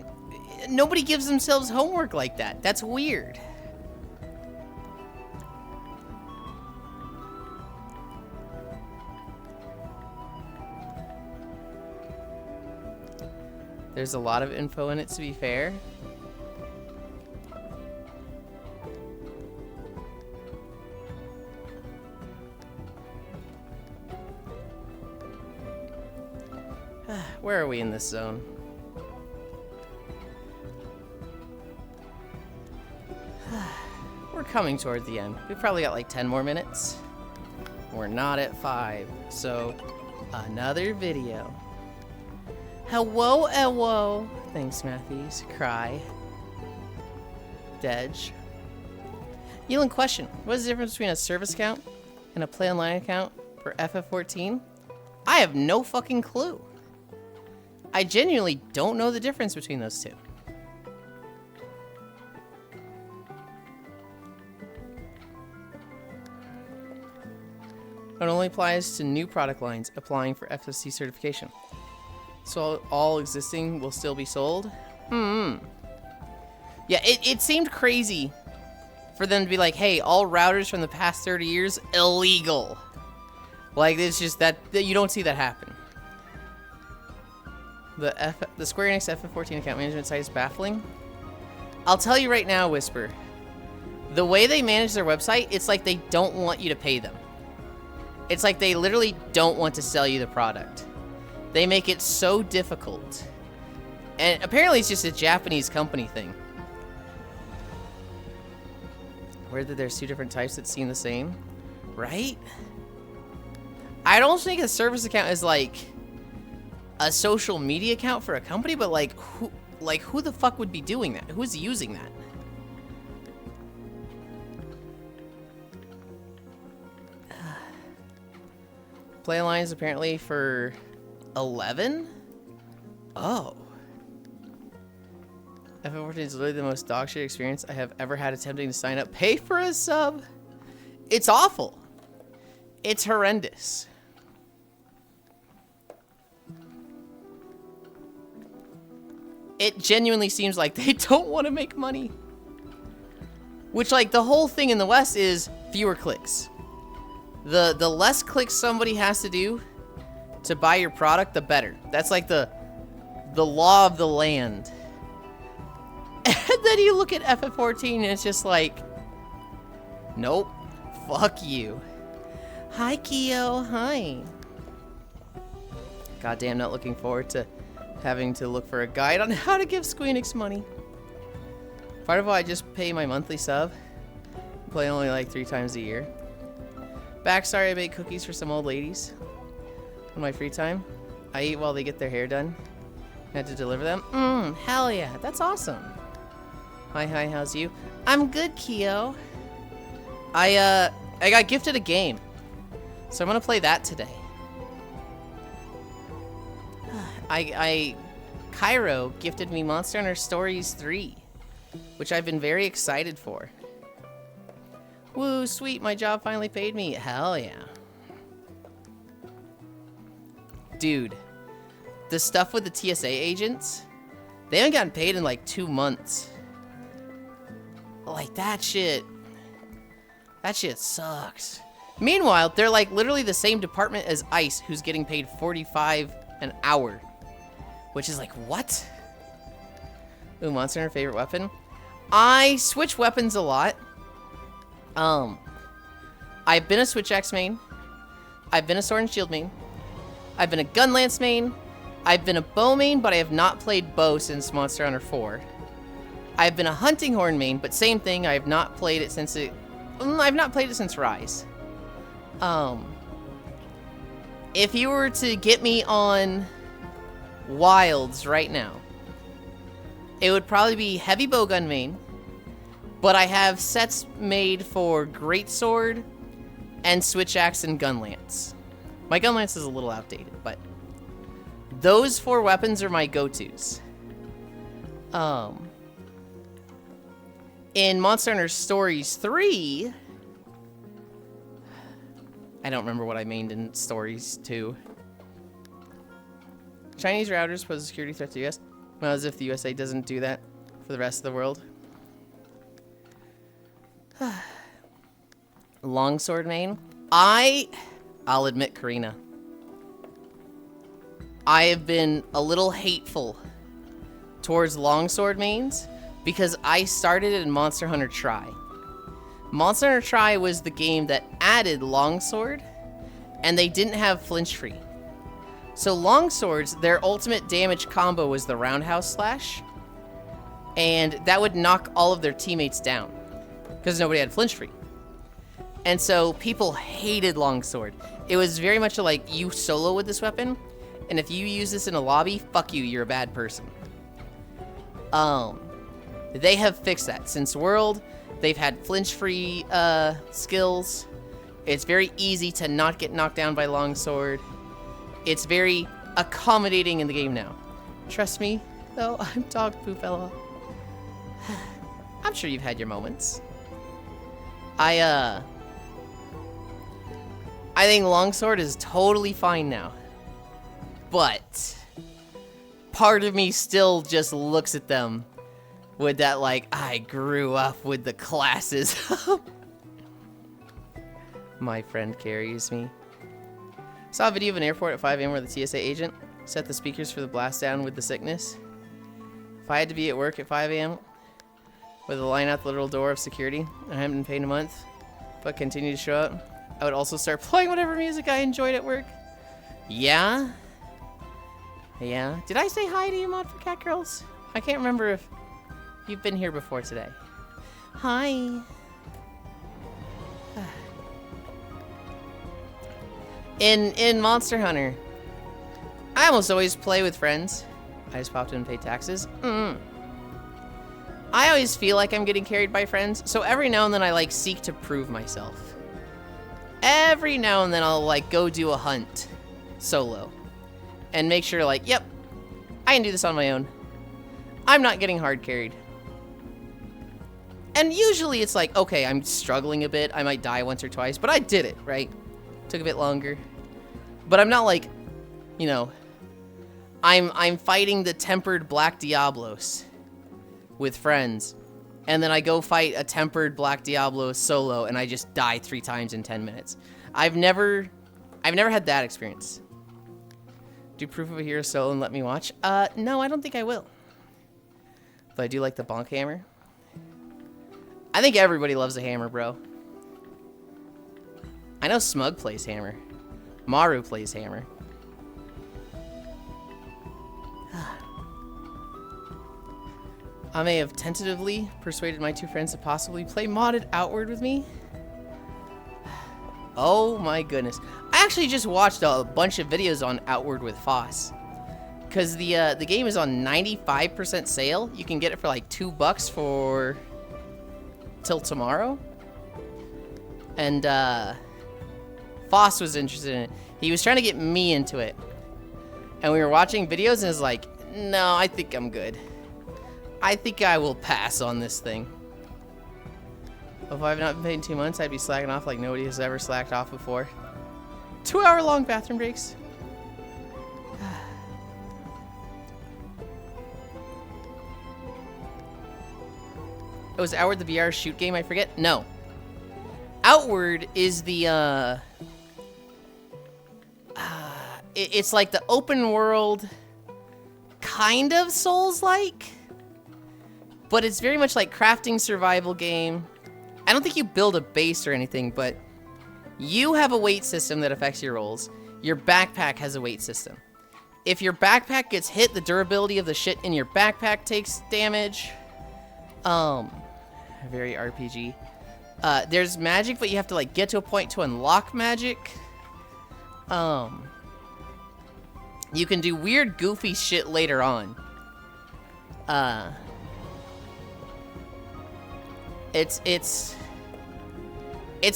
nobody gives themselves homework like that. That's weird. There's a lot of info in it, to be fair. Where are we in this zone? We're coming toward the end. We've probably got like 10 more minutes. We're not at 5, so another video. Hello. Thanks, Matthews. Cry. Dedge. Yulind question. What is the difference between a service account and a Play Online account for FF14? I have no fucking clue. I genuinely don't know the difference between those two. It only applies to new product lines applying for FSC certification. So all existing will still be sold? Yeah, it seemed crazy for them to be like, hey, all routers from the past 30 years, illegal. Like, it's just that you don't see that happen. The Square Enix FF14 account management site is baffling. I'll tell you right now, Whisper. The way they manage their website, it's like they don't want you to pay them. It's like they literally don't want to sell you the product. They make it so difficult. And apparently it's just a Japanese company thing. Whether there's two different types that seem the same, right? I don't think a service account is like a social media account for a company, but who the fuck would be doing that? Who's using that? Play lines apparently for 11? Oh. FF14 is literally the most dog shit experience I have ever had attempting to sign up. Pay for a sub. It's awful. It's horrendous. It genuinely seems like they don't want to make money. Which, like, the whole thing in the West is fewer clicks. The less clicks somebody has to do to buy your product, the better. That's like the law of the land. And then you look at FF14 and it's just like, nope, fuck you. Hi, Keo, hi. Goddamn, not looking forward to having to look for a guide on how to give Squeenix money. Part of why I just pay my monthly sub. Play only like 3 times a year. Backstory, I bake cookies for some old ladies. In my free time, I eat while they get their hair done. I had to deliver them. Hell yeah, that's awesome. Hi, how's you? I'm good, Keo. I got gifted a game. So I'm gonna play that today. Cairo gifted me Monster Hunter Stories 3, which I've been very excited for. Woo, sweet, my job finally paid me. Hell yeah. Dude, the stuff with the TSA agents, they haven't gotten paid in like 2 months. Like, that shit sucks. Meanwhile, they're like literally the same department as ICE, who's getting paid $45 an hour. Which is like, what? Ooh, Monster Hunter favorite weapon? I switch weapons a lot. I've been a Switch Axe main. I've been a Sword and Shield main. I've been a Gun Lance main. I've been a bow main, but I have not played bow since Monster Hunter 4. I've been a Hunting Horn main, but same thing, I have not played it since I've not played it since Rise. If you were to get me on Wilds right now, it would probably be heavy bowgun main, but I have sets made for Greatsword and Switch Axe and Gun Lance. My Gun Lance is a little outdated, but those 4 weapons are my go-tos. In Monster Hunter Stories 3, I don't remember what I mained in Stories 2. Chinese routers pose a security threat to the US. Well, as if the USA doesn't do that for the rest of the world. Longsword main. I'll admit Karina. I have been a little hateful towards longsword mains because I started it in Monster Hunter Tri. Monster Hunter Tri was the game that added longsword, and they didn't have flinch free. So longswords, their ultimate damage combo was the roundhouse slash, and that would knock all of their teammates down because nobody had flinch free. And so people hated longsword. It was very much like, you solo with this weapon, and if you use this in a lobby, fuck you, you're a bad person. They have fixed that. Since World, they've had flinch free skills, It's very easy to not get knocked down by longsword. It's very accommodating in the game now. Trust me, though, I'm dog poo fella. I'm sure you've had your moments. I think longsword is totally fine now. But part of me still just looks at them with that, like, I grew up with the classes. My friend carries me. Saw a video of an airport at 5 a.m. where the TSA agent set the speakers for the blast down with the sickness. If I had to be at work at 5 a.m. with a line out the literal door of security, and I haven't been paid in a month, but continue to show up, I would also start playing whatever music I enjoyed at work. Yeah? Yeah? Did I say hi to you, Mod for Cat Girls? I can't remember if you've been here before today. Hi. In Monster Hunter, I almost always play with friends. I just popped in and paid taxes. I always feel like I'm getting carried by friends, so every now and then I like seek to prove myself. Every now and then I'll like go do a hunt solo and make sure like, yep, I can do this on my own. I'm not getting hard carried. And usually it's like, okay, I'm struggling a bit. I might die once or twice, but I did it, right? Took a bit longer. But I'm not like, you know, I'm fighting the tempered Black Diablos with friends. And then I go fight a tempered Black Diablo solo and I just die 3 times in 10 minutes. I've never had that experience. Do proof of a hero solo and let me watch? No, I don't think I will. But I do like the bonk hammer. I think everybody loves a hammer, bro. I know Smug plays hammer. Maru plays hammer. I may have tentatively persuaded my 2 friends to possibly play modded Outward with me. Oh my goodness. I actually just watched a bunch of videos on Outward with Foss. Because the game is on 95% sale. You can get it for like $2 for till tomorrow. And Foss was interested in it. He was trying to get me into it. And we were watching videos and it was like, no, I think I'm good. I think I will pass on this thing. If I've not been paid in 2 months, I'd be slacking off like nobody has ever slacked off before. 2-hour-long bathroom breaks. Oh, was Outward the VR shoot game? I forget. No. Outward is the, it's like the open world, kind of Souls-like, but it's very much like crafting survival game. I don't think you build a base or anything, but you have a weight system that affects your rolls. Your backpack has a weight system. If your backpack gets hit, the durability of the shit in your backpack takes damage. Very RPG. There's magic, but you have to like get to a point to unlock magic. You can do weird, goofy shit later on. It's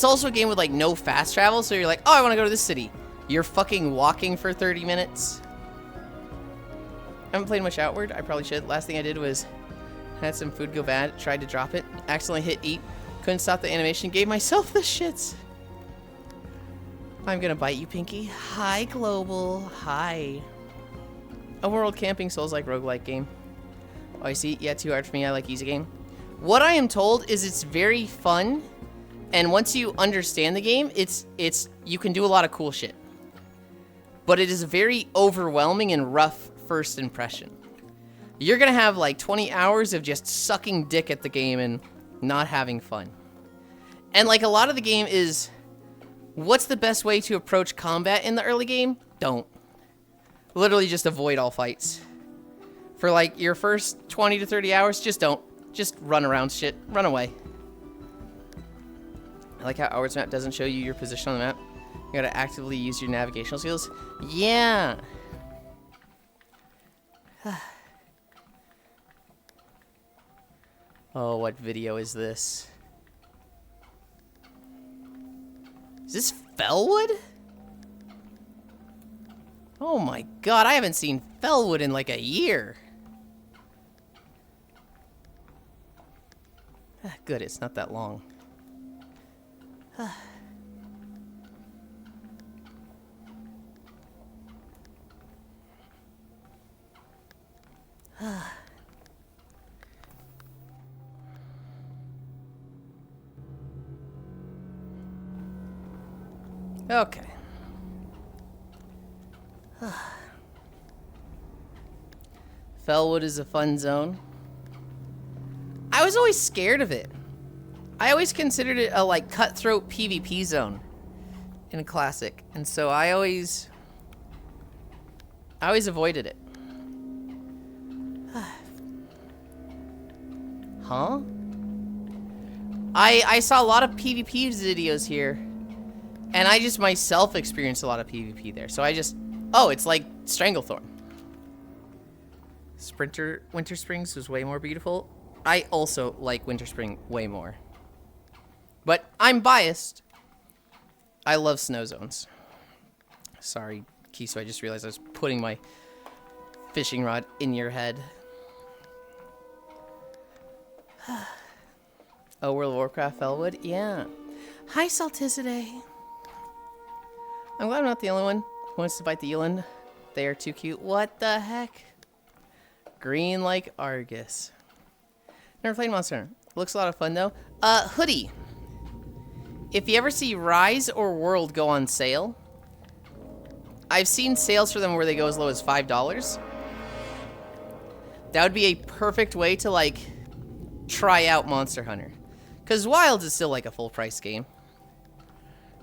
also a game with like no fast travel, so you're like, oh, I want to go to this city. You're fucking walking for 30 minutes. I haven't played much Outward. I probably should. Last thing I did was had some food go bad, tried to drop it, accidentally hit eat, couldn't stop the animation, gave myself the shits. I'm gonna bite you, Pinky. Hi, Global. Hi. A world camping Souls-like roguelike game. Oh, I see. Yeah, too hard for me. I like easy game. What I am told is it's very fun, and once you understand the game, it's you can do a lot of cool shit. But it is a very overwhelming and rough first impression. You're gonna have like 20 hours of just sucking dick at the game and not having fun. And like a lot of the game is, what's the best way to approach combat in the early game? Don't. Literally just avoid all fights. For like your first 20 to 30 hours, just don't. Just run around shit. Run away. I like how Outward's map doesn't show you your position on the map. You gotta actively use your navigational skills. Yeah. Oh, what video is this? Is this Fellwood? Oh my god, I haven't seen Fellwood in like a year. Good, it's not that long. Okay. Fellwood is a fun zone. I was always scared of it. I always considered it a like cutthroat PvP zone in a classic, and so I always avoided it. Huh? I saw a lot of PvP videos here, and I just myself experienced a lot of PvP there. So I just, oh, it's like Stranglethorn. Winter Springs was way more beautiful. I also like Winter Spring way more. But I'm biased. I love snow zones. Sorry, Kiso, I just realized I was putting my fishing rod in your head. Oh, World of Warcraft Fellwood? Yeah. Hi, Salticide. I'm glad I'm not the only one who wants to bite the Yulind. They are too cute. What the heck? Green like Argus. Never played Monster Hunter. Looks a lot of fun, though. Hoodie. If you ever see Rise or World go on sale, I've seen sales for them where they go as low as $5. That would be a perfect way to, like, try out Monster Hunter. Because Wilds is still, like, a full-price game.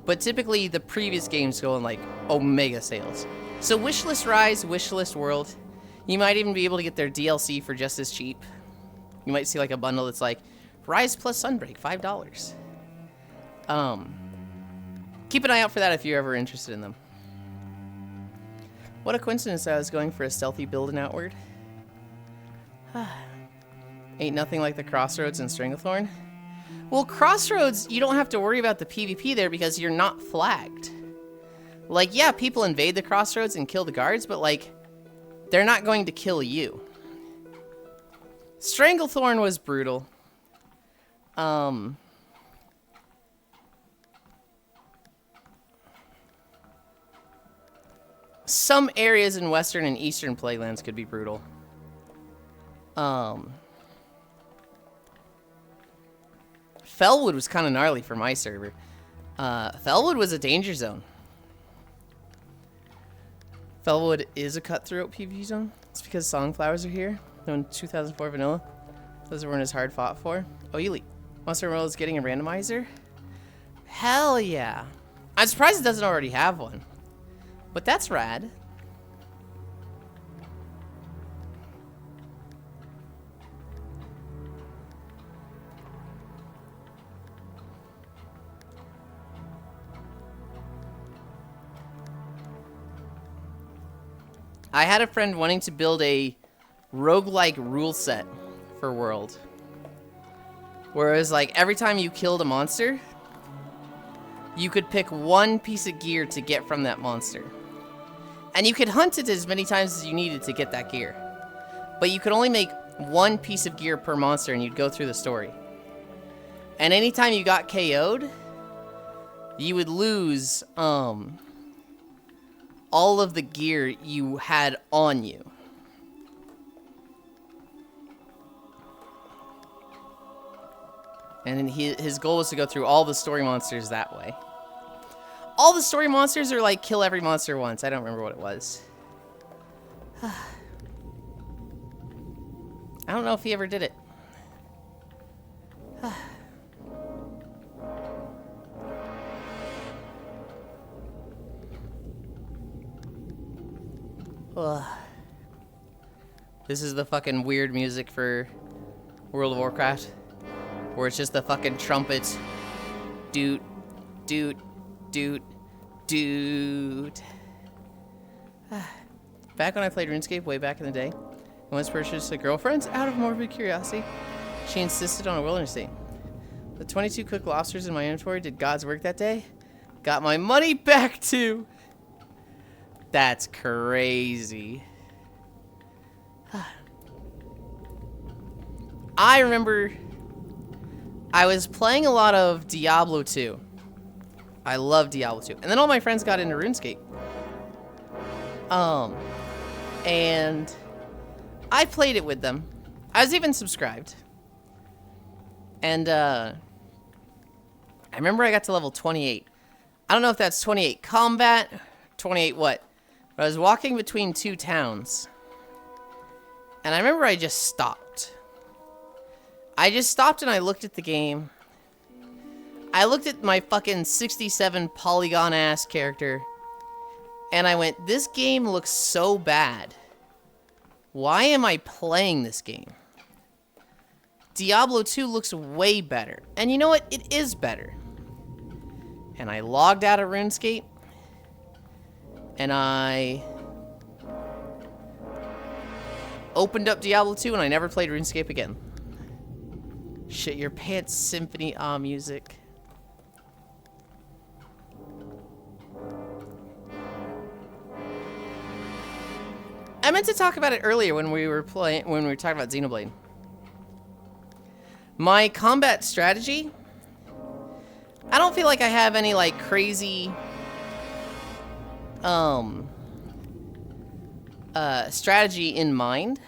But typically, the previous games go on, like, Omega sales. So Wishlist Rise, Wishlist World. You might even be able to get their DLC for just as cheap. You might see, like, a bundle that's like, Rise plus Sunbreak, $5. Keep an eye out for that if you're ever interested in them. What a coincidence I was going for a stealthy build in Outward. Ain't nothing like the Crossroads and Stranglethorn. Well, Crossroads, you don't have to worry about the PvP there because you're not flagged. Like, yeah, people invade the Crossroads and kill the guards, but, like, they're not going to kill you. Stranglethorn was brutal. Some areas in Western and Eastern Playlands could be brutal. Fellwood was kind of gnarly for my server. Fellwood was a danger zone. Fellwood is a cutthroat PvP zone. It's because Songflowers are here. No, in 2004 vanilla. Those weren't as hard fought for. Oh, Yulind. Monster World is getting a randomizer? Hell yeah. I'm surprised it doesn't already have one. But that's rad. I had a friend wanting to build a roguelike rule set for World. Whereas, like, every time you killed a monster, you could pick one piece of gear to get from that monster. And you could hunt it as many times as you needed to get that gear. But you could only make one piece of gear per monster and you'd go through the story. And anytime you got KO'd, you would lose, all of the gear you had on you. And then his goal was to go through all the story monsters that way. All the story monsters are like kill every monster once. I don't remember what it was. I don't know if he ever did it. This is the fucking weird music for World of Warcraft. Where it's just the fucking trumpets. Doot, doot, doot, doot. Back when I played RuneScape way back in the day, I once purchased a girlfriend out of morbid curiosity. She insisted on a wilderness date. The 22 cooked lobsters in my inventory did God's work that day. got my money back too. That's crazy. I remember I was playing a lot of Diablo 2. I love Diablo 2. And then all my friends got into RuneScape. And I played it with them. I was even subscribed. And I remember I got to level 28. I don't know if that's 28 combat, 28 what. But I was walking between two towns. And I remember I just stopped. I just stopped and I looked at the game. I looked at my fucking 67 polygon ass character. And I went, this game looks so bad. Why am I playing this game? Diablo 2 looks way better. And you know what? It is better. And I logged out of RuneScape. And I opened up Diablo 2 and I never played RuneScape again. Shit your pants symphony music. I meant to talk about it earlier when we were talking about Xenoblade. My combat strategy, I don't feel like I have any like crazy strategy in mind.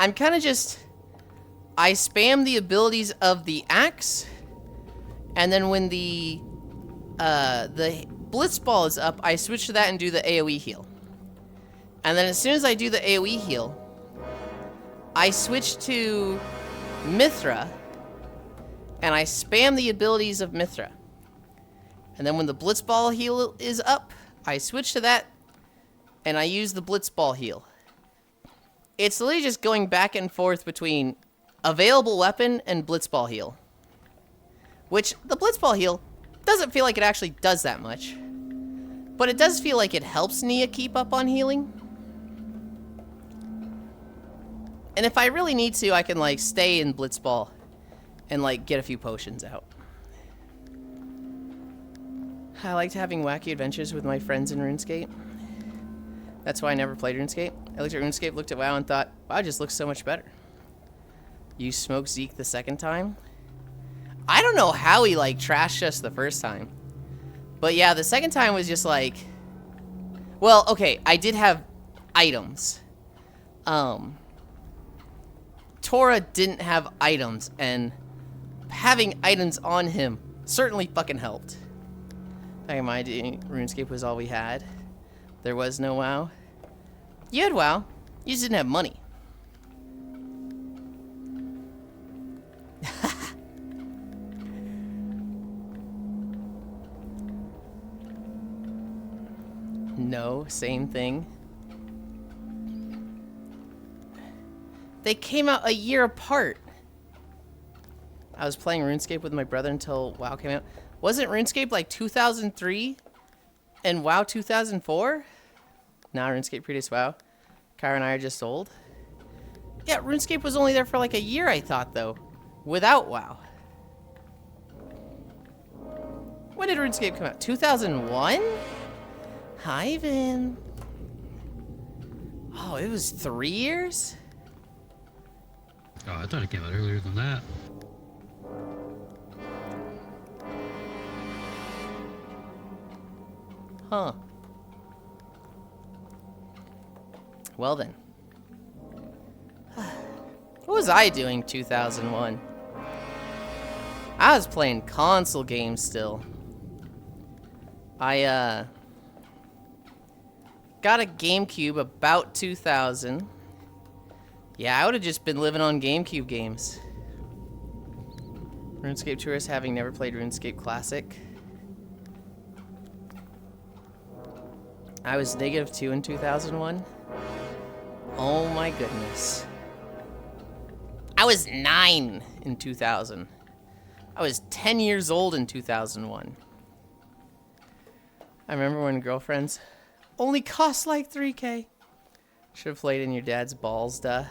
I'm kind of just, I spam the abilities of the axe, and then when the Blitzball is up, I switch to that and do the AoE heal. And then as soon as I do the AoE heal, I switch to Mithra, and I spam the abilities of Mithra. And then when the Blitzball heal is up, I switch to that, and I use the Blitzball heal. It's literally just going back and forth between available weapon and Blitzball heal. Which, the Blitzball heal doesn't feel like it actually does that much. But it does feel like it helps Nia keep up on healing. And if I really need to, I can like stay in Blitzball and like get a few potions out. I liked having wacky adventures with my friends in RuneScape. That's why I never played RuneScape. I looked at RuneScape, looked at WoW, and thought, WoW just looks so much better. You smoked Zeke the second time? I don't know how he, like, trashed us the first time. But yeah, the second time was just like... Well, okay, I did have items. Tora didn't have items, and having items on him certainly fucking helped. Back in my day, RuneScape was all we had. There was no WoW. You had WoW. You just didn't have money. No, same thing. They came out a year apart. I was playing RuneScape with my brother until WoW came out. Wasn't RuneScape like 2003 and WoW 2004? Nah, RuneScape predates WoW. Kyra and I are just old. Yeah, RuneScape was only there for like a year, I thought, though. Without WoW. When did RuneScape come out? 2001? Hi, Vin. Oh, it was 3 years? Oh, I thought it came out earlier than that. Huh. Well then. What was I doing 2001? I was playing console games still. I got a GameCube about 2000. Yeah, I would have just been living on GameCube games. RuneScape Tourist, having never played RuneScape Classic. I was -2 in 2001. Oh my goodness. I was 9 in 2000. I was 10 years old in 2001. I remember when girlfriends only cost like 3K. Should have played in your dad's balls, duh.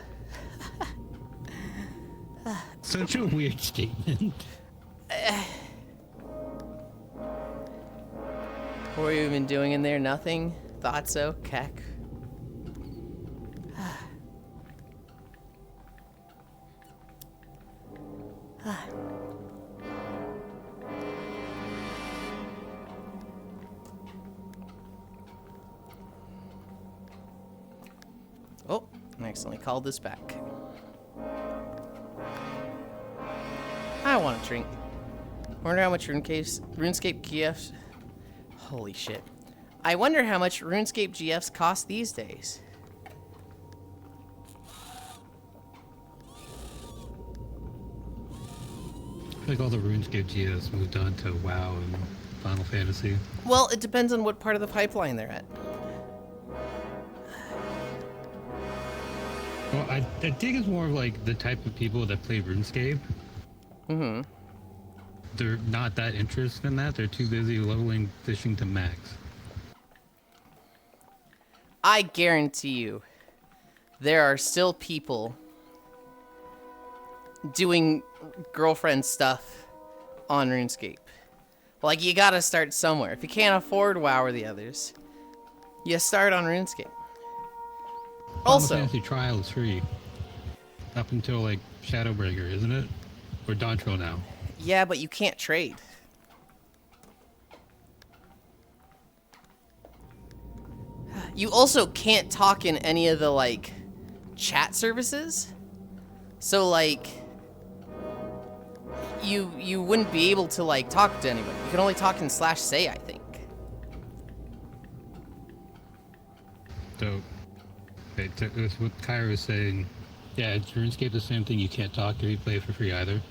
Such a weird statement. What were you even doing in there? Nothing? Thought so? Keck. Oh, I accidentally called this back. I want a drink. Wonder how much RuneScape GFs. Holy shit. I wonder how much RuneScape GFs cost these days. I think all the RuneScape GS moved on to WoW and Final Fantasy. Well, it depends on what part of the pipeline they're at. Well, I think it's more of like the type of people that play RuneScape. Mm-hmm. They're not that interested in that. They're too busy leveling fishing to max. I guarantee you, there are still people doing girlfriend stuff on RuneScape. Like, you gotta start somewhere. If you can't afford WoW or the others, you start on RuneScape. Also, Final Fantasy Trial is free. Up until, like, Shadowbreaker, isn't it? Or Dawntrail now. yeah, but you can't trade. You also can't talk in any of the, like, chat services. So, like, you wouldn't be able to, like, talk to anyone. You can only talk in /say, I think. So, it's what Kyra was saying. Yeah, it's RuneScape the same thing. You can't talk if you play it for free either.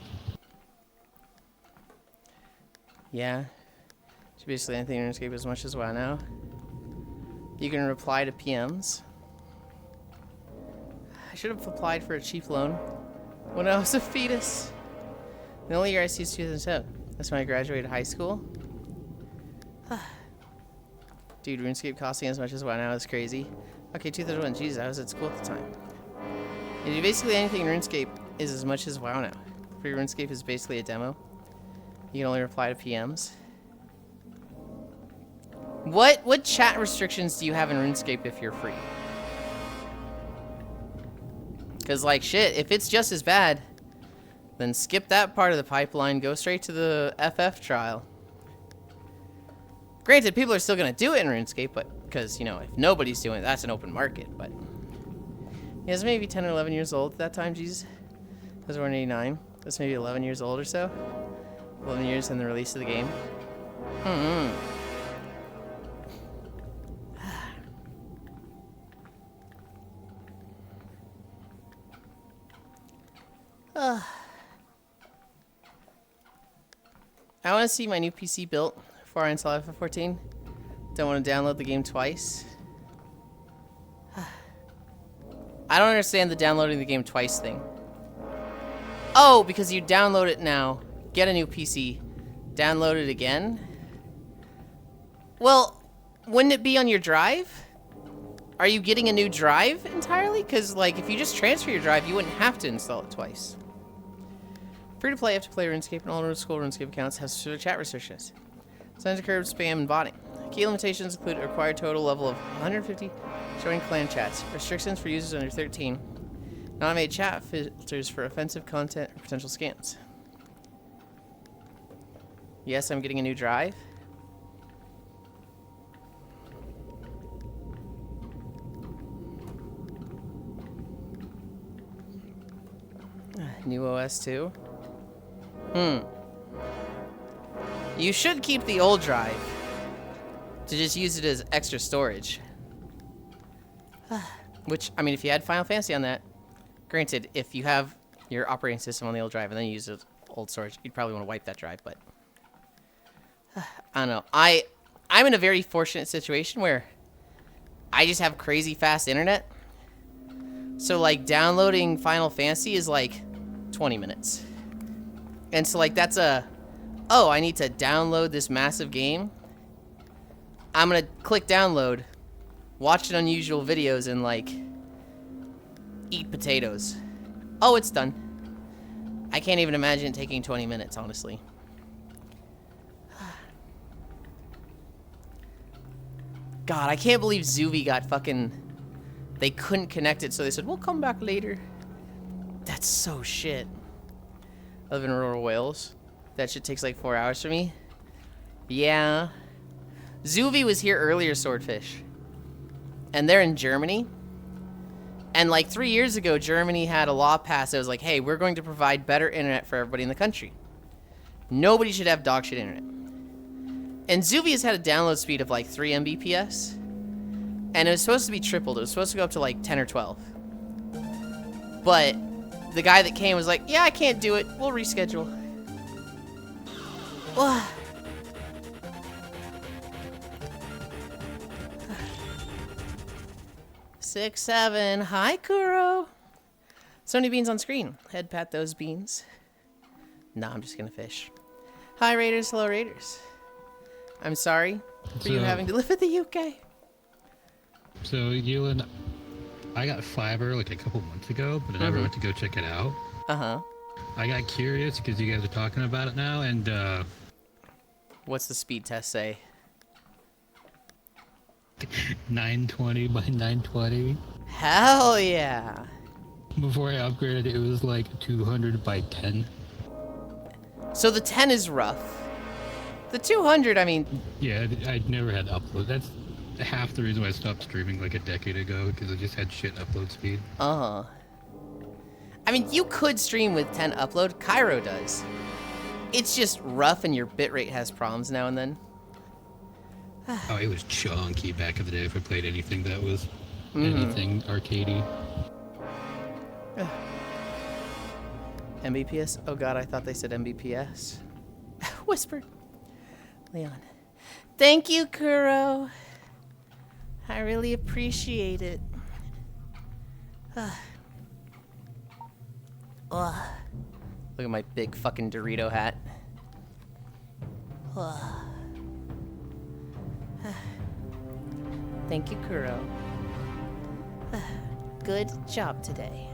Yeah. So basically anything in RuneScape as much as WoW now. You can reply to PMs. I should have applied for a cheap loan when I was a fetus. The only year I see is 2007. That's when I graduated high school. Dude, RuneScape costing as much as WoW now is crazy. Okay, 2001. Jesus, I was at school at the time. Yeah, basically anything in RuneScape is as much as WoW now. Free RuneScape is basically a demo. You can only reply to PMs. What chat restrictions do you have in RuneScape if you're free? Because, like, shit, if it's just as bad, then skip that part of the pipeline, go straight to the FF trial. Granted, people are still going to do it in RuneScape, but because, you know, if nobody's doing it, that's an open market, but... He was maybe 10 or 11 years old at that time, Jesus. I was born in 89. That's maybe 11 years old or so. 11 years in the release of the game. I want to see my new PC built before I install FF14. Don't want to download the game twice. I don't understand the downloading the game twice thing. Oh, because you download it now, get a new PC, download it again? Well, wouldn't it be on your drive? Are you getting a new drive entirely? Because, like, if you just transfer your drive, you wouldn't have to install it twice. Free to play, you have to play RuneScape, and all old school RuneScape accounts have specific chat restrictions. Signs of curb, spam, and botting. Key limitations include a required total level of 150 showing clan chats. Restrictions for users under 13. Non-made chat filters for offensive content or potential scams. Yes, I'm getting a new drive. New OS 2. You should keep the old drive to just use it as extra storage. Which, I mean, if you had Final Fantasy on that, granted, if you have your operating system on the old drive and then you use the old storage, you'd probably want to wipe that drive, but I don't know. I'm in a very fortunate situation where I just have crazy fast internet. So, like, downloading Final Fantasy is, like, 20 minutes. And so, like, that's oh, I need to download this massive game. I'm gonna click download, watch an unusual videos, and, like, eat potatoes. Oh, it's done. I can't even imagine it taking 20 minutes, honestly. God, I can't believe Zuvi got fucking... They couldn't connect it, so they said, we'll come back later. That's so shit. I live in rural Wales. That shit takes like 4 hours for me. Yeah. Zuvi was here earlier, Swordfish. And they're in Germany. And like 3 years ago, Germany had a law passed that was like, hey, we're going to provide better internet for everybody in the country. Nobody should have dog shit internet. And Zuvi has had a download speed of like 3 Mbps. And it was supposed to be tripled. It was supposed to go up to like 10 or 12. But the guy that came was like, yeah, I can't do it. We'll reschedule. Ugh. 6, 7. Hi, Kuro. So many beans on screen. Head pat those beans. Nah, I'm just gonna fish. Hi, Raiders. Hello, Raiders. I'm sorry for you having to live in the UK. So, Yulind, I got fiber like a couple months ago, but I never went to go check it out. Uh-huh. I got curious because you guys are talking about it now, and What's the speed test say? 920 by 920. Hell yeah. Before I upgraded, it was like 200 by 10. So the 10 is rough. The 200, I mean... Yeah, I never had upload. That's half the reason why I stopped streaming like a decade ago, because I just had shit upload speed. Uh-huh. I mean, you could stream with 10 upload. Cairo does. It's just rough and your bitrate has problems now and then. Oh, it was chunky back in the day if I played anything that was anything arcadey. Mbps? Oh god, I thought they said Mbps. Whispered. Leon. Thank you, Kuro. I really appreciate it. Ugh. Look at my big fucking Dorito hat. Thank you, Kuro. Good job today.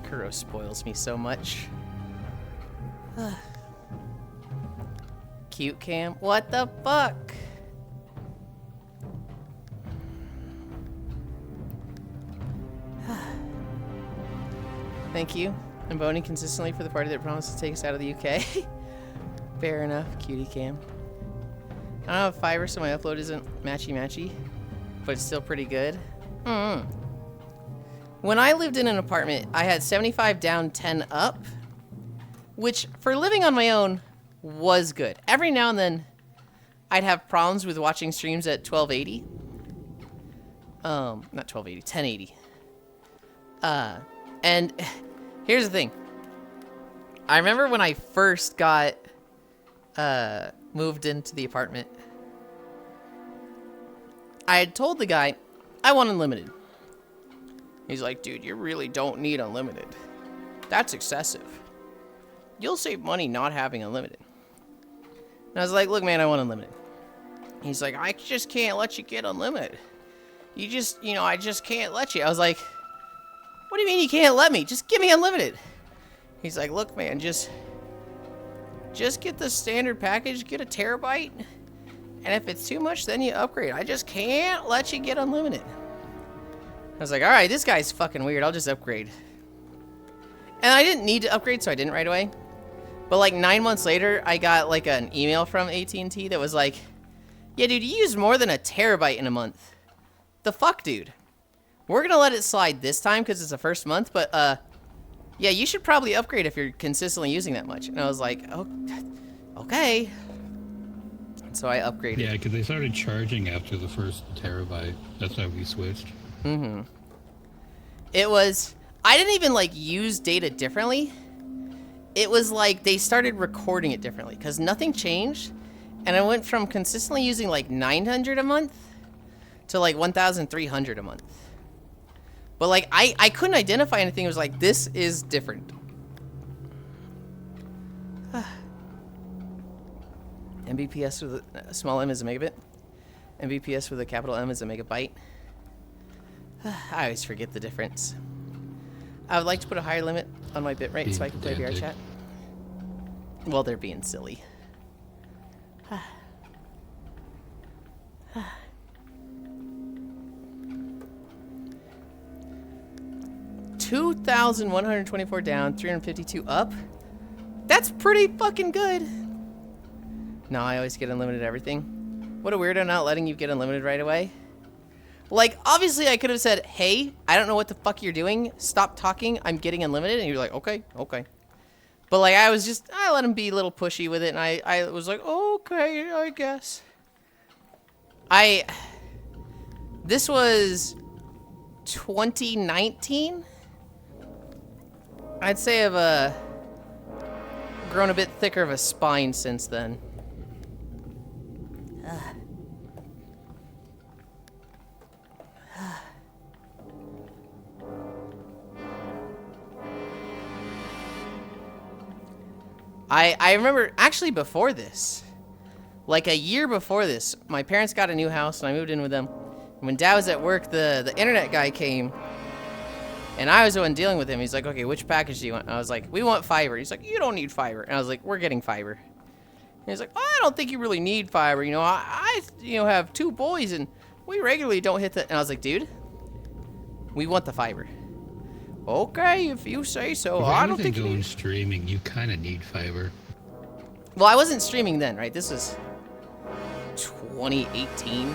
Kuro spoils me so much. Cute cam? What the fuck? Thank you. I'm voting consistently for the party that promised to take us out of the UK. Fair enough, cutie cam. I don't have fiber, so my upload isn't matchy-matchy, but it's still pretty good. When I lived in an apartment, I had 75 down, 10 up, which for living on my own was good. Every now and then, I'd have problems with watching streams at 1280. Not 1280, 1080. And here's the thing. I remember when I first got moved into the apartment, I had told the guy, I want unlimited. He's like, dude, you really don't need unlimited. That's excessive. You'll save money not having unlimited. And I was like, look, man, I want unlimited. He's like, I just can't let you get unlimited. You just, I just can't let you. I was like, what do you mean you can't let me? Just give me unlimited. He's like, look, man, just get the standard package, get a terabyte, and if it's too much, then you upgrade. I just can't let you get unlimited. I was like, all right, this guy's fucking weird. I'll just upgrade. And I didn't need to upgrade, so I didn't right away. But like 9 months later, I got like an email from AT&T that was like, yeah, dude, you use more than a terabyte in a month. The fuck, dude? We're gonna let it slide this time because it's the first month, but yeah, you should probably upgrade if you're consistently using that much. And I was like, oh, okay. So I upgraded. Yeah, because they started charging after the first terabyte. That's why we switched. It was, I didn't even like use data differently. It was like they started recording it differently because nothing changed. And I went from consistently using like 900 a month to like 1,300 a month. But like, I couldn't identify anything. It was like, this is different. Mbps with a small m is a megabit. Mbps with a capital M is a megabyte. I always forget the difference. I would like to put a higher limit on my bitrate so I can play VR chat. Well, they're being silly. $2,124 down, 352 up. That's pretty fucking good. No, I always get unlimited everything. What a weirdo not letting you get unlimited right away. Like, obviously I could have said, hey, I don't know what the fuck you're doing. Stop talking. I'm getting unlimited. And you're like, okay, okay. But, like, I let him be a little pushy with it. And I was like, okay, I guess. This was 2019. I'd say I've grown a bit thicker of a spine since then. I remember, actually before this, like a year before this, my parents got a new house and I moved in with them. And when Dad was at work, the internet guy came, and I was the one dealing with him. He's like, okay, which package do you want? And I was like, we want fiber. He's like, you don't need fiber. And I was like, we're getting fiber. And he's like, I don't think you really need fiber. You know, I have 2 boys and we regularly don't hit the... And I was like, dude, we want the fiber. Okay, if you say so. I don't think going streaming, you kind of need fiber. Well, I wasn't streaming then, right? This was 2018.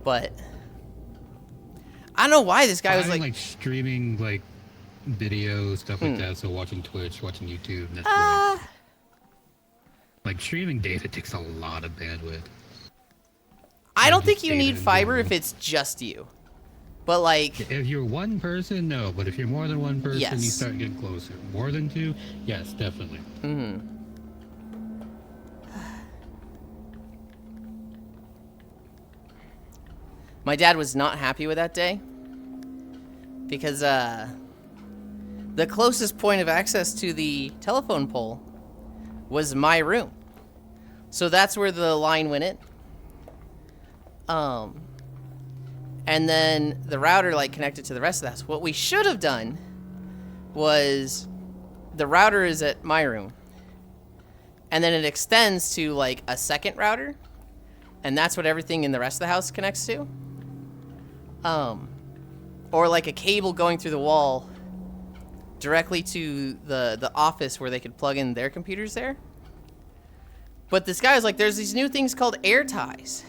But I don't know why this guy was like streaming like video stuff like that. So watching Twitch, watching YouTube, Netflix. Like streaming data takes a lot of bandwidth. I don't think you need fiber if it's just you. But like, if you're one person, no. But if you're more than one person, yes. You start getting closer. More than 2, yes, definitely. Mm-hmm. My dad was not happy with that day because the closest point of access to the telephone pole was my room. So that's where the line went in. And then the router like connected to the rest of the house. What we should have done was the router is at my room. And then it extends to like a second router. And that's what everything in the rest of the house connects to. Or like a cable going through the wall directly to the office where they could plug in their computers there. But this guy was like, there's these new things called air ties.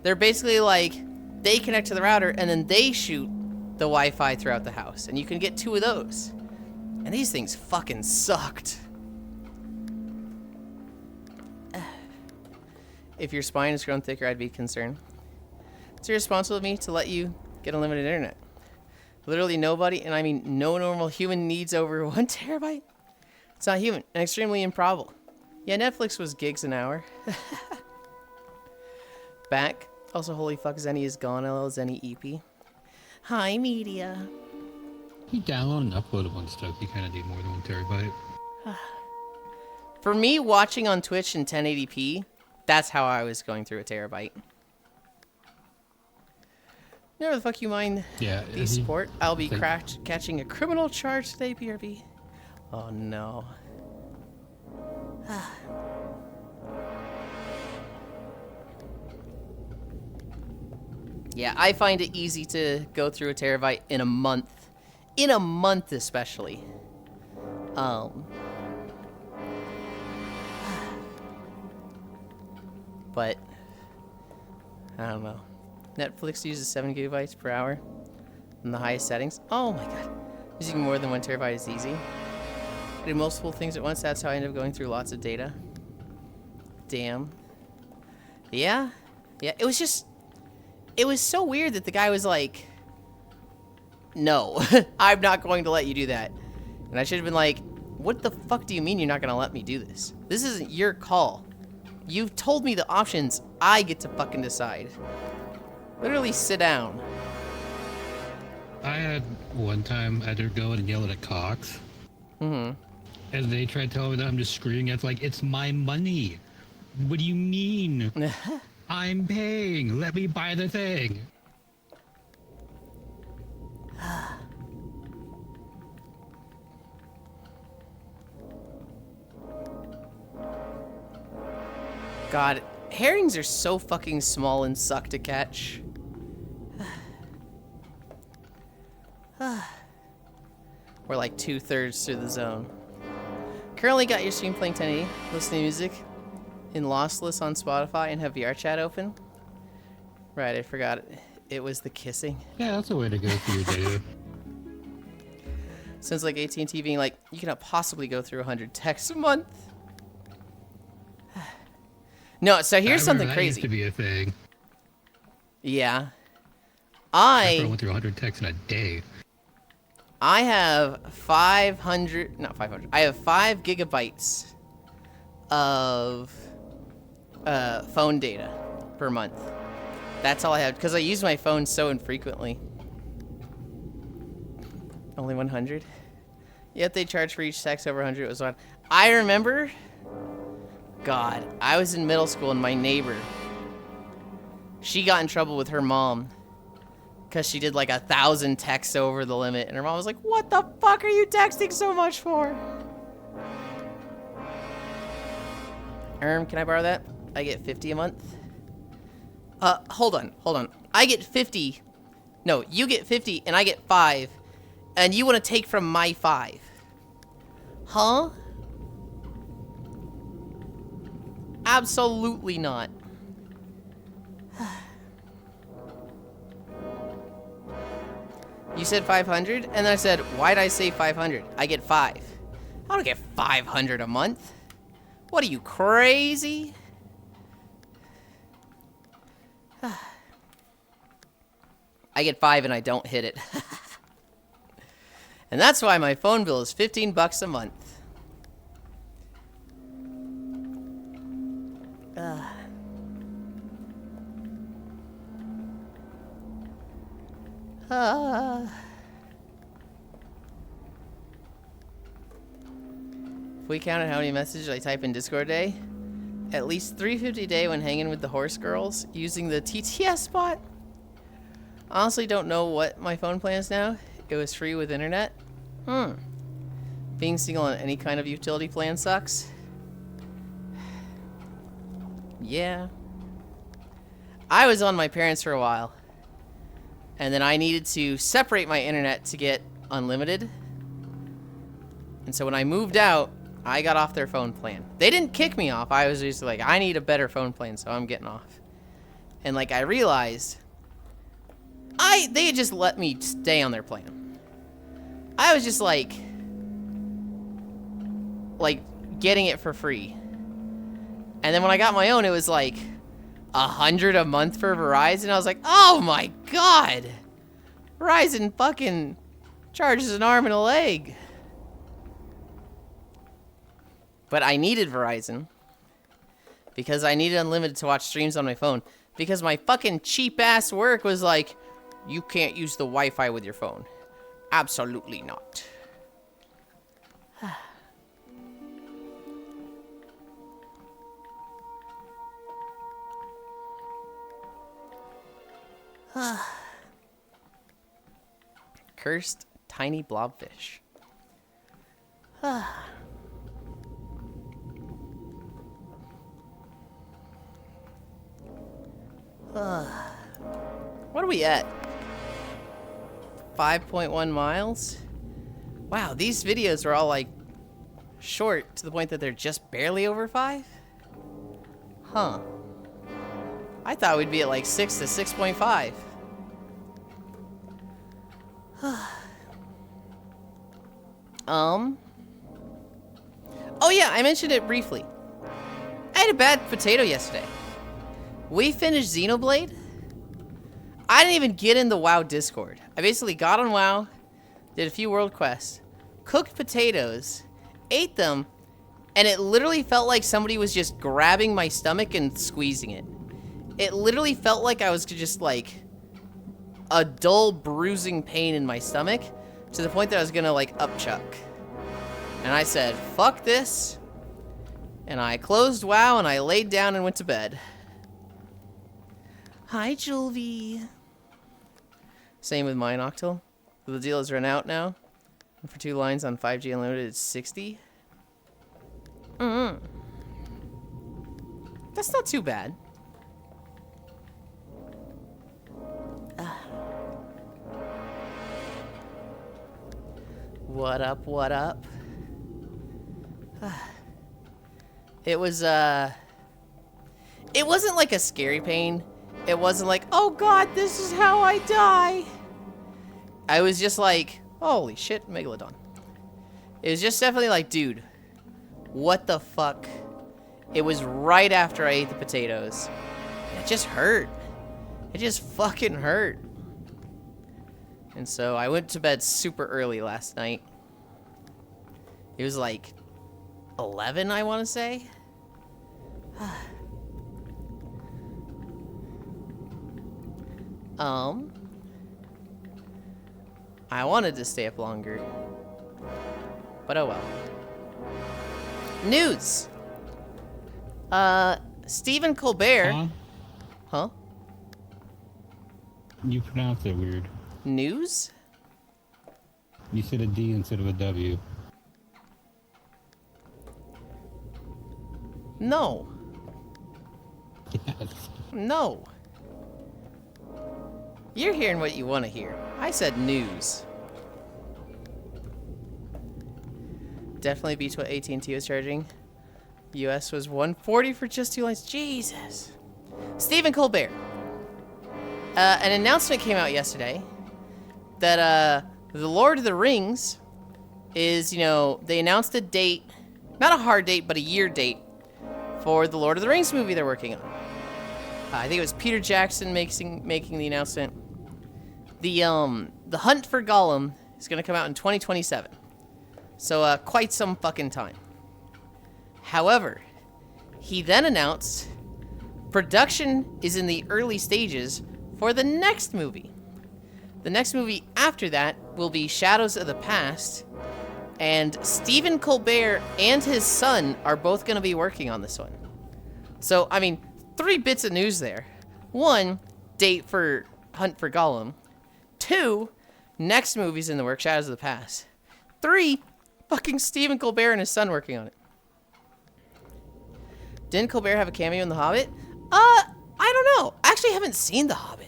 They're basically like, they connect to the router and then they shoot the Wi-Fi throughout the house. And you can get 2 of those. And these things fucking sucked. If your spine has grown thicker, I'd be concerned. It's irresponsible of me to let you get unlimited internet. Literally nobody, and I mean no normal human, needs over 1 terabyte. It's not human and extremely improbable. Yeah, Netflix was gigs an hour. Back. Also, holy fuck, Zenny is gone. LL Zenny EP. Hi, media. You download and upload a bunch of stuff. You kind of need more than 1 terabyte. For me, watching on Twitch in 1080p, that's how I was going through a terabyte. Never the fuck you mind the support. I'll be catching a criminal charge today, PRB. Oh no. Yeah, I find it easy to go through a terabyte in a month. In a month, especially. But I don't know. Netflix uses 7 gigabytes per hour in the highest settings. Oh my god. Using more than 1 terabyte is easy. I do multiple things at once. That's how I end up going through lots of data. Damn. Yeah. Yeah, it was just... It was so weird that the guy was like, no, I'm not going to let you do that. And I should have been like, what the fuck do you mean you're not going to let me do this? This isn't your call. You've told me the options. I get to fucking decide. Literally sit down. I had one time I had to go in and yell at a Cox. Mm-hmm. And they tried telling me that I'm just screaming. It's like, it's my money. What do you mean? I'm paying. Let me buy the thing. God, Herrings are so fucking small and suck to catch. We're like 2/3 through the zone. Currently got your stream playing 1080, listening to music in lossless on Spotify, and have VR chat open. Right, I forgot it. It was the kissing. Yeah, that's a way to go through your data. Sounds like AT&T being like, you cannot possibly go through 100 texts a month. No, so here's something that crazy. Used to be a thing. Yeah. I went through 100 texts in a day. I have 500, not 500. I have 5 gigabytes of phone data per month. That's all I have because I use my phone so infrequently. Only 100. Yet they charge for each text over 100. It was on. I remember. God, I was in middle school and my neighbor. She got in trouble with her mom because she did like 1,000 texts over the limit, and her mom was like, "What the fuck are you texting so much for?" Can I borrow that? I get 50 a month. Hold on. I get 50. No, you get 50 and I get 5. And you want to take from my 5. Huh? Absolutely not. You said 500? And then I said, why'd I say 500? I get 5. I don't get 500 a month. What are you, crazy? I get 5 and I don't hit it. And that's why my phone bill is 15 bucks a month. If we counted how many messages I type in Discord a day, at least 350 a day when hanging with the horse girls using the TTS bot. Honestly, don't know what my phone plan is now. It was free with internet. Being single on any kind of utility plan sucks. Yeah. I was on my parents for a while. And then I needed to separate my internet to get unlimited. And so when I moved out, I got off their phone plan. They didn't kick me off. I was just like, I need a better phone plan, so I'm getting off. And like I realized they had just let me stay on their plan. I was just like getting it for free. And then when I got my own, it was like 100 a month for Verizon. I was like, oh my god, Verizon fucking charges an arm and a leg. But I needed Verizon because I needed unlimited to watch streams on my phone. Because my fucking cheap ass work was like, you can't use the Wi-Fi with your phone. Absolutely not. Cursed tiny blobfish. What are we at? 5.1 miles? Wow, these videos are all like short to the point that they're just barely over 5? Huh. I thought we'd be at like 6 to 6.5. Oh yeah, I mentioned it briefly. I had a bad potato yesterday. We finished Xenoblade. I didn't even get in the WoW Discord. I basically got on WoW, did a few world quests, cooked potatoes, ate them, and it literally felt like somebody was just grabbing my stomach and squeezing it. It literally felt like I was just like a dull bruising pain in my stomach to the point that I was gonna like upchuck. And I said, fuck this. And I closed WoW and I laid down and went to bed. Hi, Julvi. Same with mine, Octal. The deal has run out now. And for 2 lines on 5G Unlimited, it's 60. That's not too bad. What up, what up? It wasn't like a scary pain. It wasn't like, oh god, this is how I die. I was just like, holy shit, Megalodon. It was just definitely like, dude, what the fuck? It was right after I ate the potatoes. It just hurt. It just fucking hurt. And so I went to bed super early last night. It was like 11, I want to say. I wanted to stay up longer. But oh well. News! Stephen Colbert... Huh? You pronounced it weird. News? You said a D instead of a W. No. Yes. No. You're hearing what you want to hear. I said news. Definitely beats what AT&T was charging. US was $140 for just 2 lines. Jesus. Stephen Colbert. An announcement came out yesterday that The Lord of the Rings is, you know, they announced a date, not a hard date, but a year date for the Lord of the Rings movie they're working on. I think it was Peter Jackson making the announcement. The Hunt for Gollum is going to come out in 2027. So, quite some fucking time. However, he then announced production is in the early stages for the next movie. The next movie after that will be Shadows of the Past, and Stephen Colbert and his son are both going to be working on this one. So, I mean, 3 bits of news there. 1, date for Hunt for Gollum. 2, next movie's in the works, Shadows of the Past. 3, fucking Stephen Colbert and his son working on it. Didn't Colbert have a cameo in The Hobbit? I don't know. I actually haven't seen The Hobbit.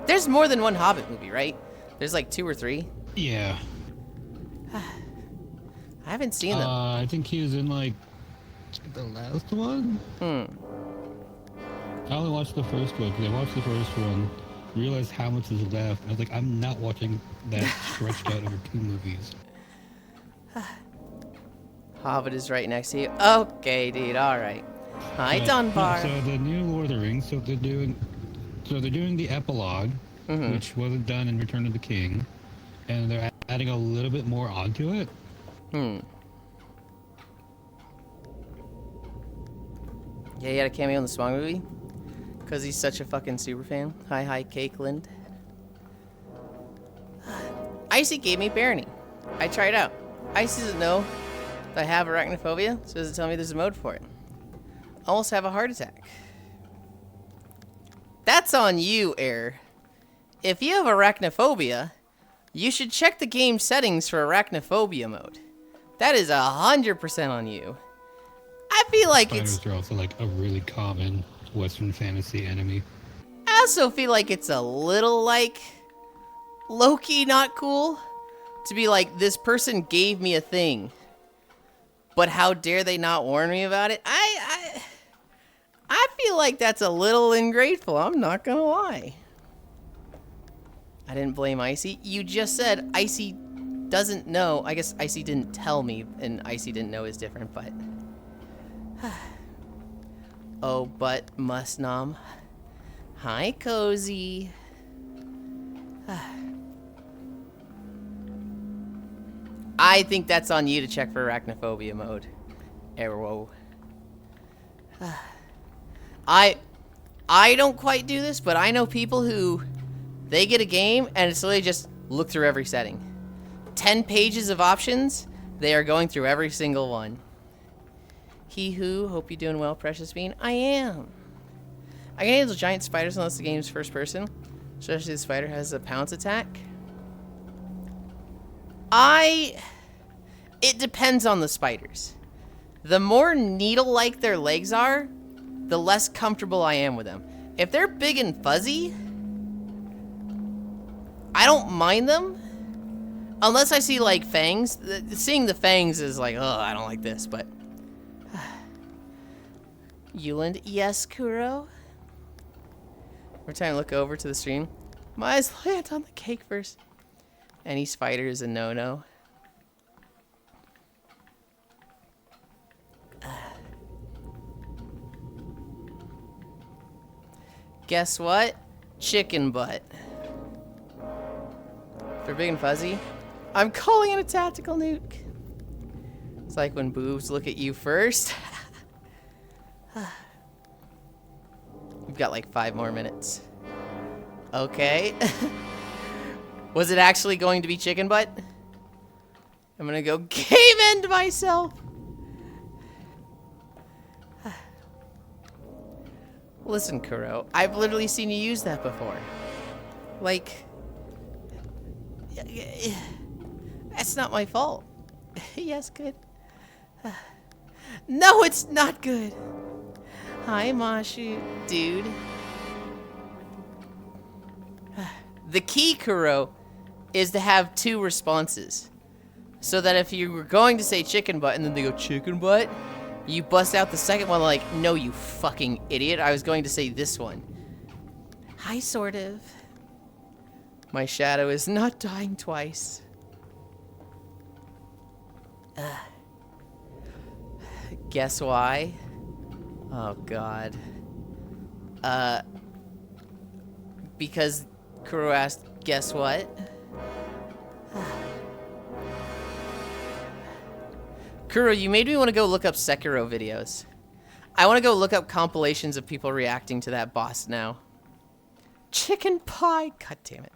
There's more than one Hobbit movie, right? There's like 2 or 3. Yeah. I haven't seen them. I think he was in like the last one. I only watched the first one because I watched the first one, realized how much is left. I was like, I'm not watching that stretched out over 2 movies. Hobbit is right next to you. Okay, dude. All right. Hi, Dunbar. So the new Lord of the Rings. So they're doing the epilogue, which wasn't done in Return of the King, and they're adding a little bit more onto it. Yeah, he had a cameo in the Swan movie because he's such a fucking super fan. Hi, Cakeland. Icy gave me Barony. I tried out. Icy doesn't know that I have arachnophobia, so doesn't tell me there's a mode for it. Almost have a heart attack. That's on you, Air. If you have arachnophobia, you should check the game settings for arachnophobia mode. That is 100% on you. I feel like Spiders are also like a really common Western fantasy enemy. I also feel like it's a little like low-key not cool to be like, this person gave me a thing, but how dare they not warn me about it? I feel like that's a little ungrateful. I'm not gonna lie. I didn't blame Icy. You just said Icy doesn't know. I guess Icy didn't tell me, and Icy didn't know is different, but... Oh, but must nom. Hi, Cozy. I think that's on you to check for arachnophobia mode. Arrow. I don't quite do this, but I know people who they get a game and it's literally just look through every setting. 10 pages of options, they are going through every single one. He who, hope you're doing well, Precious Bean. I am. I can handle giant spiders unless the game's first person, especially the spider has a pounce attack. It depends on the spiders. The more needle-like their legs are, the less comfortable I am with them. If they're big and fuzzy, I don't mind them. Unless I see, like, fangs. Seeing the fangs is like, oh, I don't like this, but... Yulind, yes, Kuro? Every time I look over to the stream, my eyes land on the cake first. Any spider is a no-no. Guess what? Chicken butt. They're big and fuzzy. I'm calling it a tactical nuke. It's like when boobs look at you first. We've got like 5 more minutes. Okay. Was it actually going to be chicken butt? I'm gonna go game end myself. Listen, Kuro, I've literally seen you use that before. Like, that's not my fault. Yes, good. No, it's not good. Hi, Mashu, dude. The key, Kuro, is to have 2 responses. So that if you were going to say chicken butt and then they go chicken butt, you bust out the second one like, no, you fucking idiot. I was going to say this one. Hi, sort of. My shadow is not dying twice. Guess why? Oh, God. Because Kuro asked, guess what? Kuro, you made me want to go look up Sekiro videos. I want to go look up compilations of people reacting to that boss now. Chicken pie! God damn it.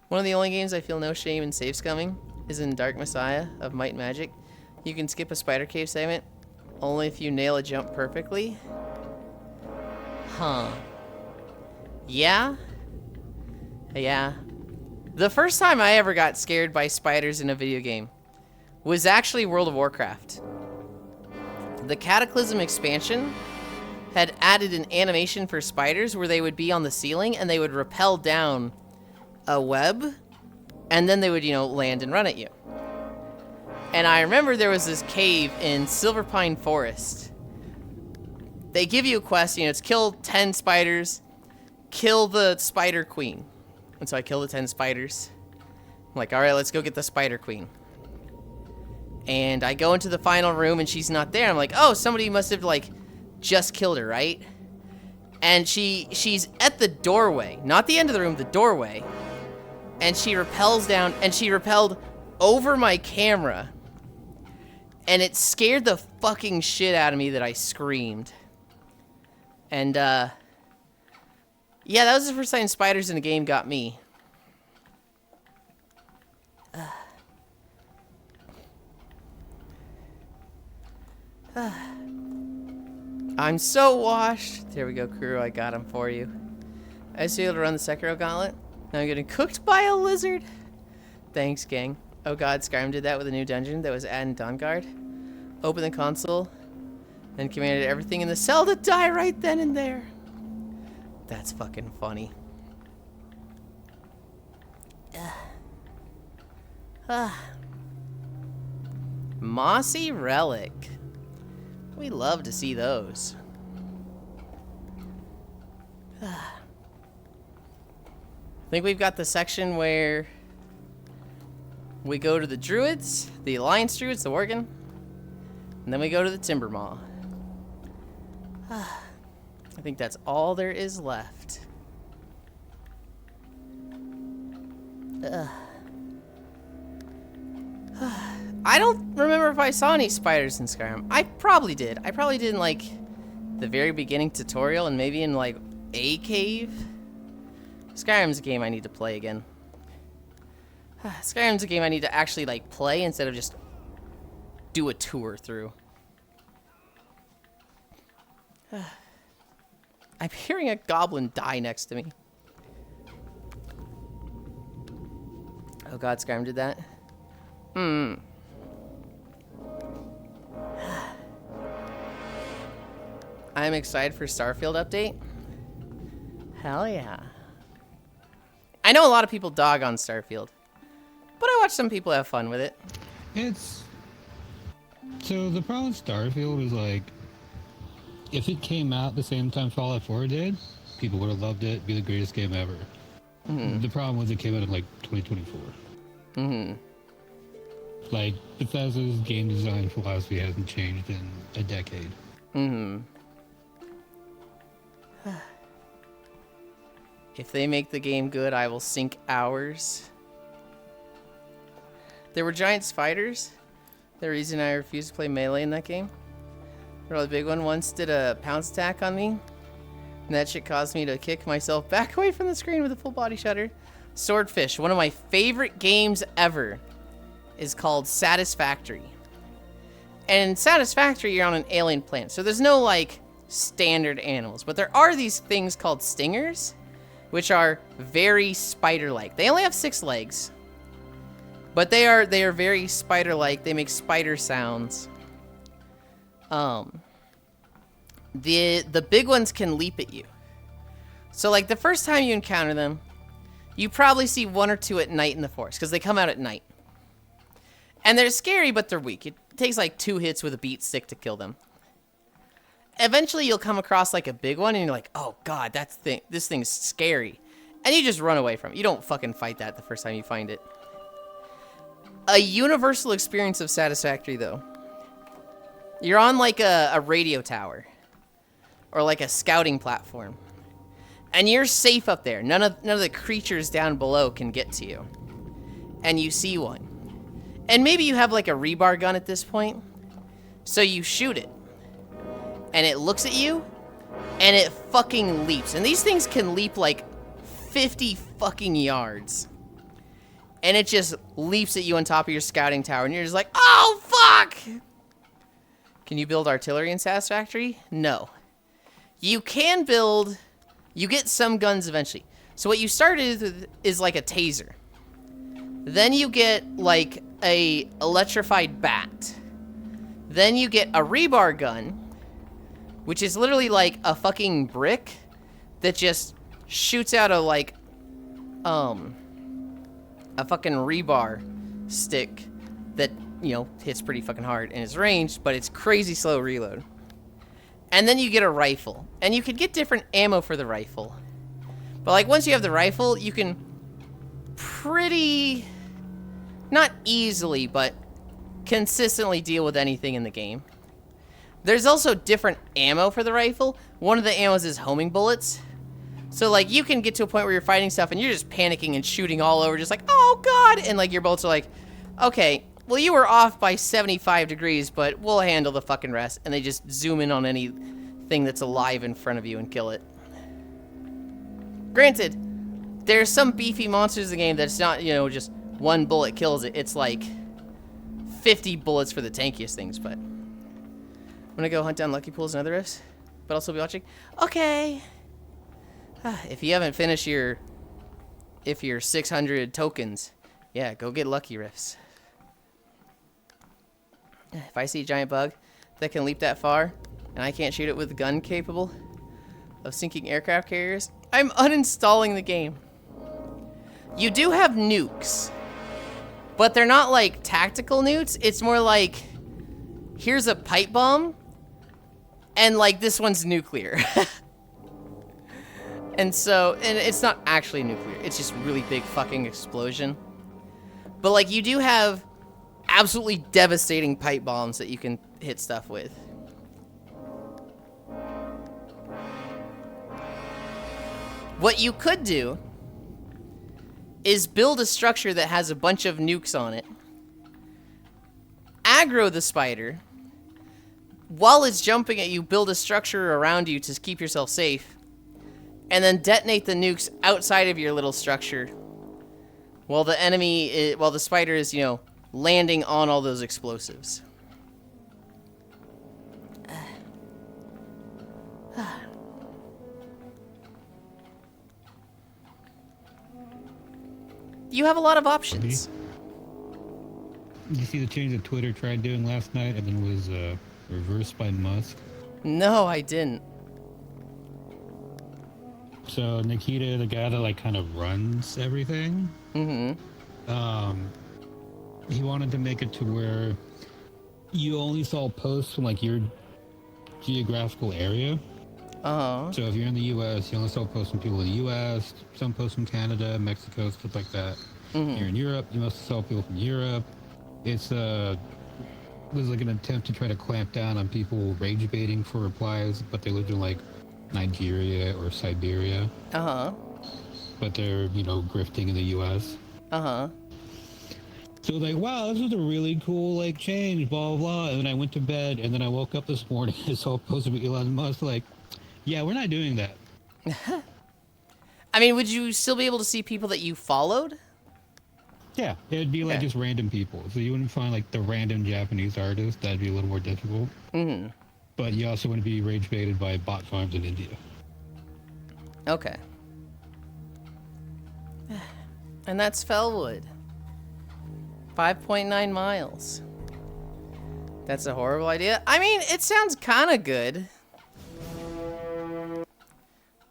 One of the only games I feel no shame in save scumming is in Dark Messiah of Might and Magic. You can skip a spider cave segment only if you nail a jump perfectly. Huh. Yeah? Yeah. The first time I ever got scared by spiders in a video game was actually World of Warcraft. The Cataclysm expansion had added an animation for spiders where they would be on the ceiling and they would rappel down a web and then they would, you know, land and run at you. And I remember there was this cave in Silverpine Forest. They give you a quest, you know, it's kill 10 spiders, kill the spider queen. And so I kill the 10 spiders. I'm like, all right, let's go get the spider queen. And I go into the final room and she's not there. I'm like, oh, somebody must have like just killed her, right? And she's at the doorway, not the end of the room, the doorway. And she rappels down and she rappelled over my camera. And it scared the fucking shit out of me that I screamed. And yeah, that was the first time spiders in a game got me. I'm so washed. There we go, crew. I got him for you. I was able to run the Sekiro gauntlet. Now I'm getting cooked by a lizard. Thanks, gang. Oh god, Skyrim did that with a new dungeon that was added in Dawnguard. Open the console and commanded everything in the cell to die right then and there. That's fucking funny. Mossy Relic. We love to see those. I think we've got the section where we go to the Druids, the Alliance Druids, the Worgen, and then we go to the Timber Maw. I think that's all there is left. I don't remember if I saw any spiders in Skyrim. I probably did. I probably did in like the very beginning tutorial and maybe in like a cave. Skyrim's a game I need to play again. Skyrim's a game I need to actually like play instead of just do a tour through. I'm hearing a goblin die next to me. Oh god, Skyrim did that? I'm excited for Starfield update. Hell yeah. I know a lot of people dog on Starfield, but I watch some people have fun with it. It's so the problem with Starfield is like, if it came out the same time Fallout 4 did, people would have loved it. Be the greatest game ever. The problem was it came out in like 2024. Like Bethesda's game design philosophy hasn't changed in a decade. If they make the game good, I will sink hours. There were giant spiders. The reason I refused to play Melee in that game. A really big one once did a pounce attack on me. And that shit caused me to kick myself back away from the screen with a full body shudder. Swordfish, one of my favorite games ever, is called Satisfactory. And in Satisfactory, you're on an alien planet. So there's no, like, standard animals. But there are these things called stingers, which are very spider-like. They only have 6 legs. But they are very spider-like. They make spider sounds. The big ones can leap at you. So, like, the first time you encounter them, you probably see 1 or 2 at night in the forest, because they come out at night. And they're scary, but they're weak. It takes, like, 2 hits with a beat stick to kill them. Eventually, you'll come across, like, a big one, and you're like, oh, God, this thing's scary. And you just run away from it. You don't fucking fight that the first time you find it. A universal experience of Satisfactory, though. You're on, like, a radio tower. Or, like, a scouting platform. And you're safe up there. None of the creatures down below can get to you. And you see one. And maybe you have, like, a rebar gun at this point. So you shoot it. And it looks at you. And it fucking leaps. And these things can leap, like, 50 fucking yards. And it just leaps at you on top of your scouting tower. And you're just like, oh, fuck! Can you build artillery in Satisfactory? No. You can build... You get some guns eventually. So what you started with is like a taser. Then you get like a electrified bat. Then you get a rebar gun, which is literally like a fucking brick that just shoots out a like a fucking rebar stick that, you know, hits pretty fucking hard and is ranged, but it's crazy slow reload. And then you get a rifle. And you can get different ammo for the rifle. But, like, once you have the rifle, you can pretty... Not easily, but consistently deal with anything in the game. There's also different ammo for the rifle. One of the ammos is homing bullets. So, like, you can get to a point where you're fighting stuff and you're just panicking and shooting all over, just like, oh, God! And, like, your bullets are like, okay... Well, you were off by 75 degrees, but we'll handle the fucking rest. And they just zoom in on anything that's alive in front of you and kill it. Granted, there's some beefy monsters in the game that's not, you know, just 1 bullet kills it. It's like 50 bullets for the tankiest things, but... I'm gonna go hunt down Lucky Pools and other rifts, but also be watching. Okay! If you haven't finished your 600 tokens, yeah, go get Lucky Rifts. If I see a giant bug that can leap that far, and I can't shoot it with a gun capable of sinking aircraft carriers, I'm uninstalling the game. You do have nukes, but they're not like tactical nukes. It's more like, here's a pipe bomb, and like this one's nuclear. And it's not actually nuclear. It's just really big fucking explosion. But like you do have absolutely devastating pipe bombs that you can hit stuff with. What you could do is build a structure that has a bunch of nukes on it, aggro the spider, while it's jumping at you, build a structure around you to keep yourself safe, and then detonate the nukes outside of your little structure while the spider is, you know, landing on all those explosives. You have a lot of options. Did you see the change that Twitter tried doing last night and then was reversed by Musk? No, I didn't. So Nikita, the guy that like kind of runs everything, he wanted to make it to where you only saw posts from like your geographical area. So if you're in the U.S., you only saw posts from people in the U.S., some posts from Canada, Mexico, stuff like that. You're in Europe, you must have saw people from Europe. It's was like an attempt to try to clamp down on people rage baiting for replies, but they lived in like Nigeria or Siberia. But they're, you know, grifting in the U.S. So like, wow, this is a really cool like change, blah blah blah. And then I went to bed, and then I woke up this morning and saw a post of Elon Musk like, yeah, we're not doing that. I mean, would you still be able to see people that you followed? Yeah, it'd be like just random people. So you wouldn't find like the random Japanese artist. That'd be a little more difficult. But you also wouldn't be rage baited by bot farms in India. Okay. And that's Fellwood. 5.9 miles. That's a horrible idea. I mean, it sounds kind of good.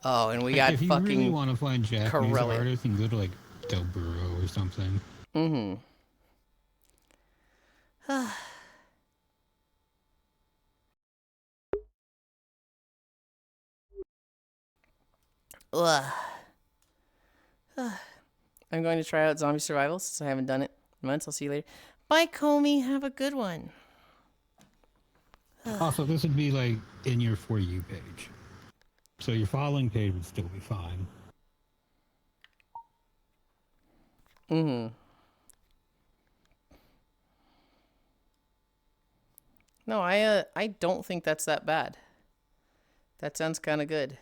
Oh, and we got if you fucking really want to find Japanese Corelli. artists, you can go to like Del Burro or something. Ugh. I'm going to try out Zombie Survival since I haven't done it in months. I'll see you later. Bye, Comey. Have a good one. Also, this would be like in your For You page. So your following page would still be fine. No, I don't think that's that bad. That sounds kind of good.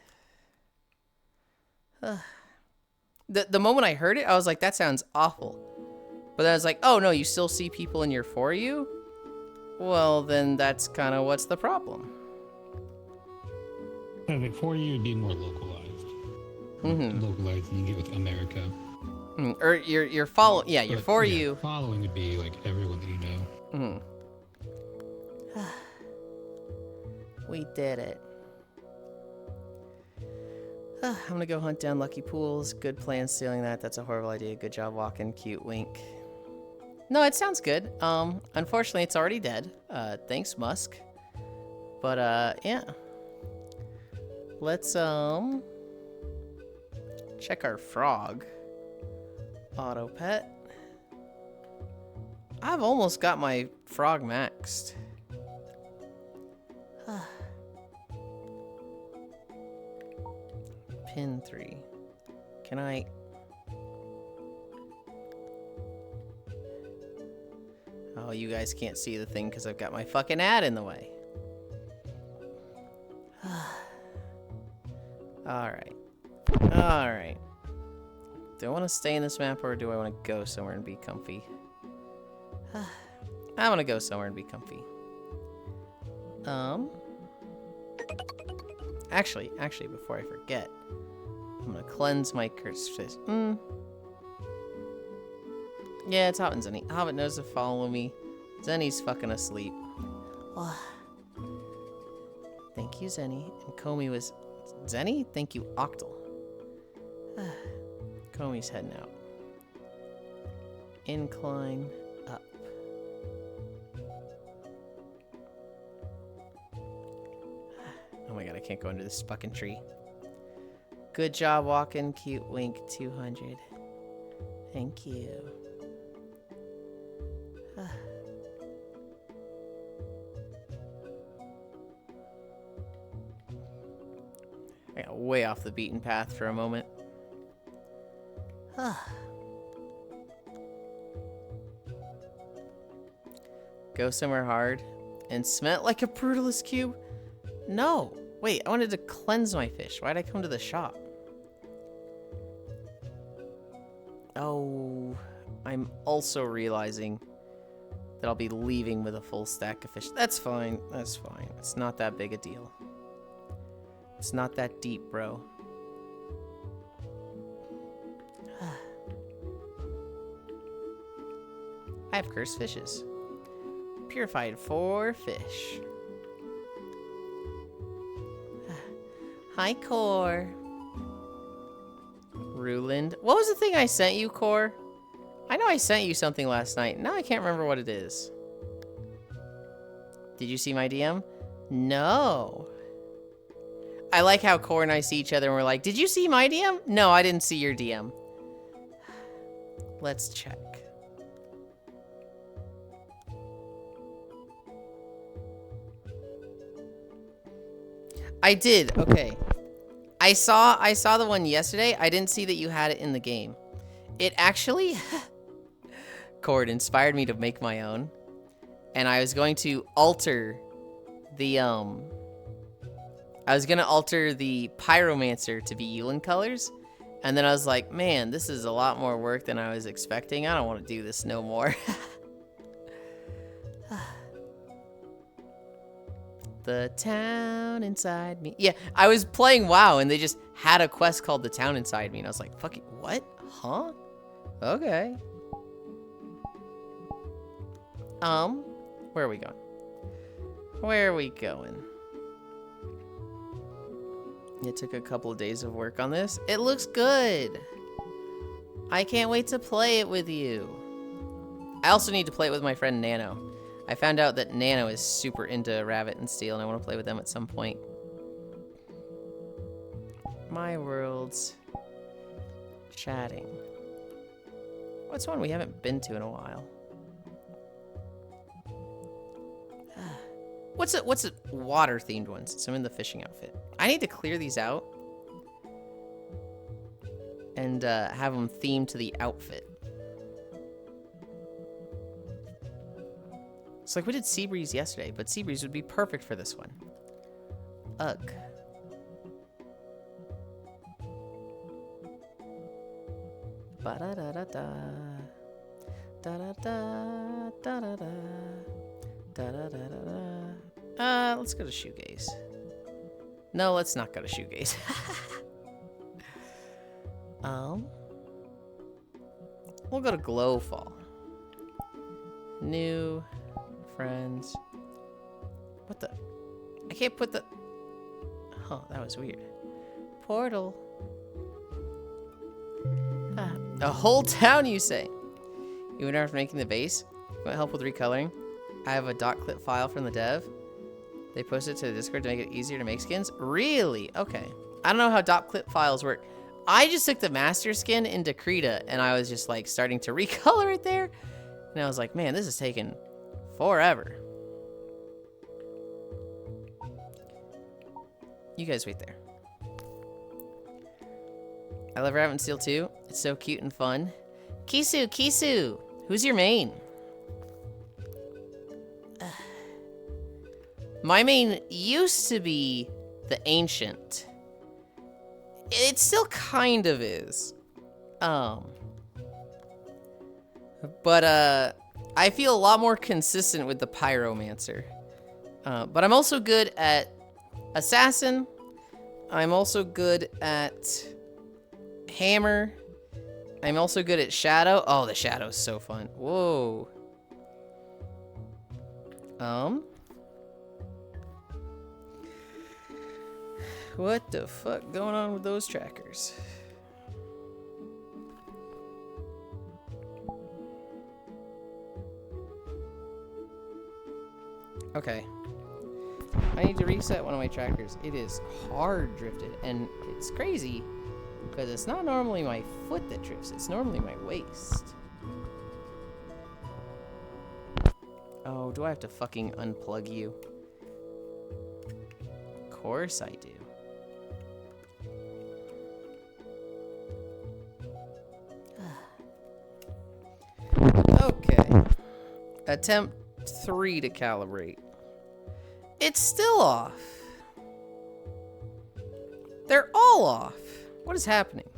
The moment I heard it, I was like, that sounds awful. But then I was like, oh no, you still see people in your For You? Well, then that's kind of what's the problem. I think For You would be more localized. Localized than you get with America. Or your follow, yeah, your For You. Following would be like everyone that you know. We did it. I'm gonna go hunt down Lucky Pools. Good plan stealing that. That's a horrible idea. Good job walking. Cute wink. No, it sounds good. Unfortunately, it's already dead. Thanks, Musk. But, yeah. Let's, check our frog. Auto pet. I've almost got my frog maxed. Pin 3. Can I... Oh, you guys can't see the thing because I've got my fucking ad in the way. Alright. Alright. Do I want to stay in this map or do I want to go somewhere and be comfy? I want to go somewhere and be comfy. Actually, before I forget, I'm gonna cleanse my cursed fish. Yeah, it's Hobbit and Zenny. Hobbit knows to follow me. Zenny's fucking asleep. Thank you, Zenny. And Comey was... Zenny? Thank you, Octal. Comey's heading out. Incline up. Oh my god, I can't go under this fucking tree. Good job walking, cute wink, 200. Thank you. I got way off the beaten path for a moment. Go somewhere hard and smelt like a brutalist cube? No. Wait, I wanted to cleanse my fish. Why'd I come to the shop? Oh, I'm also realizing that I'll be leaving with a full stack of fish. That's fine. That's fine. It's not that big a deal. It's not that deep, bro. I have cursed fishes. Purified 4 fish. Hi, Core. Ruland. What was the thing I sent you, Core? I know I sent you something last night. Now I can't remember what it is. Did you see my DM? No. I like how Core and I see each other and we're like, did you see my DM? No, I didn't see your DM. Let's check. I did. Okay. I saw the one yesterday. I didn't see that you had it in the game. It actually Cord inspired me to make my own. And I was going to alter the Pyromancer to be Yulind colors. And then I was like, man, this is a lot more work than I was expecting. I don't want to do this no more. The town inside me. Yeah, I was playing WoW and they just had a quest called The Town Inside Me. And I was like, fucking, what? Huh? Okay. Where are we going? Where are we going? It took a couple of days of work on this. It looks good. I can't wait to play it with you. I also need to play it with my friend Nano. I found out that Nano is super into Rabbit and Steel, and I want to play with them at some point. My world's chatting. What's one we haven't been to in a while? What's a water-themed one, since I'm in the fishing outfit? I need to clear these out and have them themed to the outfit. It's like we did Seabreeze yesterday, but Seabreeze would be perfect for this one. Ugh. Ba-da-da-da-da. Da-da-da. Da-da-da. Da-da-da-da-da. Let's go to Shoegaze. No, let's not go to Shoegaze. We'll go to Glowfall. New friends. What the? I can't put the... Huh, that was weird. Portal. Ah, a whole town, you say? Even after making the base? You want help with recoloring? I have a .clip file from the dev. They posted it to the Discord to make it easier to make skins. Really? Okay. I don't know how .clip files work. I just took the master skin into Krita, and I was just like starting to recolor it there. And I was like, man, this is taking forever. You guys wait there. I love Rabbit and Steel too. It's so cute and fun. Kisu, who's your main? My main used to be the Ancient. It still kind of is. But I feel a lot more consistent with the Pyromancer. But I'm also good at Assassin. I'm also good at Hammer. I'm also good at Shadow. Oh, the Shadow's so fun. Whoa. What the fuck going on with those trackers? Okay. I need to reset one of my trackers. It is hard drifted, and it's crazy because it's not normally my foot that drifts, it's normally my waist. Oh, do I have to fucking unplug you? Of course I do. Okay. Attempt 3 to calibrate. It's still off. They're all off. What is happening?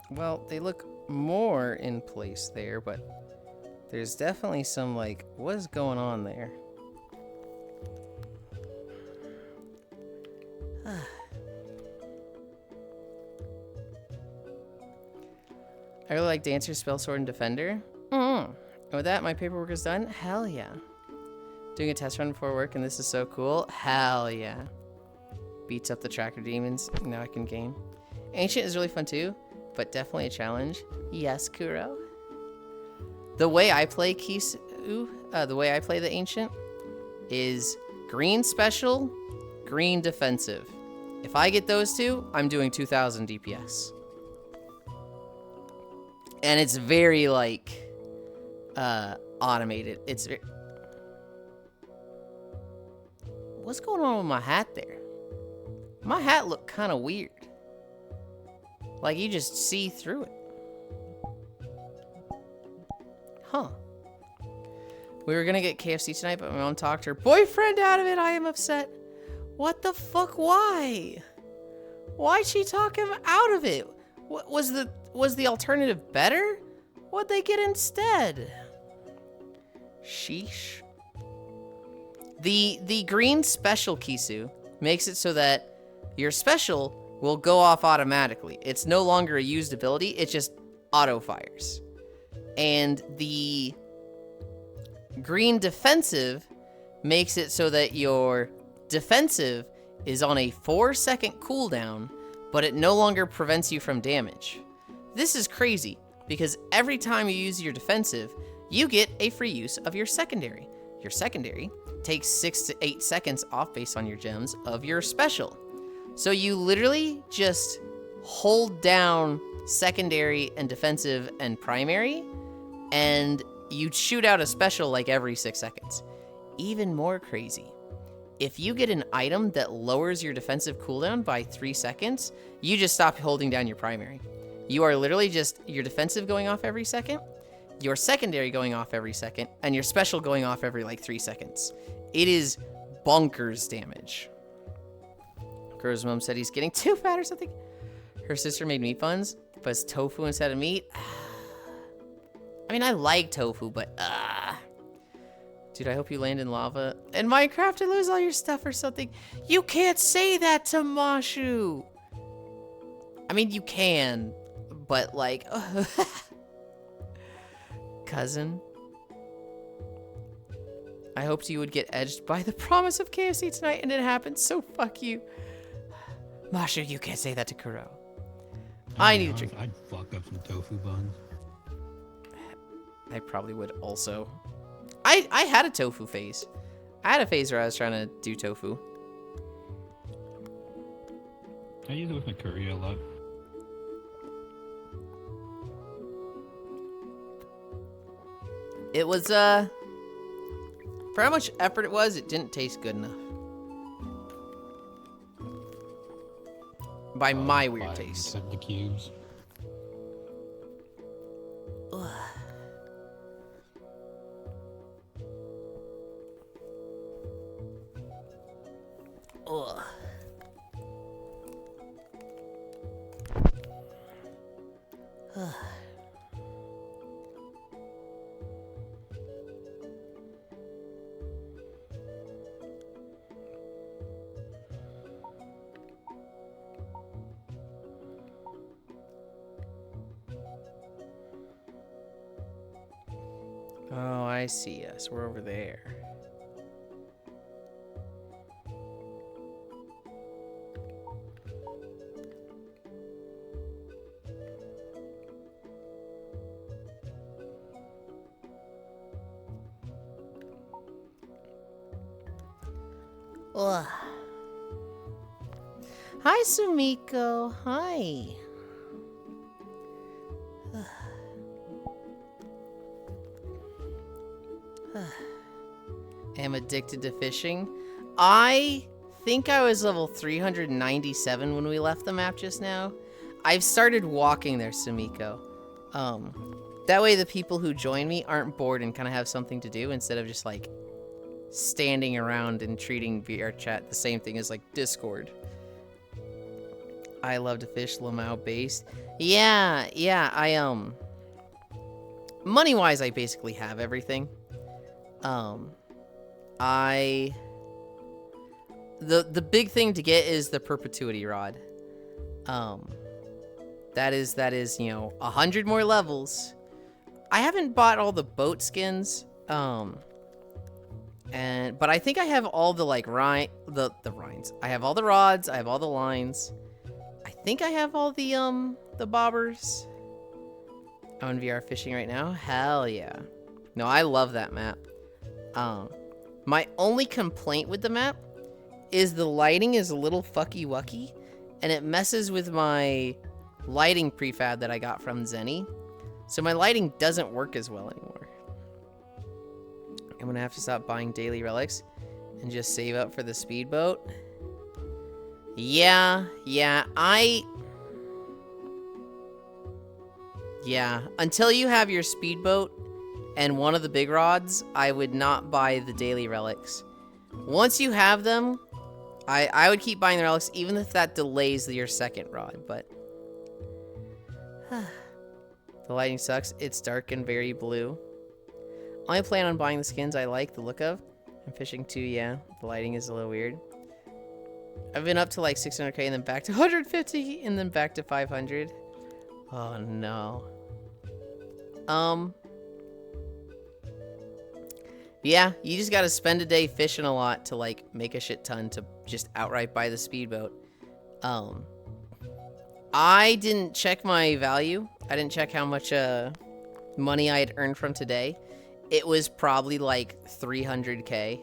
Well, they look more in place there, but there's definitely some, like, what is going on there? I really like Dancer, Spell, Sword, and Defender. And with that, my paperwork is done. Hell yeah. Doing a test run before work, and this is so cool. Hell yeah. Beats up the tracker demons. Now I can game. Ancient is really fun too, but definitely a challenge. Yes, Kuro. The way I play the way I play the Ancient is green special, green defensive. If I get those two, I'm doing 2000 DPS. And it's very, like, automated. It's very... What's going on with my hat there? My hat looked kind of weird. Like, you just see through it. Huh. We were gonna get KFC tonight, but my mom talked her boyfriend out of it. I am upset. What the fuck? Why? Why'd she talk him out of it? What was the alternative better? What'd they get instead? Sheesh. The green special Kisu makes it so that your special will go off automatically. It's no longer a used ability, it just auto fires. And the green defensive makes it so that your defensive is on a 4-second cooldown, but it no longer prevents you from damage. This is crazy, because every time you use your defensive, you get a free use of your secondary. Your secondary takes 6 to 8 seconds off based on your gems of your special. So you literally just hold down secondary and defensive and primary, and you shoot out a special like every 6 seconds. Even more crazy, if you get an item that lowers your defensive cooldown by 3 seconds, you just stop holding down your primary. You are literally just your defensive going off every second, your secondary going off every second, and your special going off every like 3 seconds. It is bonkers damage. Kuro's mom said he's getting too fat or something. Her sister made meat buns, but it's tofu instead of meat. I mean, I like tofu, but dude, I hope you land in lava. In Minecraft and lose all your stuff or something. You can't say that to Mashu. I mean, you can, but like... Cousin. I hoped you would get edged by the promise of KFC tonight, and it happened, so fuck you. Mashu, you can't say that to Kuro. I need a drink. I'd fuck up some tofu buns. I probably would also. I had a tofu phase. I had a phase where I was trying to do tofu. I use it with my curry a lot. It was, for how much effort it was, it didn't taste good enough. By my weird taste. Except the cubes. Ugh. Ugh. Ugh. Oh, I see us. We're over there. Ugh. Hi, Sumiko. Hi. Am addicted to fishing. I think I was level 397 when we left the map just now. I've started walking there, Sumiko. That way the people who join me aren't bored and kind of have something to do instead of just like standing around and treating VR chat the same thing as like Discord. I love to fish, Lamau base. Yeah, I money-wise, I basically have everything. The big thing to get is the perpetuity rod. That is, you know, 100 more levels, I haven't bought all the boat skins. But I think I have all the like the rinds. I have all the rods. I have all the lines. I think I have all the bobbers. I'm on VR fishing right now. Hell yeah. No, I love that map. My only complaint with the map is the lighting is a little fucky wucky, and it messes with my lighting prefab that I got from Zenny. So my lighting doesn't work as well anymore. I'm gonna have to stop buying daily relics and just save up for the speedboat. Yeah, until you have your speedboat and one of the big rods, I would not buy the daily relics. Once you have them, I would keep buying the relics, even if that delays your second rod, but... The lighting sucks. It's dark and very blue. I only plan on buying the skins I like the look of. I'm fishing too, yeah. The lighting is a little weird. I've been up to like 600k and then back to 150 and then back to 500. Oh no. Yeah, you just gotta spend a day fishing a lot to like make a shit ton to just outright buy the speedboat. I didn't check my value. I didn't check how much money I had earned from today. It was probably like 300k.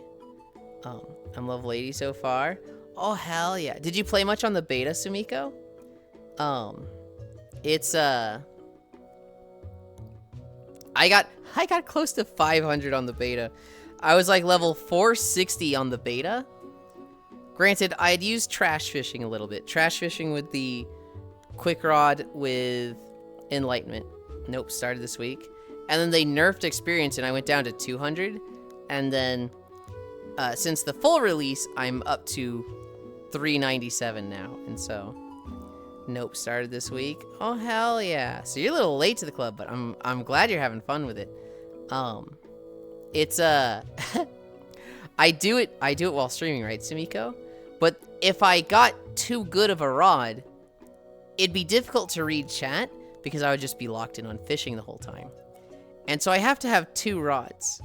I'm Love Lady so far. Oh hell yeah. Did you play much on the beta, Sumiko? It's I got close to 500 on the beta. I was like level 460 on the beta. Granted, I had used trash fishing a little bit. Trash fishing with the quick rod with enlightenment. Nope, started this week. And then they nerfed experience and I went down to 200. And then since the full release, I'm up to 397 now. And so nope, started this week. Oh hell yeah. So you're a little late to the club, but I'm glad you're having fun with it. It's I do it while streaming, right, Sumiko? But if I got too good of a rod, it'd be difficult to read chat because I would just be locked in on fishing the whole time. And so I have to have 2 rods.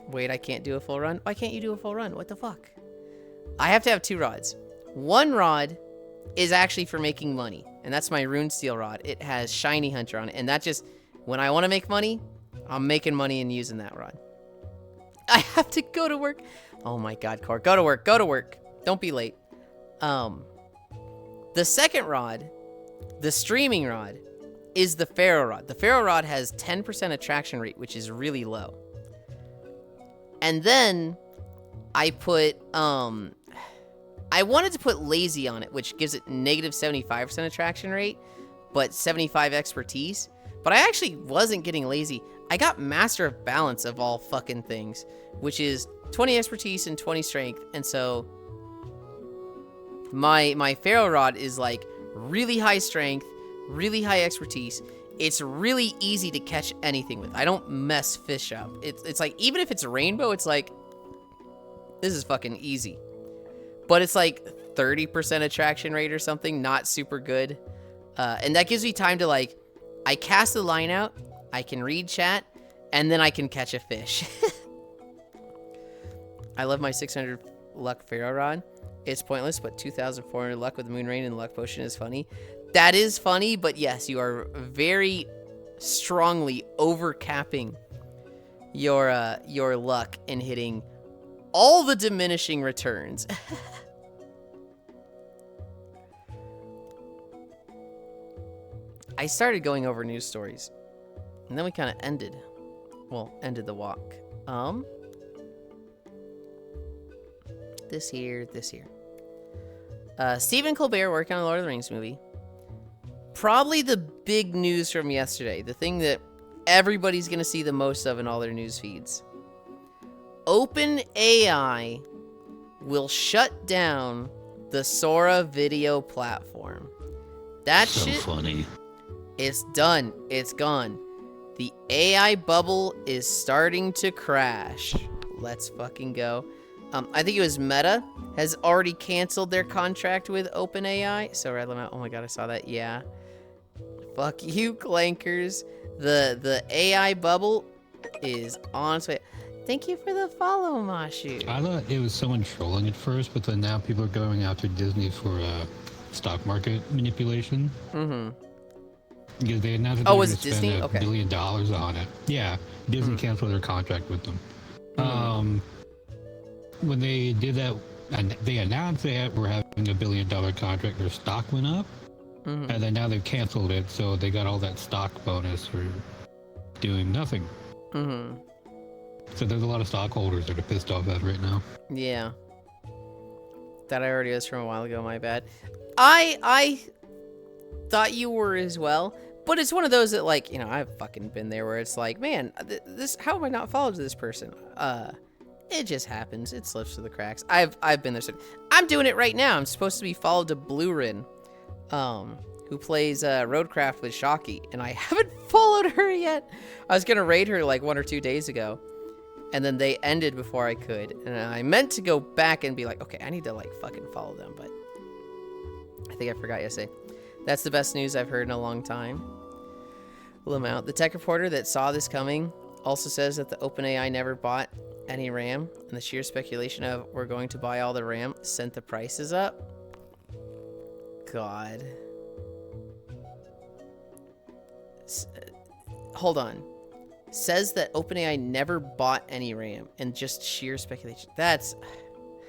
Wait, I can't do a full run? Why can't you do a full run? What the fuck? I have to have 2 rods. One rod is actually for making money, and that's my rune steel rod. It has shiny hunter on it, and that just, when I want to make money, I'm making money and using that rod. I have to go to work. Oh my god, Core, go to work, go to work. Don't be late. The second rod, the streaming rod, is the ferro rod. The ferro rod has 10% attraction rate, which is really low. And then I put, I wanted to put lazy on it, which gives it negative 75% attraction rate, but 75 expertise. But I actually wasn't getting lazy. I got master of balance of all fucking things, which is 20 expertise and 20 strength. And so my ferro rod is like really high strength, really high expertise. It's really easy to catch anything with. I don't mess fish up. It's like, even if it's a rainbow, it's like, this is fucking easy. But it's like 30% attraction rate or something, not super good. And that gives me time to like, I cast the line out, I can read chat, and then I can catch a fish. I love my 600 luck ferro rod. It's pointless, but 2,400 luck with the moon rain and luck potion is funny. That is funny, but yes, you are very strongly overcapping your luck in hitting all the diminishing returns. I started going over news stories, and then we kind of ended the walk. This here. Stephen Colbert working on the Lord of the Rings movie. Probably the big news from yesterday, the thing that everybody's gonna see the most of in all their news feeds. OpenAI will shut down the Sora video platform. That so shit, funny. It's done. It's gone. The AI bubble is starting to crash. Let's fucking go. I think it was Meta has already canceled their contract with OpenAI. So Red Limit, oh my god, I saw that. Yeah. Fuck you, clankers. The AI bubble is on its way. Thank you for the follow, Mashu. I thought it was someone trolling at first, but then now people are going after Disney for stock market manipulation. Mm-hmm. Because they announced that Oh, they were was going it to spend Disney? $1 Okay. billion on it. Yeah, Disney canceled their contract with them. When they did that, and they announced they were having $1 billion contract, their stock went up, and then now they've canceled it, so they got all that stock bonus for doing nothing. Mm-hmm. So there's a lot of stockholders that are pissed off at it right now. Yeah. That I already was from a while ago, my bad. I thought you were as well, but it's one of those that, like, you know, I've fucking been there where it's like, man, this, how am I not followed to this person? It just happens. It slips through the cracks. I've been there. So I'm doing it right now. I'm supposed to be followed to Bluerin, who plays Roadcraft with Shocky, and I haven't followed her yet. I was gonna raid her like 1 or 2 days ago, and then they ended before I could, and I meant to go back and be like, okay, I need to like fucking follow them, but I think I forgot yesterday. That's the best news I've heard in a long time. Lamount, the tech reporter that saw this coming, also says that the OpenAI never bought any RAM, and the sheer speculation of we're going to buy all the RAM sent the prices up. God. Hold on. Says that OpenAI never bought any RAM, and just sheer speculation. That's...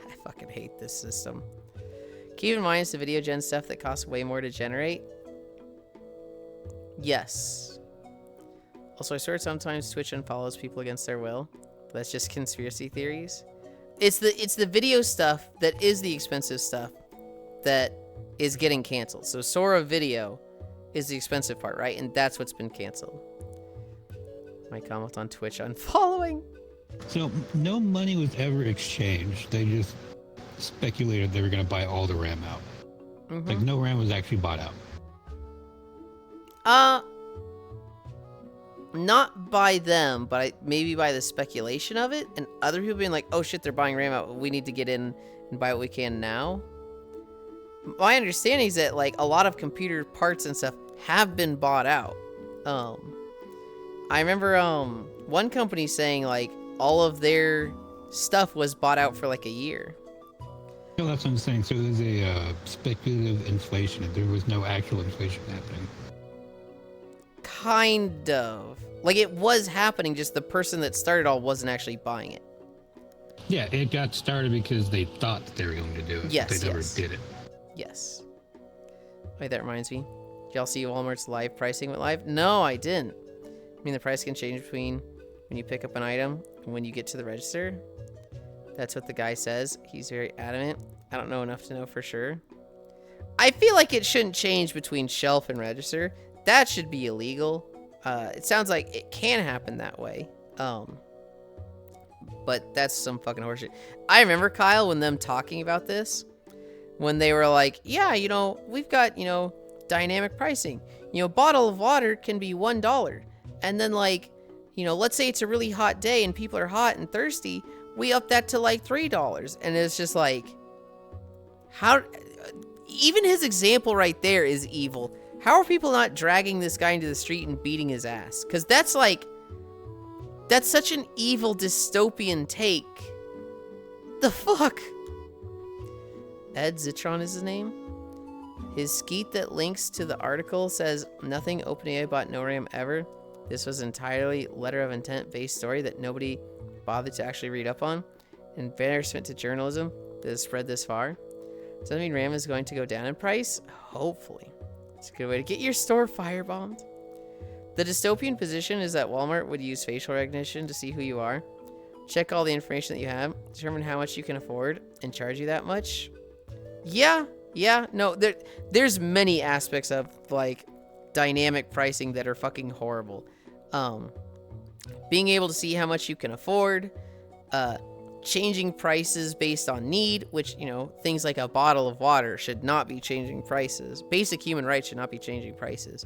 I fucking hate this system. Keep in mind it's the video gen stuff that costs way more to generate. Yes. Also, I swear sometimes Twitch unfollows people against their will. But that's just conspiracy theories. It's the video stuff that is the expensive stuff that is getting canceled. So Sora Video is the expensive part, right? And that's what's been canceled. My comment on Twitch unfollowing. So no money was ever exchanged. They just speculated they were going to buy all the RAM out. Like no RAM was actually bought out. Not by them, but maybe by the speculation of it, and other people being like, oh shit, they're buying RAM out, we need to get in and buy what we can now. My understanding is that like a lot of computer parts and stuff have been bought out. I remember one company saying like all of their stuff was bought out for like a year. No, that's what I'm saying. So there's a speculative inflation. There was no actual inflation happening. Kind of. Like, it was happening, just the person that started all wasn't actually buying it. Yeah, it got started because they thought that they were going to do it. Yes, but they never yes. did it. Yes. Wait, that reminds me. Did y'all see Walmart's live pricing went live? No, I didn't. I mean, the price can change between when you pick up an item and when you get to the register. That's what the guy says. He's very adamant. I don't know enough to know for sure. I feel like it shouldn't change between shelf and register. That should be illegal. It sounds like it can happen that way. But that's some fucking horseshit. I remember, Kyle, when them talking about this, when they were like, yeah, you know, we've got, you know, dynamic pricing. You know, a bottle of water can be $1. And then, like, you know, let's say it's a really hot day and people are hot and thirsty. We up that to like $3. And it's just like, how... Even his example right there is evil. How are people not dragging this guy into the street and beating his ass? Because that's like... That's such an evil dystopian take. The fuck? Ed Zitron is his name? His skeet that links to the article says, nothing OpenAI bought no RAM ever. This was entirely letter of intent based story that nobody bothered to actually read up on. Embarrassment to journalism that has spread this far. Does that mean RAM is going to go down in price? Hopefully. It's a good way to get your store firebombed. The dystopian position is that Walmart would use facial recognition to see who you are, check all the information that you have, determine how much you can afford, and charge you that much. Yeah, no, there's many aspects of, like, dynamic pricing that are fucking horrible. Being able to see how much you can afford, changing prices based on need, which, you know, things like a bottle of water should not be changing prices. Basic human rights should not be changing prices.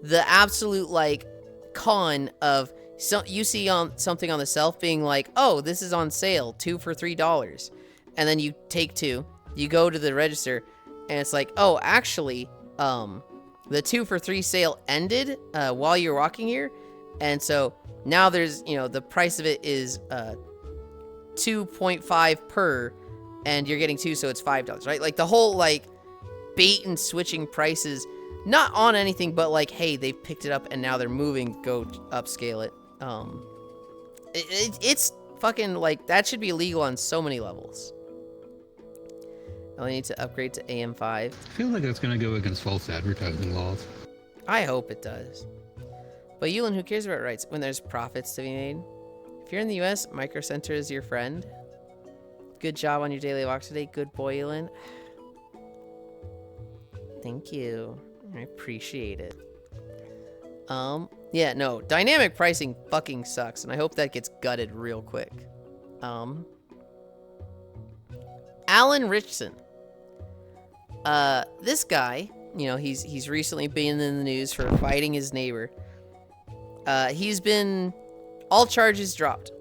The absolute, like, con of you see on something on the shelf being like, oh, this is on sale, 2 for $3, and then you take 2, you go to the register, and it's like, oh, actually, the 2 for 3 sale ended while you're walking here, and so now there's, you know, the price of it is 2.5 per, and you're getting 2, so it's $5, right? Like the whole like bait and switching prices, not on anything, but like, hey, they've picked it up and now they're moving, go upscale it. It's fucking like, that should be illegal on so many levels. I only need to upgrade to AM5. I feel like that's gonna go against false advertising laws. I hope it does. But Yulind, who cares about rights when there's profits to be made? If you're in the US, Micro Center is your friend. Good job on your daily walk today. Good boy, Yulind. Thank you. I appreciate it. Yeah, no, dynamic pricing fucking sucks, and I hope that gets gutted real quick. Alan Richson. This guy, you know, he's recently been in the news for fighting his neighbor. He's been all charges dropped.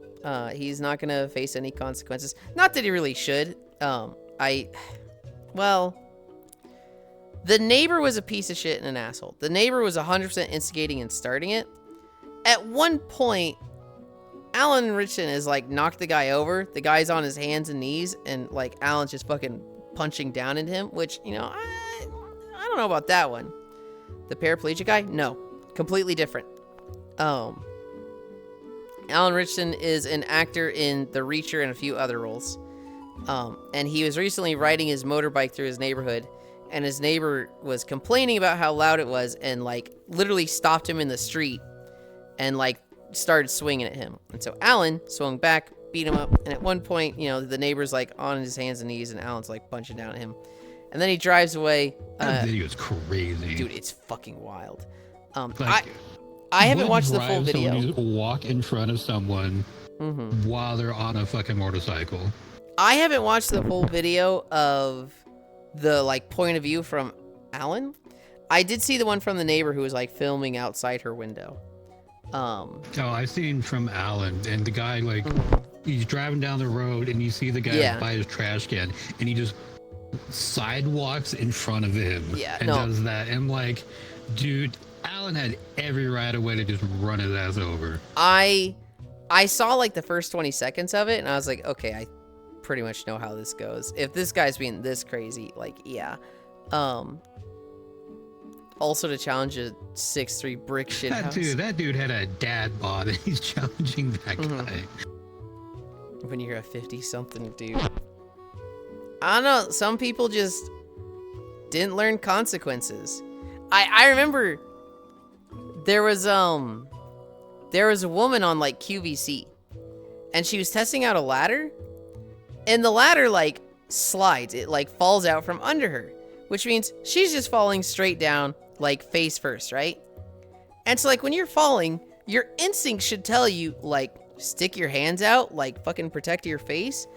He's not gonna face any consequences. Not that he really should. Well, the neighbor was a piece of shit and an asshole. The neighbor was 100% instigating and starting it. At one point, Alan Richson is like knocked the guy over. The guy's on his hands and knees, and like Alan's just fucking punching down into him, which, you know, I don't know about that one. The paraplegic guy? No. Completely different. Alan Richson is an actor in The Reacher and a few other roles. And he was recently riding his motorbike through his neighborhood, and his neighbor was complaining about how loud it was and like literally stopped him in the street and like started swinging at him. And so Alan swung back, beat him up, and at one point, you know, the neighbor's like on his hands and knees and Alan's like punching down at him. And then he drives away. That video is crazy. Dude, it's fucking wild. Like, I haven't watched the full video. You walk in front of someone while they're on a fucking motorcycle. I haven't watched the full video of the like point of view from Alan. I did see the one from the neighbor who was like filming outside her window. Oh, I've seen from Alan, and the guy like he's driving down the road and you see the guy by his trash can and he just sidewalks in front of him and does that. And I'm like, dude, Alan had every right of way to just run his ass over. I saw like the first 20 seconds of it and I was like, okay, I pretty much know how this goes. If this guy's being this crazy, like, yeah. Also to challenge a 6'3" brick shit house. That dude had a dad bod and he's challenging that guy. When you're a 50-something dude. I don't know, some people just didn't learn consequences. I remember there was a woman on like QVC and she was testing out a ladder, and the ladder like slides, it like falls out from under her, which means she's just falling straight down like face first, right? And so like when you're falling, your instinct should tell you like stick your hands out, like fucking protect your face,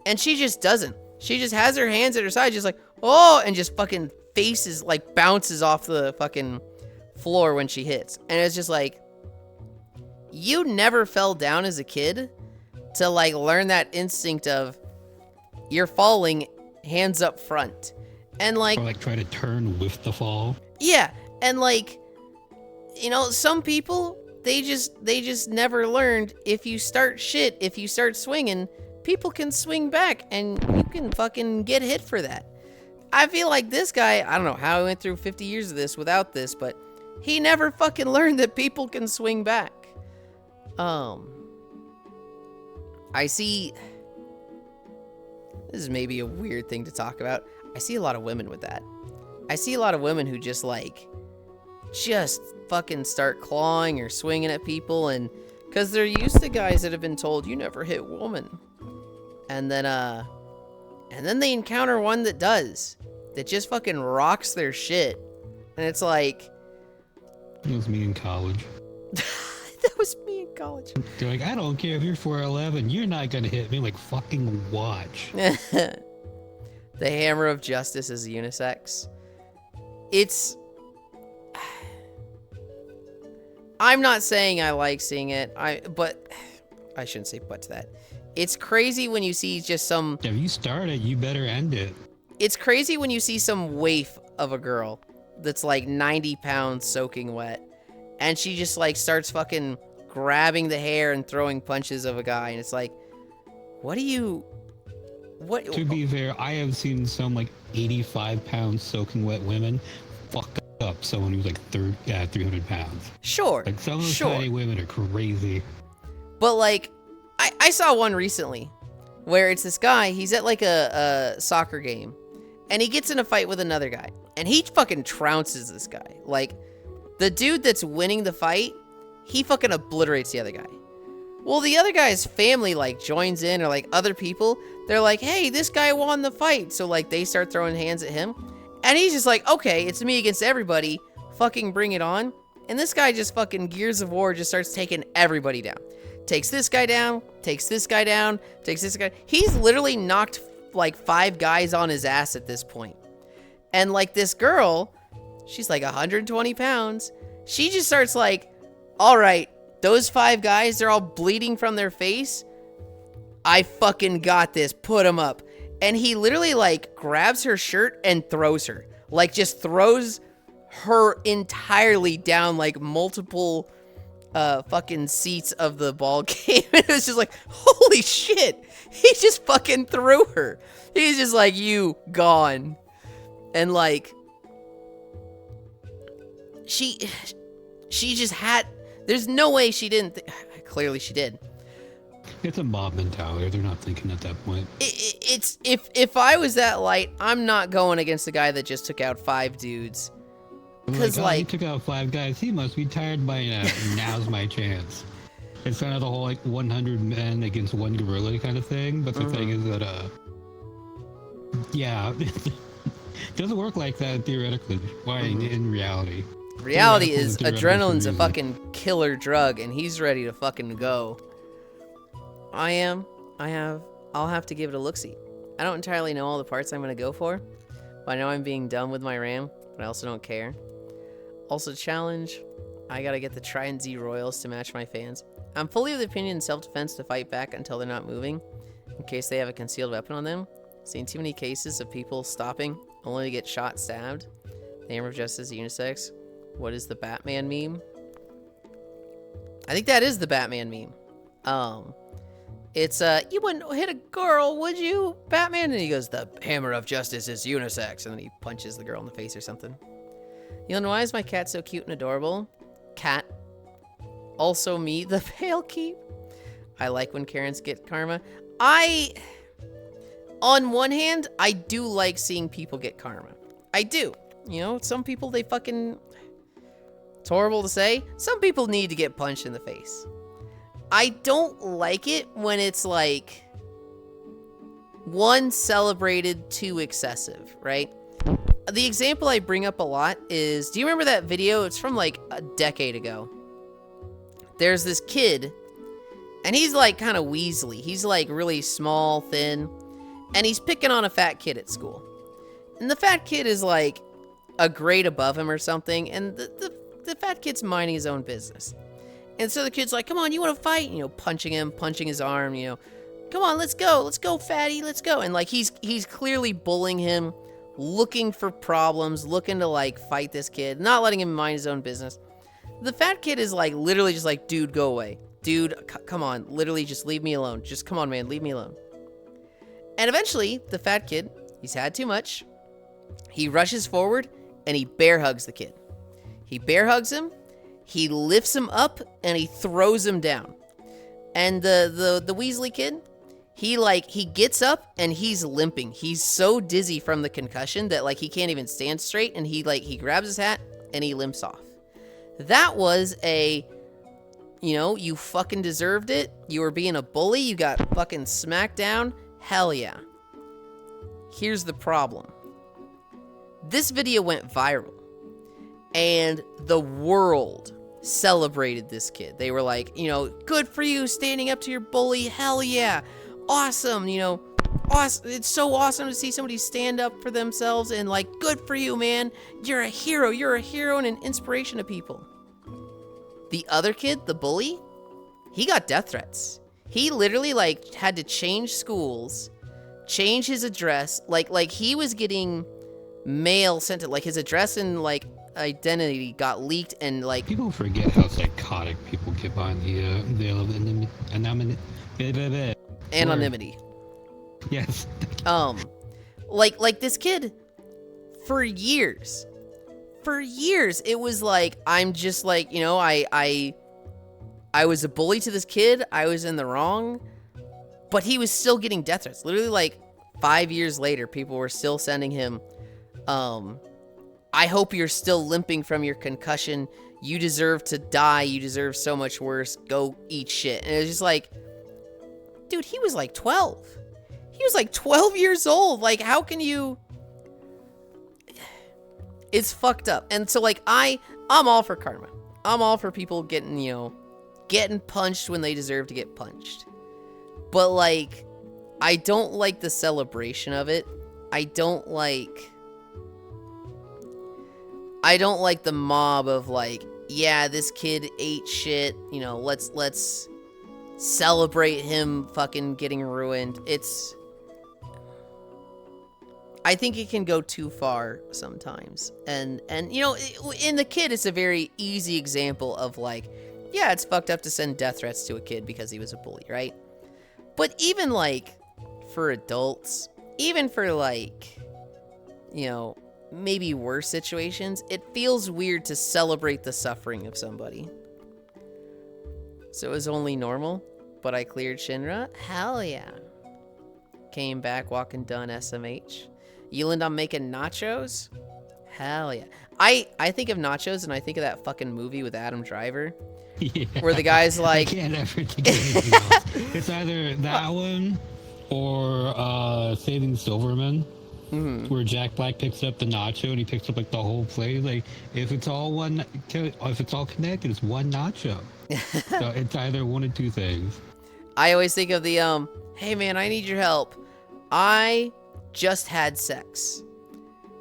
and she just doesn't. She just has her hands at her side, just like, oh, and just fucking faces like bounces off the fucking floor when she hits. And it's just like, you never fell down as a kid to like learn that instinct of you're falling, hands up front. And like, or like try to turn with the fall. Yeah, and like, you know, some people, they just never learned if you start swinging, people can swing back and you can fucking get hit for that. I feel like this guy, I don't know how he went through 50 years of this without this, but he never fucking learned that people can swing back. I see, this is maybe a weird thing to talk about. I see a lot of women with that. I see a lot of women who just fucking start clawing or swinging at people, and because they're used to guys that have been told you never hit woman, and then they encounter one that just fucking rocks their shit, and it's like, it was me in college. That was me in college. They're like, I don't care if you're 4'11", you're not gonna hit me. Like, fucking watch. The hammer of justice is unisex. I'm not saying I like seeing it. But I shouldn't say but to that. It's crazy when you see just if you start it, you better end it. It's crazy when you see some waif of a girl that's like 90 pounds soaking wet. And she just like starts fucking grabbing the hair and throwing punches of a guy. And it's like, what? To be fair, I have seen some like 85-pound soaking wet women fuck up someone who's like 300 pounds. Sure. Like some of those tiny women are crazy. But like, I saw one recently where it's this guy, he's at like a soccer game, and he gets in a fight with another guy, and he fucking trounces this guy. Like, the dude that's winning the fight, he fucking obliterates the other guy. Well, the other guy's family, like, joins in, or, like, other people, they're like, hey, this guy won the fight. So, like, they start throwing hands at him. And he's just like, okay, it's me against everybody. Fucking bring it on. And this guy just fucking Gears of War just starts taking everybody down. Takes this guy down, takes this guy down, takes this guy. He's literally knocked, like, 5 guys on his ass at this point. And, like, this girl, she's, like, 120 pounds. She just starts, like, all right, those 5 guys, they're all bleeding from their face. I fucking got this. Put them up. And he literally, like, grabs her shirt and throws her. Like, just throws her entirely down, like, multiple fucking seats of the ball game. It was just like, holy shit. He just fucking threw her. He's just like, you gone. And, like, she just had... There's no way she didn't... Clearly she did. It's a mob mentality. They're not thinking at that point. It's if I was that light, I'm not going against the guy that just took out 5 dudes. Because, he took out 5 guys. He must be tired by now. Now's my chance. It's kind of the whole, like, 100 men against 1 gorilla kind of thing. But the thing is that, yeah, it doesn't work like that theoretically. Why in reality? Reality is adrenaline's a fucking killer drug, and he's ready to fucking go. I'll have to give it a look-see. I don't entirely know all the parts I'm going to go for, but I know I'm being dumb with my RAM, but I also don't care. Also, challenge, I gotta get the Trident Z Royals to match my fans. I'm fully of the opinion in self-defense to fight back until they're not moving, in case they have a concealed weapon on them. Seen too many cases of people stopping, only to get shot, stabbed. Name of justice, unisex. What is the Batman meme? I think that is the Batman meme. It's, you wouldn't hit a girl, would you, Batman? And he goes, the hammer of justice is unisex. And then he punches the girl in the face or something. Yulind, why is my cat so cute and adorable? Cat. Also me, the pale keep. I like when Karens get karma. On one hand, I do like seeing people get karma. I do. You know, some people, they fucking... It's horrible to say. Some people need to get punched in the face. I don't like it when it's like 1, celebrated, 2, excessive, right? The example I bring up a lot is, do you remember that video? It's from like a decade ago. There's this kid, and he's like kind of weaselly. He's like really small, thin, and he's picking on a fat kid at school. And the fat kid is like a grade above him or something, and the fat kid's minding his own business. And so the kid's like, come on, you want to fight? You know, punching him, punching his arm, you know. Come on, let's go, fatty, let's go. And like, he's clearly bullying him, looking for problems, looking to like fight this kid, not letting him mind his own business. The fat kid is like, literally just like, dude, go away. Dude, come on, literally just leave me alone. Just come on, man, leave me alone. And eventually, the fat kid, he's had too much. He rushes forward and he bear hugs the kid. He bear hugs him. He lifts him up and he throws him down. And the Weasley kid, he gets up and he's limping. He's so dizzy from the concussion that like he can't even stand straight, and he grabs his hat and he limps off. That was a, you know, you fucking deserved it. You were being a bully. You got fucking smacked down. Hell yeah. Here's the problem. This video went viral. And the world celebrated this kid. They were like, you know, good for you standing up to your bully. Hell yeah. Awesome. You know, awesome. It's so awesome to see somebody stand up for themselves, and like, good for you, man. You're a hero. You're a hero and an inspiration to people. The other kid, the bully, he got death threats. He literally like had to change schools, change his address. Like he was getting mail sent it. Like, his address and, like, identity got leaked and, like... People forget how psychotic people get behind the veil of Anonymity. Yes. Like this kid, for years, it was like, I'm just like, you know, I was a bully to this kid. I was in the wrong, but he was still getting death threats. Literally, like, 5 years later, people were still sending him, I hope you're still limping from your concussion. You deserve to die. You deserve so much worse. Go eat shit. And it was just like, dude, he was like 12. He was like 12 years old. Like, how can you... It's fucked up. And so, like, I'm all for karma. I'm all for people getting, you know, getting punched when they deserve to get punched. But, like, I don't like the celebration of it. I don't like the mob of, like, yeah, this kid ate shit. You know, let's celebrate him fucking getting ruined. I think it can go too far sometimes. And you know, in the kid, it's a very easy example of, like, yeah, it's fucked up to send death threats to a kid because he was a bully, right? But even, like, for adults, even for, like, you know, maybe worse situations, it feels weird to celebrate the suffering of somebody. So it was only normal, but I cleared Shinra? Hell yeah. Came back, walking done, SMH. Yulind, I'm making nachos? Hell yeah. I think of nachos and I think of that fucking movie with Adam Driver. Yeah. Where the guy's like... I can't ever think of anything else. It's either that one or Saving Silverman. Mm-hmm. Where Jack Black picks up the nacho and he picks up, like, the whole plate. Like, if it's all connected, it's one nacho. So it's either one of two things. I always think of the, hey man, I need your help. I just had sex.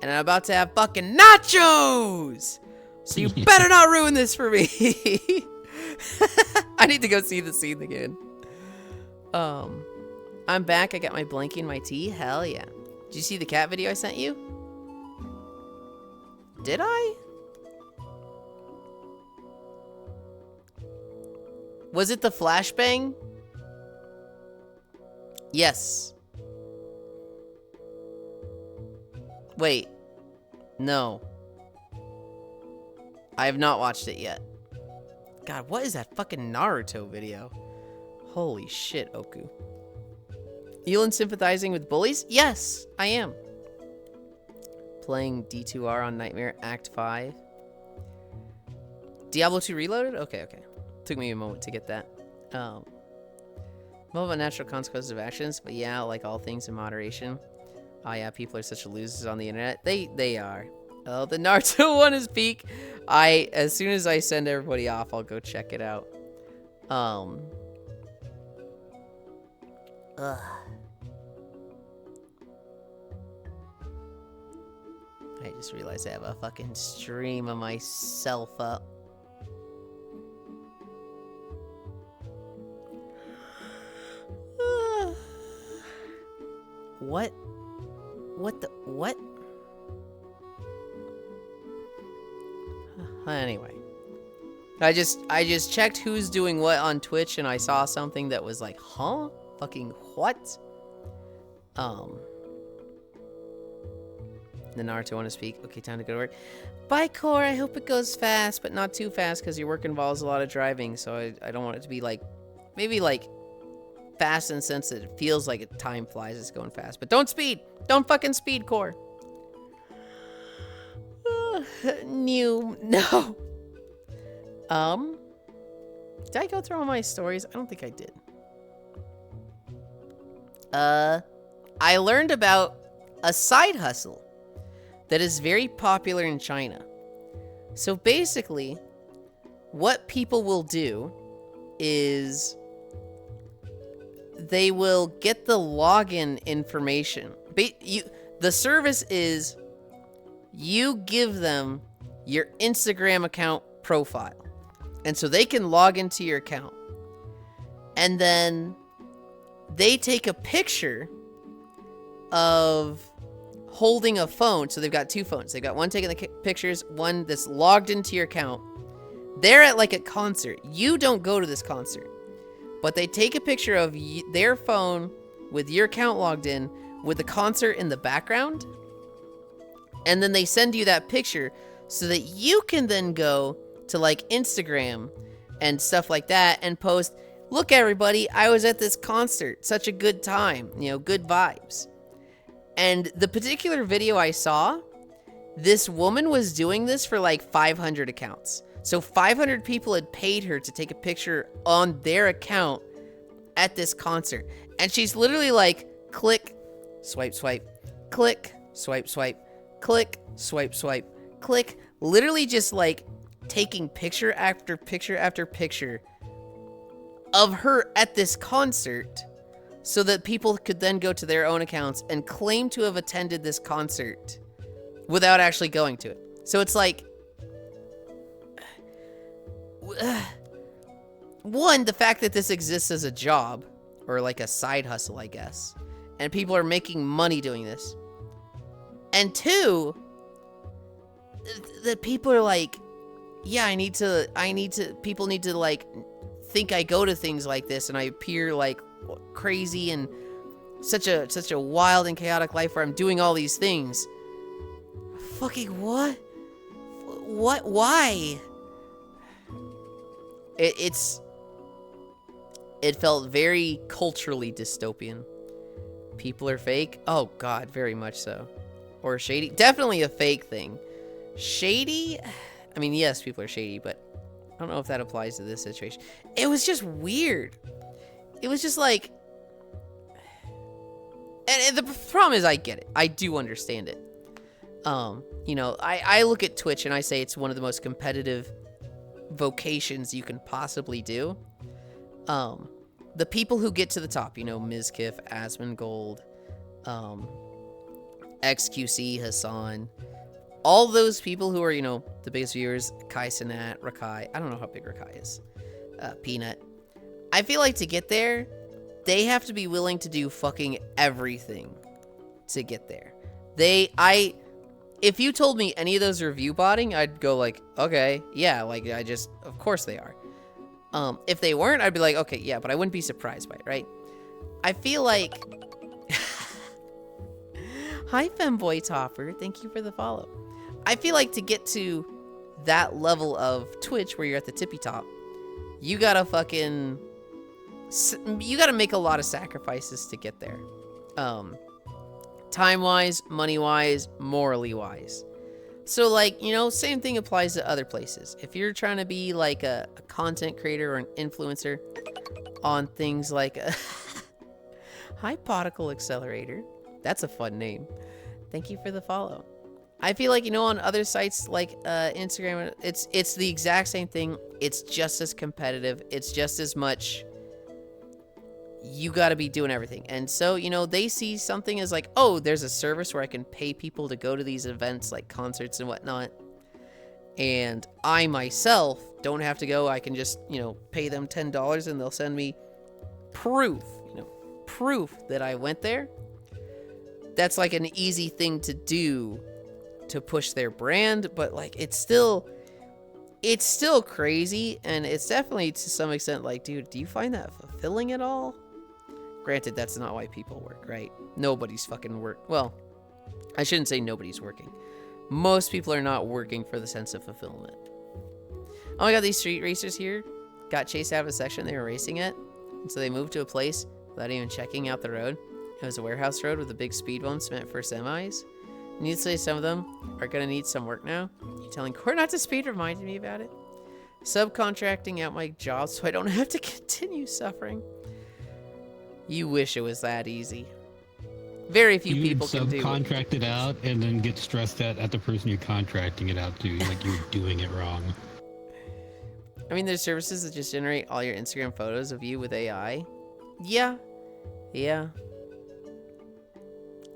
And I'm about to have fucking nachos! So you better not ruin this for me. I need to go see the scene again. I'm back. I got my blankie and my tea. Hell yeah. Did you see the cat video I sent you? Did I? Was it the flashbang? Yes. Wait. No. I have not watched it yet. God, what is that fucking Naruto video? Holy shit, Oku. Yulind sympathizing with bullies? Yes, I am. Playing D2R on Nightmare Act 5. Diablo 2 Reloaded? Okay. Took me a moment to get that. More about natural consequences of actions, but yeah, like all things in moderation. Oh yeah, people are such losers on the internet. They are. Oh, the Naruto one is peak. As soon as I send everybody off, I'll go check it out. Ugh. I just realized I have a fucking stream of myself up. What? What? Anyway. I just checked who's doing what on Twitch and I saw something that was like, huh? Fucking what? The Naruto want to speak. Okay, time to go to work. Bye, Core. I hope it goes fast, but not too fast because your work involves a lot of driving, so I don't want it to be like, maybe like fast in the sense that it feels like time flies. It's going fast, but don't speed. Don't fucking speed, Core. No. Did I go through all my stories? I don't think I did. I learned about a side hustle that is very popular in China. So basically, what people will do is they will get the login information. The service is you give them your Instagram account profile. And so they can log into your account. And then they take a picture of holding a phone. So they've got two phones. They've got one taking the pictures, one that's logged into your account. They're at like a concert. You don't go to this concert, but they take a picture of their phone with your account logged in with the concert in the background. And then they send you that picture so that you can then go to like Instagram and stuff like that and post, look everybody, I was at this concert, such a good time, you know, good vibes. And the particular video I saw, this woman was doing this for like 500 accounts. So 500 people had paid her to take a picture on their account at this concert. And she's literally like, click, swipe, swipe, click, swipe, swipe, click, swipe, swipe, click. Literally just like taking picture after picture after picture of her at this concert so that people could then go to their own accounts and claim to have attended this concert without actually going to it. So it's like, one, the fact that this exists as a job or like a side hustle, I guess, and people are making money doing this. And two, that people are like, yeah, people need to like think I go to things like this and I appear like crazy and such a wild and chaotic life where I'm doing all these things. Fucking what? What? Why? It felt very culturally dystopian. People are fake? Oh god, very much so. Or shady? Definitely a fake thing. Shady? I mean, yes, people are shady, but I don't know if that applies to this situation. It was just weird. It was just like... And the problem is I get it. I do understand it. You know, I look at Twitch and I say it's one of the most competitive vocations you can possibly do. The people who get to the top, you know, Mizkif, Asmongold, XQC, Hassan, all those people who are, you know, the biggest viewers, Kai Sinat, Rakai, I don't know how big Rakai is, Peanut. I feel like to get there, they have to be willing to do fucking everything to get there. If you told me any of those are review botting, I'd go like, okay, yeah, like of course they are. If they weren't, I'd be like, okay, yeah, but I wouldn't be surprised by it, right? I feel like... Hi, Femboy Topper. Thank you for the follow. I feel like to get to that level of Twitch where you're at the tippy top, you gotta make a lot of sacrifices to get there. Time-wise, money-wise, morally-wise. So, like, you know, same thing applies to other places. If you're trying to be, like, a content creator or an influencer on things like... Hi, Particle Accelerator. That's a fun name. Thank you for the follow. I feel like, you know, on other sites like Instagram, it's the exact same thing. It's just as competitive. It's just as much... You gotta be doing everything. And so, you know, they see something as like, oh, there's a service where I can pay people to go to these events like concerts and whatnot. And I myself don't have to go. I can just, you know, pay them $10 and they'll send me proof that I went there. That's like an easy thing to do to push their brand, but like it's still crazy, and it's definitely to some extent like, dude, do you find that fulfilling at all? Granted, that's not why people work, right? Nobody's fucking work. Well, I shouldn't say nobody's working. Most people are not working for the sense of fulfillment. Oh my god, these street racers here got chased out of a section they were racing at, and so they moved to a place without even checking out the road. It was a warehouse road with a big speed bumps meant for semis. Needless to say, some of them are gonna need some work now. You telling Core not to speed reminded me about it. Subcontracting out my job so I don't have to continue suffering. You wish it was that easy. Very few people can do it. Subcontract it out and then get stressed at the person you're contracting it out to, like you're doing it wrong. I mean, there's services that just generate all your Instagram photos of you with AI. Yeah. Yeah.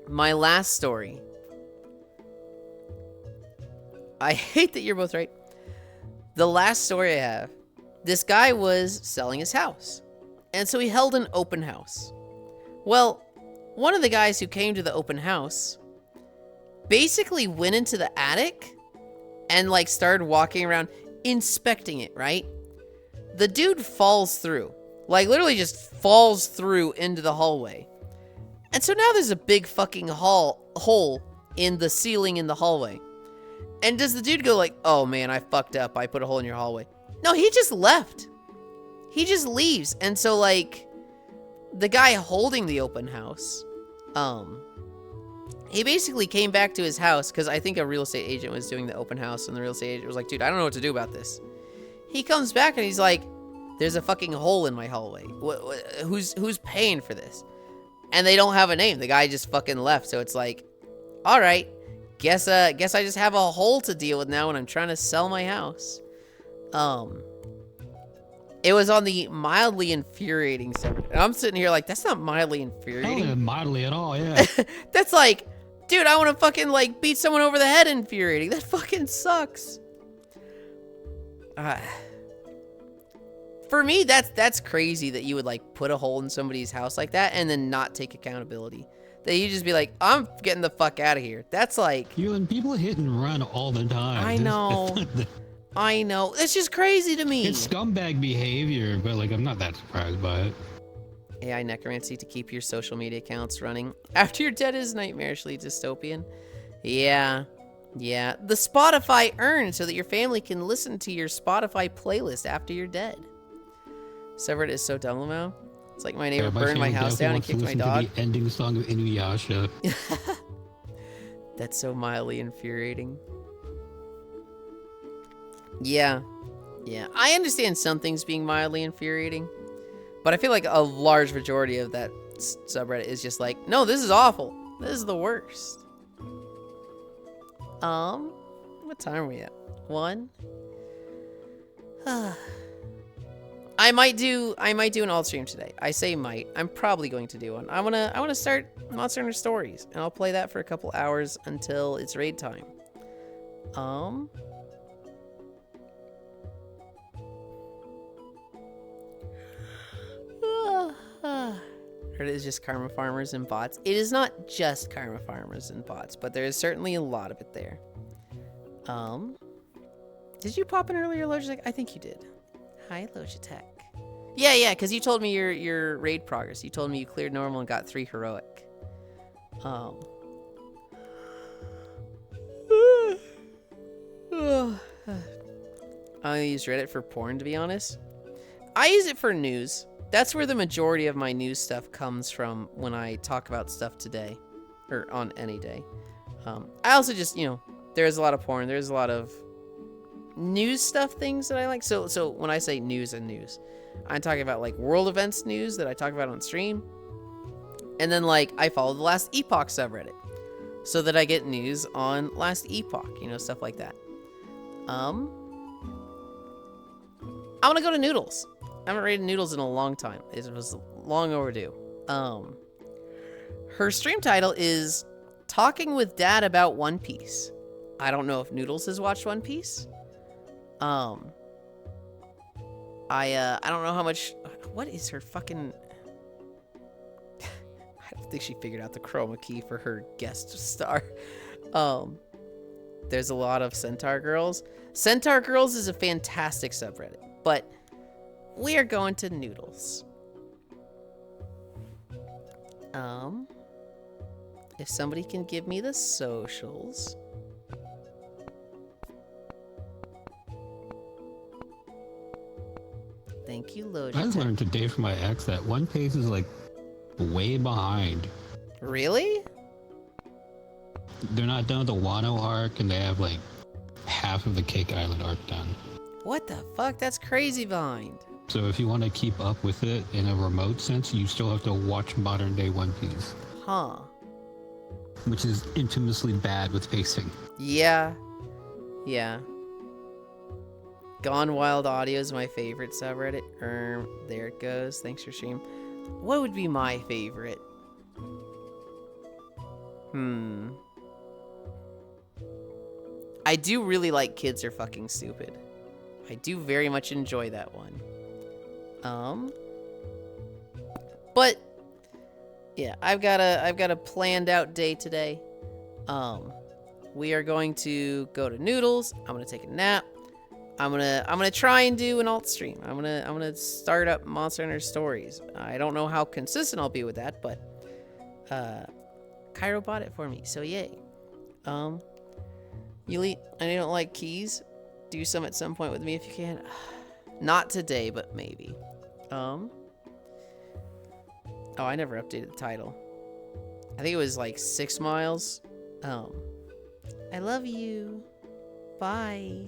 My last story. I hate that you're both right. The last story I have. This guy was selling his house. And so he held an open house. Well, one of the guys who came to the open house basically went into the attic and like started walking around inspecting it, right? The dude falls through. Like literally just falls through into the hallway. And so now there's a big fucking hole in the ceiling in the hallway. And does the dude go like, oh man, I fucked up. I put a hole in your hallway. No, he just left. He just leaves. And so like the guy holding the open house, he basically came back to his house because I think a real estate agent was doing the open house and the real estate agent was like, dude, I don't know what to do about this. He comes back and he's like, there's a fucking hole in my hallway. Who's paying for this? And they don't have a name. The guy just fucking left. So it's like, all right, guess I just have a hole to deal with now when I'm trying to sell my house. It was on the mildly infuriating side. And I'm sitting here like, that's not mildly infuriating. Not mildly at all, yeah. That's like, dude, I want to fucking like beat someone over the head infuriating. That fucking sucks. For me, that's crazy that you would like put a hole in somebody's house like that and then not take accountability. That you just be like, I'm getting the fuck out of here. That's like... And people hit and run all the time. I know. I know. It's just crazy to me. It's scumbag behavior, but like I'm not that surprised by it. AI necromancy to keep your social media accounts running after you're dead is nightmarishly dystopian. Yeah. Yeah. The Spotify earn so that your family can listen to your Spotify playlist after you're dead. Subreddit is so dumb now. It's like my neighbor burned my house down and kicked my dog. To the ending song of Inuyasha. That's so mildly infuriating. Yeah. Yeah. I understand some things being mildly infuriating, but I feel like a large majority of that subreddit is just like, no, this is awful. This is the worst. What time are we at? 1? I might do an alt stream today. I say might. I'm probably going to do one. I wanna start Monster Hunter Stories, and I'll play that for a couple hours until it's raid time. Heard it is just karma farmers and bots. It is not just karma farmers and bots, but there is certainly a lot of it there. Did you pop in earlier, Logitech? I think you did. Hi, Logitech. Yeah, because you told me your raid progress. You told me you cleared normal and got 3 heroic. I use Reddit for porn, to be honest. I use it for news. That's where the majority of my news stuff comes from when I talk about stuff today. Or on any day. I also just, there's a lot of porn. There's a lot of news stuff things that I like. So when I say news and news, I'm talking about like world events news that I talk about on stream. And then like I follow the Last Epoch subreddit so that I get news on Last Epoch, stuff like that. I want to go to Noodles. I haven't rated Noodles in a long time. It was long overdue. Her stream title is Talking with Dad About One Piece. I don't know if Noodles has watched One Piece. I don't know how much... What is her fucking... I don't think she figured out the chroma key for her guest star. There's a lot of Centaur Girls. Centaur Girls is a fantastic subreddit, but we are going to Noodles. If somebody can give me the socials... Thank you, Logitech. I just learned today from my ex that One Piece is like way behind. Really? They're not done with the Wano arc, and they have like half of the Cake Island arc done. What the fuck? That's crazy behind. So if you want to keep up with it in a remote sense, you still have to watch modern day One Piece. Huh. Which is infamously bad with pacing. Yeah. Yeah. Gone Wild Audio is my favorite subreddit. There it goes. Thanks for stream. What would be my favorite? I do really like Kids Are Fucking Stupid. I do very much enjoy that one. But yeah, I've got a planned out day today. we are going to go to Noodles. I'm gonna take a nap. I'm gonna try and do an alt stream. I'm gonna start up Monster Hunter Stories. I don't know how consistent I'll be with that, but Cairo bought it for me, so yay. Yulind, I know you don't like keys. Do some at some point with me if you can. Not today, but maybe. Oh, I never updated the title. I think it was like 6 miles. I love you. Bye.